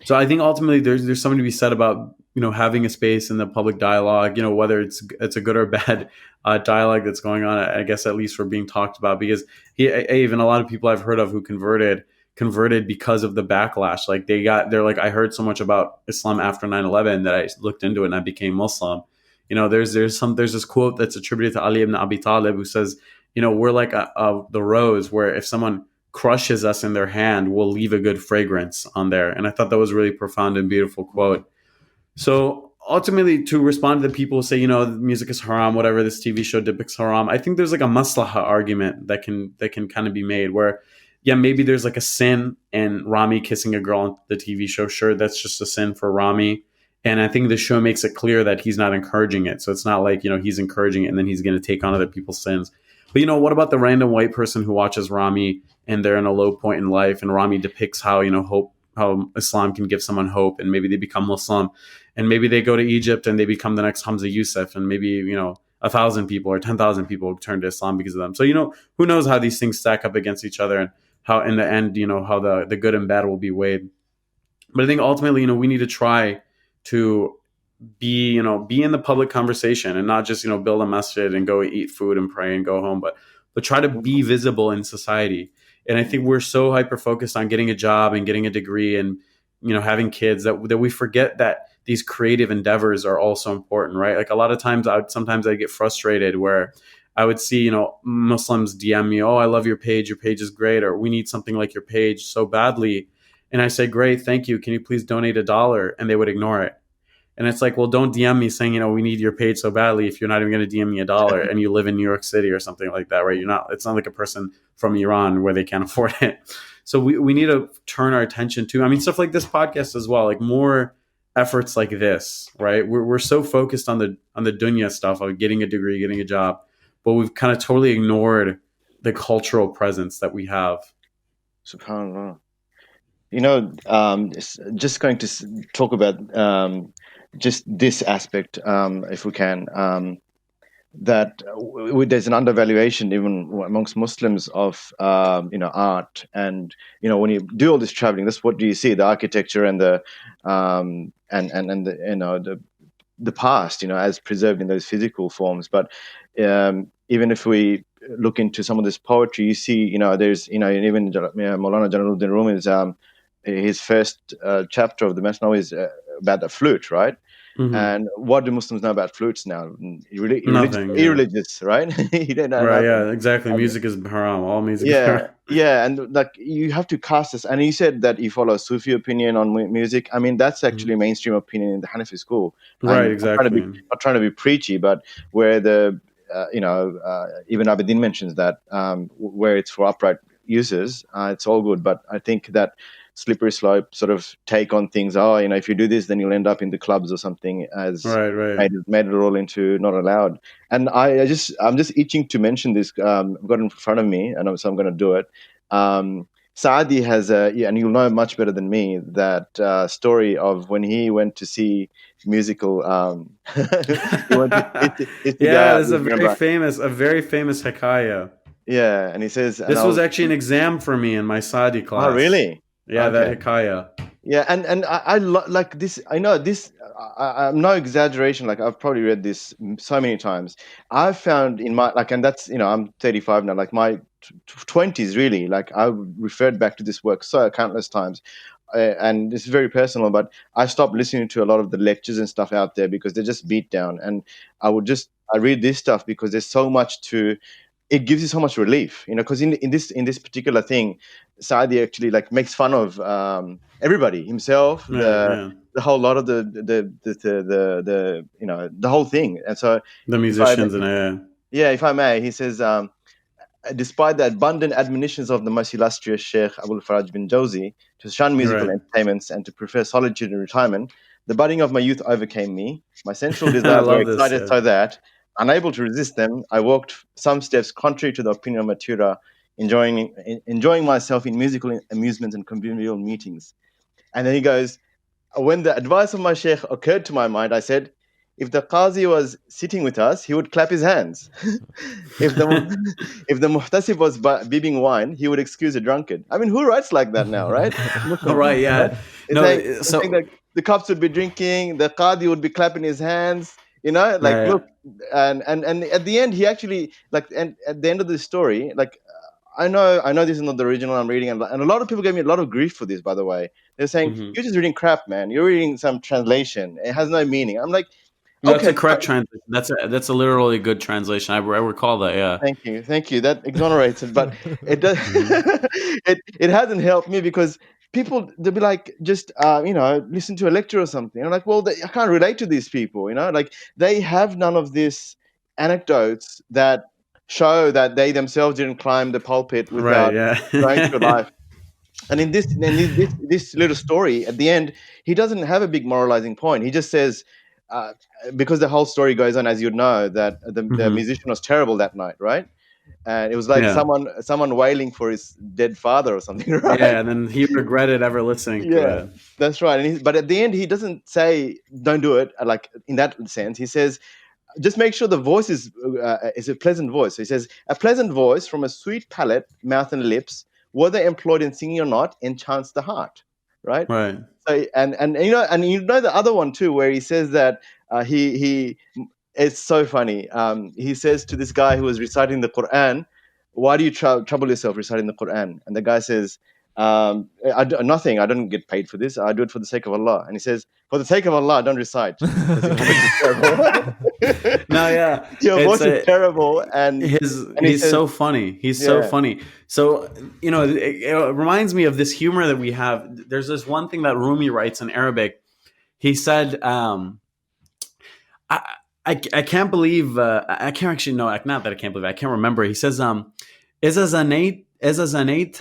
So I think ultimately there's something to be said about, you know, having a space in the public dialogue, you know, whether it's a good or bad dialogue that's going on. I guess at least we're being talked about, because even a lot of people I've heard of who converted because of the backlash. Like they're like, I heard so much about Islam after 9/11 that I looked into it and I became Muslim. You know, there's this quote that's attributed to Ali ibn Abi Talib, who says, you know, we're like the rose, where if someone crushes us in their hand, we'll leave a good fragrance on there. And I thought that was a really profound and beautiful quote. So ultimately, to respond to the people who say, you know, music is haram, whatever, this TV show depicts haram, I think there's like a maslaha argument that can kind of be made, where, yeah, maybe there's like a sin in Rami kissing a girl on the TV show. Sure, that's just a sin for Rami. And I think the show makes it clear that he's not encouraging it. So it's not like, you know, he's encouraging it and then he's going to take on other people's sins. But, you know, what about the random white person who watches Rami and they're in a low point in life, and Rami depicts how, you know, hope, how Islam can give someone hope, and maybe they become Muslim, and maybe they go to Egypt and they become the next Hamza Youssef, and maybe, you know, 1,000 people or 10,000 people turn to Islam because of them. So, you know, who knows how these things stack up against each other, and how in the end, you know, how the good and bad will be weighed. But I think ultimately, you know, we need to try to be in the public conversation, and not just, you know, build a masjid and go eat food and pray and go home, but try to be visible in society. And I think we're so hyper focused on getting a job and getting a degree and, you know, having kids, that we forget that these creative endeavors are also important, right? Like a lot of times I get frustrated where I would see, you know, Muslims DM me, oh, I love your page is great, or we need something like your page so badly. And I say, great, thank you. Can you please donate $1? And they would ignore it. And it's like, well, don't DM me saying, you know, we need your page so badly if you're not even going to DM me $1 and you live in New York City or something like that, right? It's not like a person from Iran where they can't afford it. So we need to turn our attention to, I mean, stuff like this podcast as well, like more efforts like this, right? We're so focused on the dunya stuff of getting a degree, getting a job, but we've kind of totally ignored the cultural presence that we have. SubhanAllah. You know, just going to talk about just this aspect, if we can, that there's an undervaluation even amongst Muslims of you know, art. And you know, when you do all this traveling, that's what do you see, the architecture and the and the, you know, the past, you know, as preserved in those physical forms. But even if we look into some of this poetry, you see, you know, there's, you know, even Maulana Jalaluddin Rumi's his first chapter of the Masnawi is about the flute, right? Mhm. And what do Muslims know about flutes now? Nothing. Yeah. Irreligious, right? You don't know Right. nothing. Yeah. Exactly. And Music is haram. All music is yeah, haram. yeah, and like you have to cast this. And he said that you follow Sufi opinion on music. I mean, that's actually a mainstream opinion in the Hanafi school. Right. I'm trying to be Exactly. not trying to be preachy, but where the even Abedin mentions that where it's for upright users, it's all good. But I think that slippery slope sort of take on things. Oh, if you do this, then you'll end up in the clubs or something. As Right. Right. made it all into not allowed. And I'm just itching to mention this. I've got it in front of me, and so I'm going to do it. Saadi has and you'll know much better than me that story of when he went to see musical. He went to Yeah. Istigar, This is remember? a very famous hikaya. Yeah, and he says, and This I was was, actually an exam for me in my Saadi oh class. really? Yeah, that Okay. hikaya. Yeah, and like this. I know this. I'm no exaggeration. Like I've probably read this so many times. I've found in my and that's I'm 35 now. Like my 20s, really. Like I referred back to this work so countless times, and this is very personal. But I stopped listening to a lot of the lectures and stuff out there because they're just beat down. And I read this stuff because there's so much to it gives you so much relief, because in this particular thing, Saadi actually like makes fun of everybody, himself, Right. Yeah. the whole lot of the whole thing. And so, The if I musicians and if I may, he says, despite the abundant admonitions of the most illustrious Sheikh Abul Faraj bin Jawzi to shun musical right. entertainments and to prefer solitude and retirement, the budding of my youth overcame me. My sensual I desires were love this. excited Yeah. so that, unable to resist them, I walked some steps contrary to the opinion of Matura, enjoying myself in musical amusements and convivial meetings. And then he goes, when the advice of my Sheikh occurred to my mind, I said, if the Qazi was sitting with us, he would clap his hands. if the if the muhtasib was bibbing wine, he would excuse a drunkard. I mean, who writes like that now, right? Muslim, Right. right? Yeah. It's No. saying, So. that the cops would be drinking, the qadi would be clapping his hands. Like Yeah. look, and at the end, he actually and at the end of the story, like I know this is not the original I'm reading, and a lot of people gave me a lot of grief for this. By the way, they're saying Mhm. you're just reading crap, man. You're reading some translation. It has no meaning. I'm like, That's okay, a correct translation. That's a literally good translation. I recall that. Yeah. thank you. That exonerates it, but it does. Mhm. it hasn't helped me because people they'll be like, just listen to a lecture or something. I'm like, well, I can't relate to these people. Like they have none of this anecdotes that show that they themselves didn't climb the pulpit Right. without going through Yeah. life. And in this little story, at the end, he doesn't have a big moralizing point. He just says, uh, because the whole story goes on, as you know, that the Mhm. musician was terrible that night, right? And it was like Yeah. someone wailing for his dead father or something, right? Yeah. And then he regretted ever listening to Yeah, it. that's right. But at the end, he doesn't say don't do it. Like in that sense, he says just make sure the voice is a pleasant voice. So he says, a pleasant voice from a sweet palate, mouth and lips, whether employed in singing or not, enchants the heart, right? Right. So and the other one too, where he says that he it's so funny. He says to this guy who was reciting the Quran, "Why do you trouble yourself reciting the Quran?" And the guy says, "Nothing. I don't get paid for this. I do it for the sake of Allah." And he says, "For the sake of Allah, don't recite because your voice is terrible. No. Yeah. Your It's voice is a. terrible." And he He's says, so funny. He's so "Yeah, funny. So it reminds me of this humor that we have. There's this one thing that Rumi writes in Arabic. He said, I, I can't believe I can't actually know, not that I can't believe it, I can't remember. He says إذا زنيت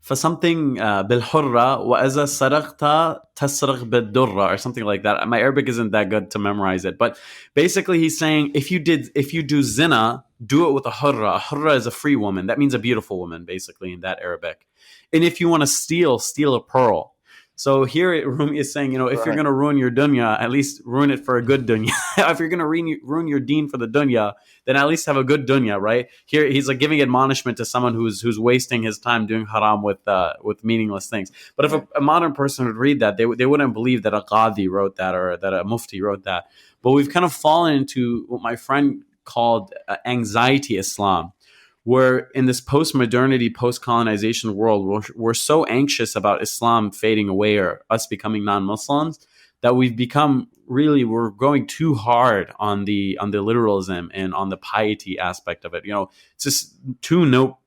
فsomething بالحرة وإذا سرقت تسرق بالدرة or something like that. My Arabic isn't that good to memorize it, but basically he's saying if you do zina, do it with a hurra. A hurra is a free woman. That means a beautiful woman, basically, in that Arabic. And if you want to steal a pearl. So here Rumi is saying, if you're right, going to ruin your dunya, at least ruin it for a good dunya. If you're going to ruin your deen for the dunya, then at least have a good dunya, right? Here he's like giving admonishment to someone who's wasting his time doing haram with meaningless things. But if a modern person would read that, they wouldn't believe that a qadi wrote that or that a mufti wrote that. But we've kind of fallen into what my friend called anxiety Islam, where in this post-modernity, post-colonization world, we're so anxious about Islam fading away or us becoming non-Muslims that we've become really, we're going too hard on the literalism and on the piety aspect of it. It's just too no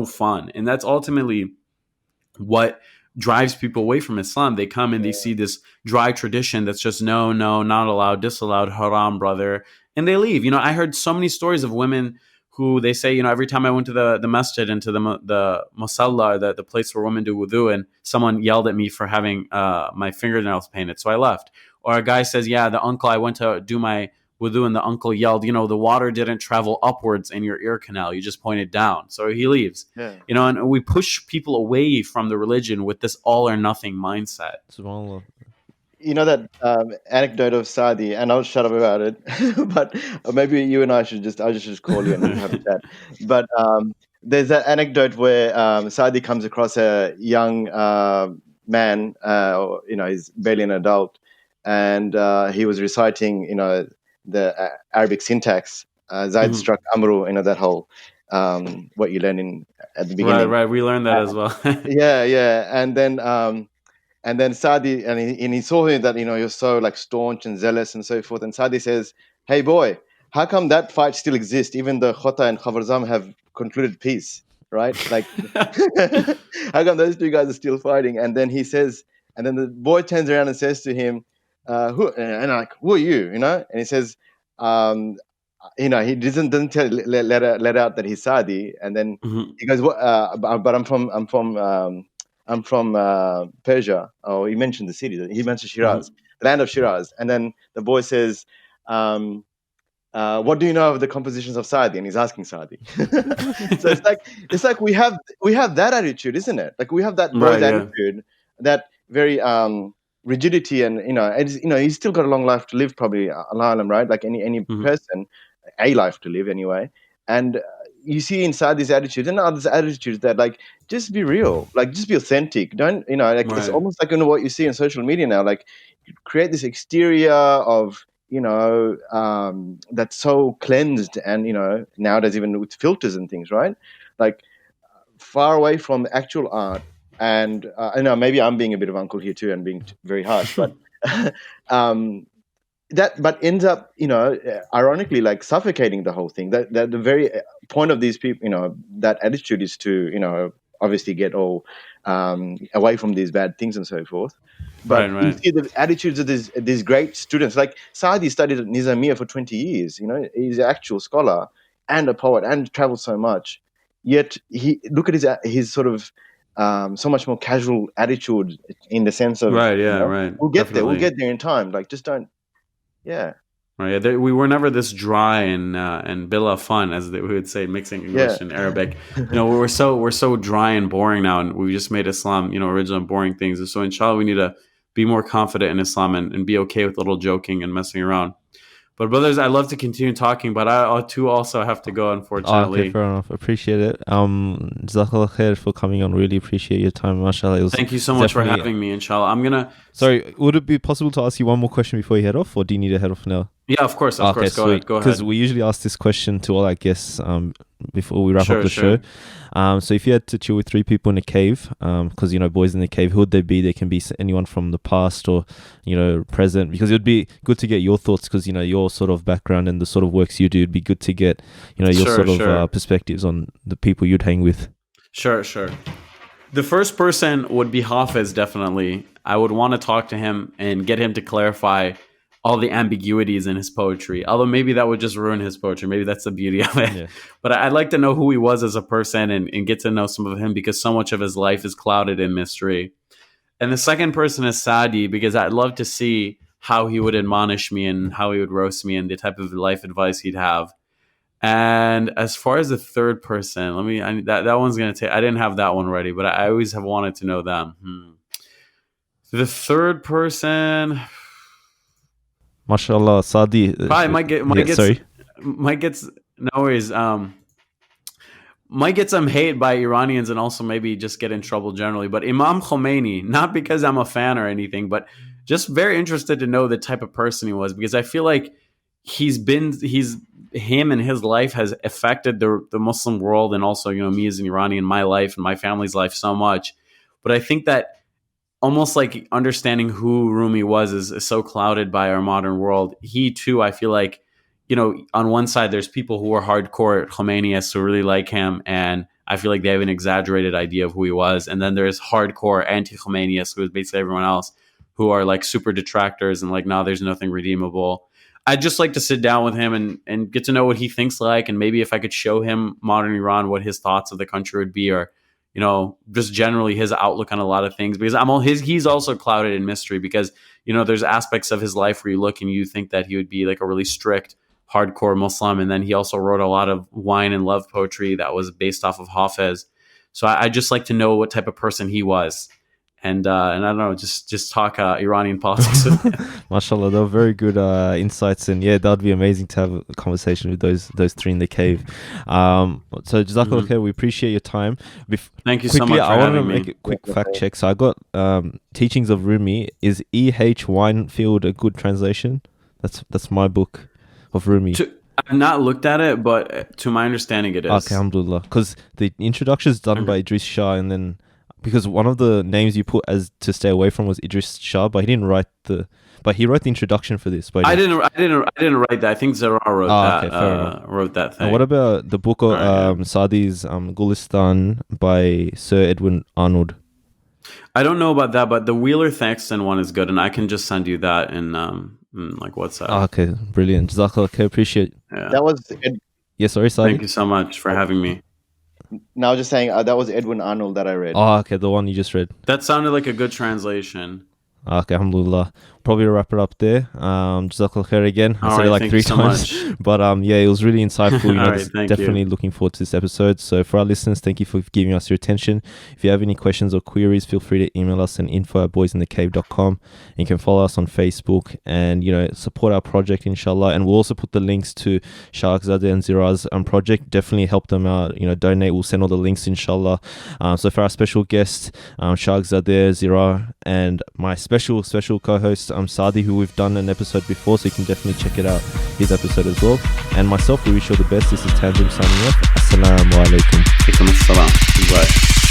fun, and that's ultimately what drives people away from Islam. They come and they see this dry tradition that's just no, not allowed, disallowed, haram, brother, and they leave. I heard so many stories of women who they say, every time I went to the masjid and to the musalla, the place where women do wudu, and someone yelled at me for having my fingernails painted, so I left. Or a guy says, yeah, the uncle, I went to do my wudu and the uncle yelled, the water didn't travel upwards in your ear canal, you just pointed down. So he leaves. Yeah. And we push people away from the religion with this all or nothing mindset. Subhanallah. That anecdote of Saadi, and I'll shut up about it, but maybe you and I should just call you and have a chat. But there's that anecdote where Saadi comes across a young man, he's barely an adult, and he was reciting, the Arabic syntax. Zaid struck Amru, that whole what you learn at the beginning. Right. We learned that as well. Yeah. And then Saadi, and he saw him that, you're so like staunch and zealous and so forth. And Saadi says, hey boy, how come that fight still exists even though Khota and Khawarizm have concluded peace, right? Like, how come those two guys are still fighting? And then he says, and then the boy turns around and says to him, who are you, And he says, he doesn't let out that he's Saadi. And then he goes, what? But I'm from Persia. Oh, he mentioned the city. He mentioned Shiraz, the land of Shiraz. And then the boy says, what do you know of the compositions of Saadi? And he's asking Saadi. So it's like we have that attitude, isn't it? Like we have that attitude, that very rigidity, and he's still got a long life to live, probably, Allah alam, right? Like any person, a life to live anyway. And you see in Saadi's attitude and others' attitudes that, like, just be real, like, just be authentic. Don't, it's almost like what you see on social media now, like, you create this exterior of, that's so cleansed, and, nowadays even with filters and things, right? Like, far away from the actual art. And I know maybe I'm being a bit of uncle here too and being very harsh, but but ends up, ironically, like suffocating the whole thing. That the very point of these people, that attitude is to, obviously get all away from these bad things and so forth. But you see the attitudes of these great students. Like Saadi studied at Nizamiya for 20 years. He's an actual scholar and a poet and traveled so much. Yet look at his sort of so much more casual attitude, in the sense of we'll get there. We'll get there in time. Like, just don't. Yeah. Right. We were never this dry and bila fun, as we would say, mixing English and Arabic. We're so dry and boring now, and we just made Islam, original and boring things. And so, inshallah, we need to be more confident in Islam and be okay with a little joking and messing around. But brothers, I'd love to continue talking, but I too also have to go, unfortunately. Okay, fair enough. Appreciate it. Jazakallah khair for coming on. Really appreciate your time, mashallah. Thank you so much for having me, inshallah. Sorry, would it be possible to ask you one more question before you head off, or do you need to head off now? Yeah, of course. Go ahead. Because we usually ask this question to all our guests before we wrap up the show. So if you had to chill with 3 people in a cave, because, boys in the cave, who would they be? They can be anyone from the past or, present, because it would be good to get your thoughts, because, your sort of background and the sort of works you do. It'd be good to get, your perspectives on the people you'd hang with. Sure. The first person would be Hafiz, definitely. I would want to talk to him and get him to clarify all the ambiguities in his poetry. Although maybe that would just ruin his poetry. Maybe that's the beauty of it. Yeah. But I'd like to know who he was as a person and get to know some of him, because so much of his life is clouded in mystery. And the second person is Saadi, because I'd love to see how he would admonish me and how he would roast me and the type of life advice he'd have. And as far as the third person, that one's going to take, I didn't have that one ready, but I always have wanted to know them. The third person, mashallah, Saadi. Probably might get some hate by Iranians, and also maybe just get in trouble generally. But Imam Khomeini, not because I'm a fan or anything, but just very interested to know the type of person he was, because I feel like him and his life has affected the Muslim world, and also, me as an Iranian, my life and my family's life so much. But I think that almost like understanding who Rumi was is so clouded by our modern world. He too, I feel like, on one side there's people who are hardcore Khomeinists who really like him, and I feel like they have an exaggerated idea of who he was. And then there's hardcore anti-Khomeinists, who is basically everyone else, who are like super detractors and like, no, there's nothing redeemable. I'd just like to sit down with him and get to know what he thinks like, and maybe if I could show him modern Iran, what his thoughts of the country would be, or just generally his outlook on a lot of things, because he's also clouded in mystery, because there's aspects of his life where you look and you think that he would be like a really strict hardcore Muslim, and then he also wrote a lot of wine and love poetry that was based off of Hafez. So I just like to know what type of person he was, and I don't know, just talk Iranian politics with him. Mashallah, they were very good insights, and yeah, that'd be amazing to have a conversation with those three in the cave. So Jazakallah khair, we appreciate your time. Thank you so much for I want to having me. make a quick fact check. So I got Teachings of Rumi. Is E.H. Winefield a good translation? That's my book of Rumi. I've not looked at it, but to my understanding, it is. Okay, alhamdulillah. Because the introduction is done by Idris Shah, and then because one of the names you put as to stay away from was Idris Shah, but he didn't write he wrote the introduction for this. But I didn't write that. I think Zirrar wrote that. Okay, wrote that thing. And what about the book of Saadi's Gulistan by Sir Edwin Arnold? I don't know about that, but the Wheeler Thaxton one is good, and I can just send you that in like WhatsApp. Okay, brilliant. Jazakallah khair, appreciate. Yeah. That was. Yeah, sorry, Saadi. Thank you so much for having me. Now, just saying that was Edwin Arnold that I read. Oh, okay, the one you just read. That sounded like a good translation. Okay, alhamdulillah. Probably wrap it up there. Jazakallah khair again. I said it like 3 times. So but yeah, it was really insightful. Right, definitely looking forward to this episode. So for our listeners, thank you for giving us your attention. If you have any questions or queries, feel free to email us at info@boysinthecave.com. You can follow us on Facebook and support our project, inshallah. And we'll also put the links to Shahzadeh and Zirrar's project. Definitely help them out. Donate. We'll send all the links, inshallah. So for our special guests, Shahzadeh, Zirrar, and my special co-host Saadi, who we've done an episode before, so you can definitely check it out, his episode as well. And myself, we wish you all the best. This is Tanzim signing off. Assalamu alaikum. Alaikum assalam. Bye.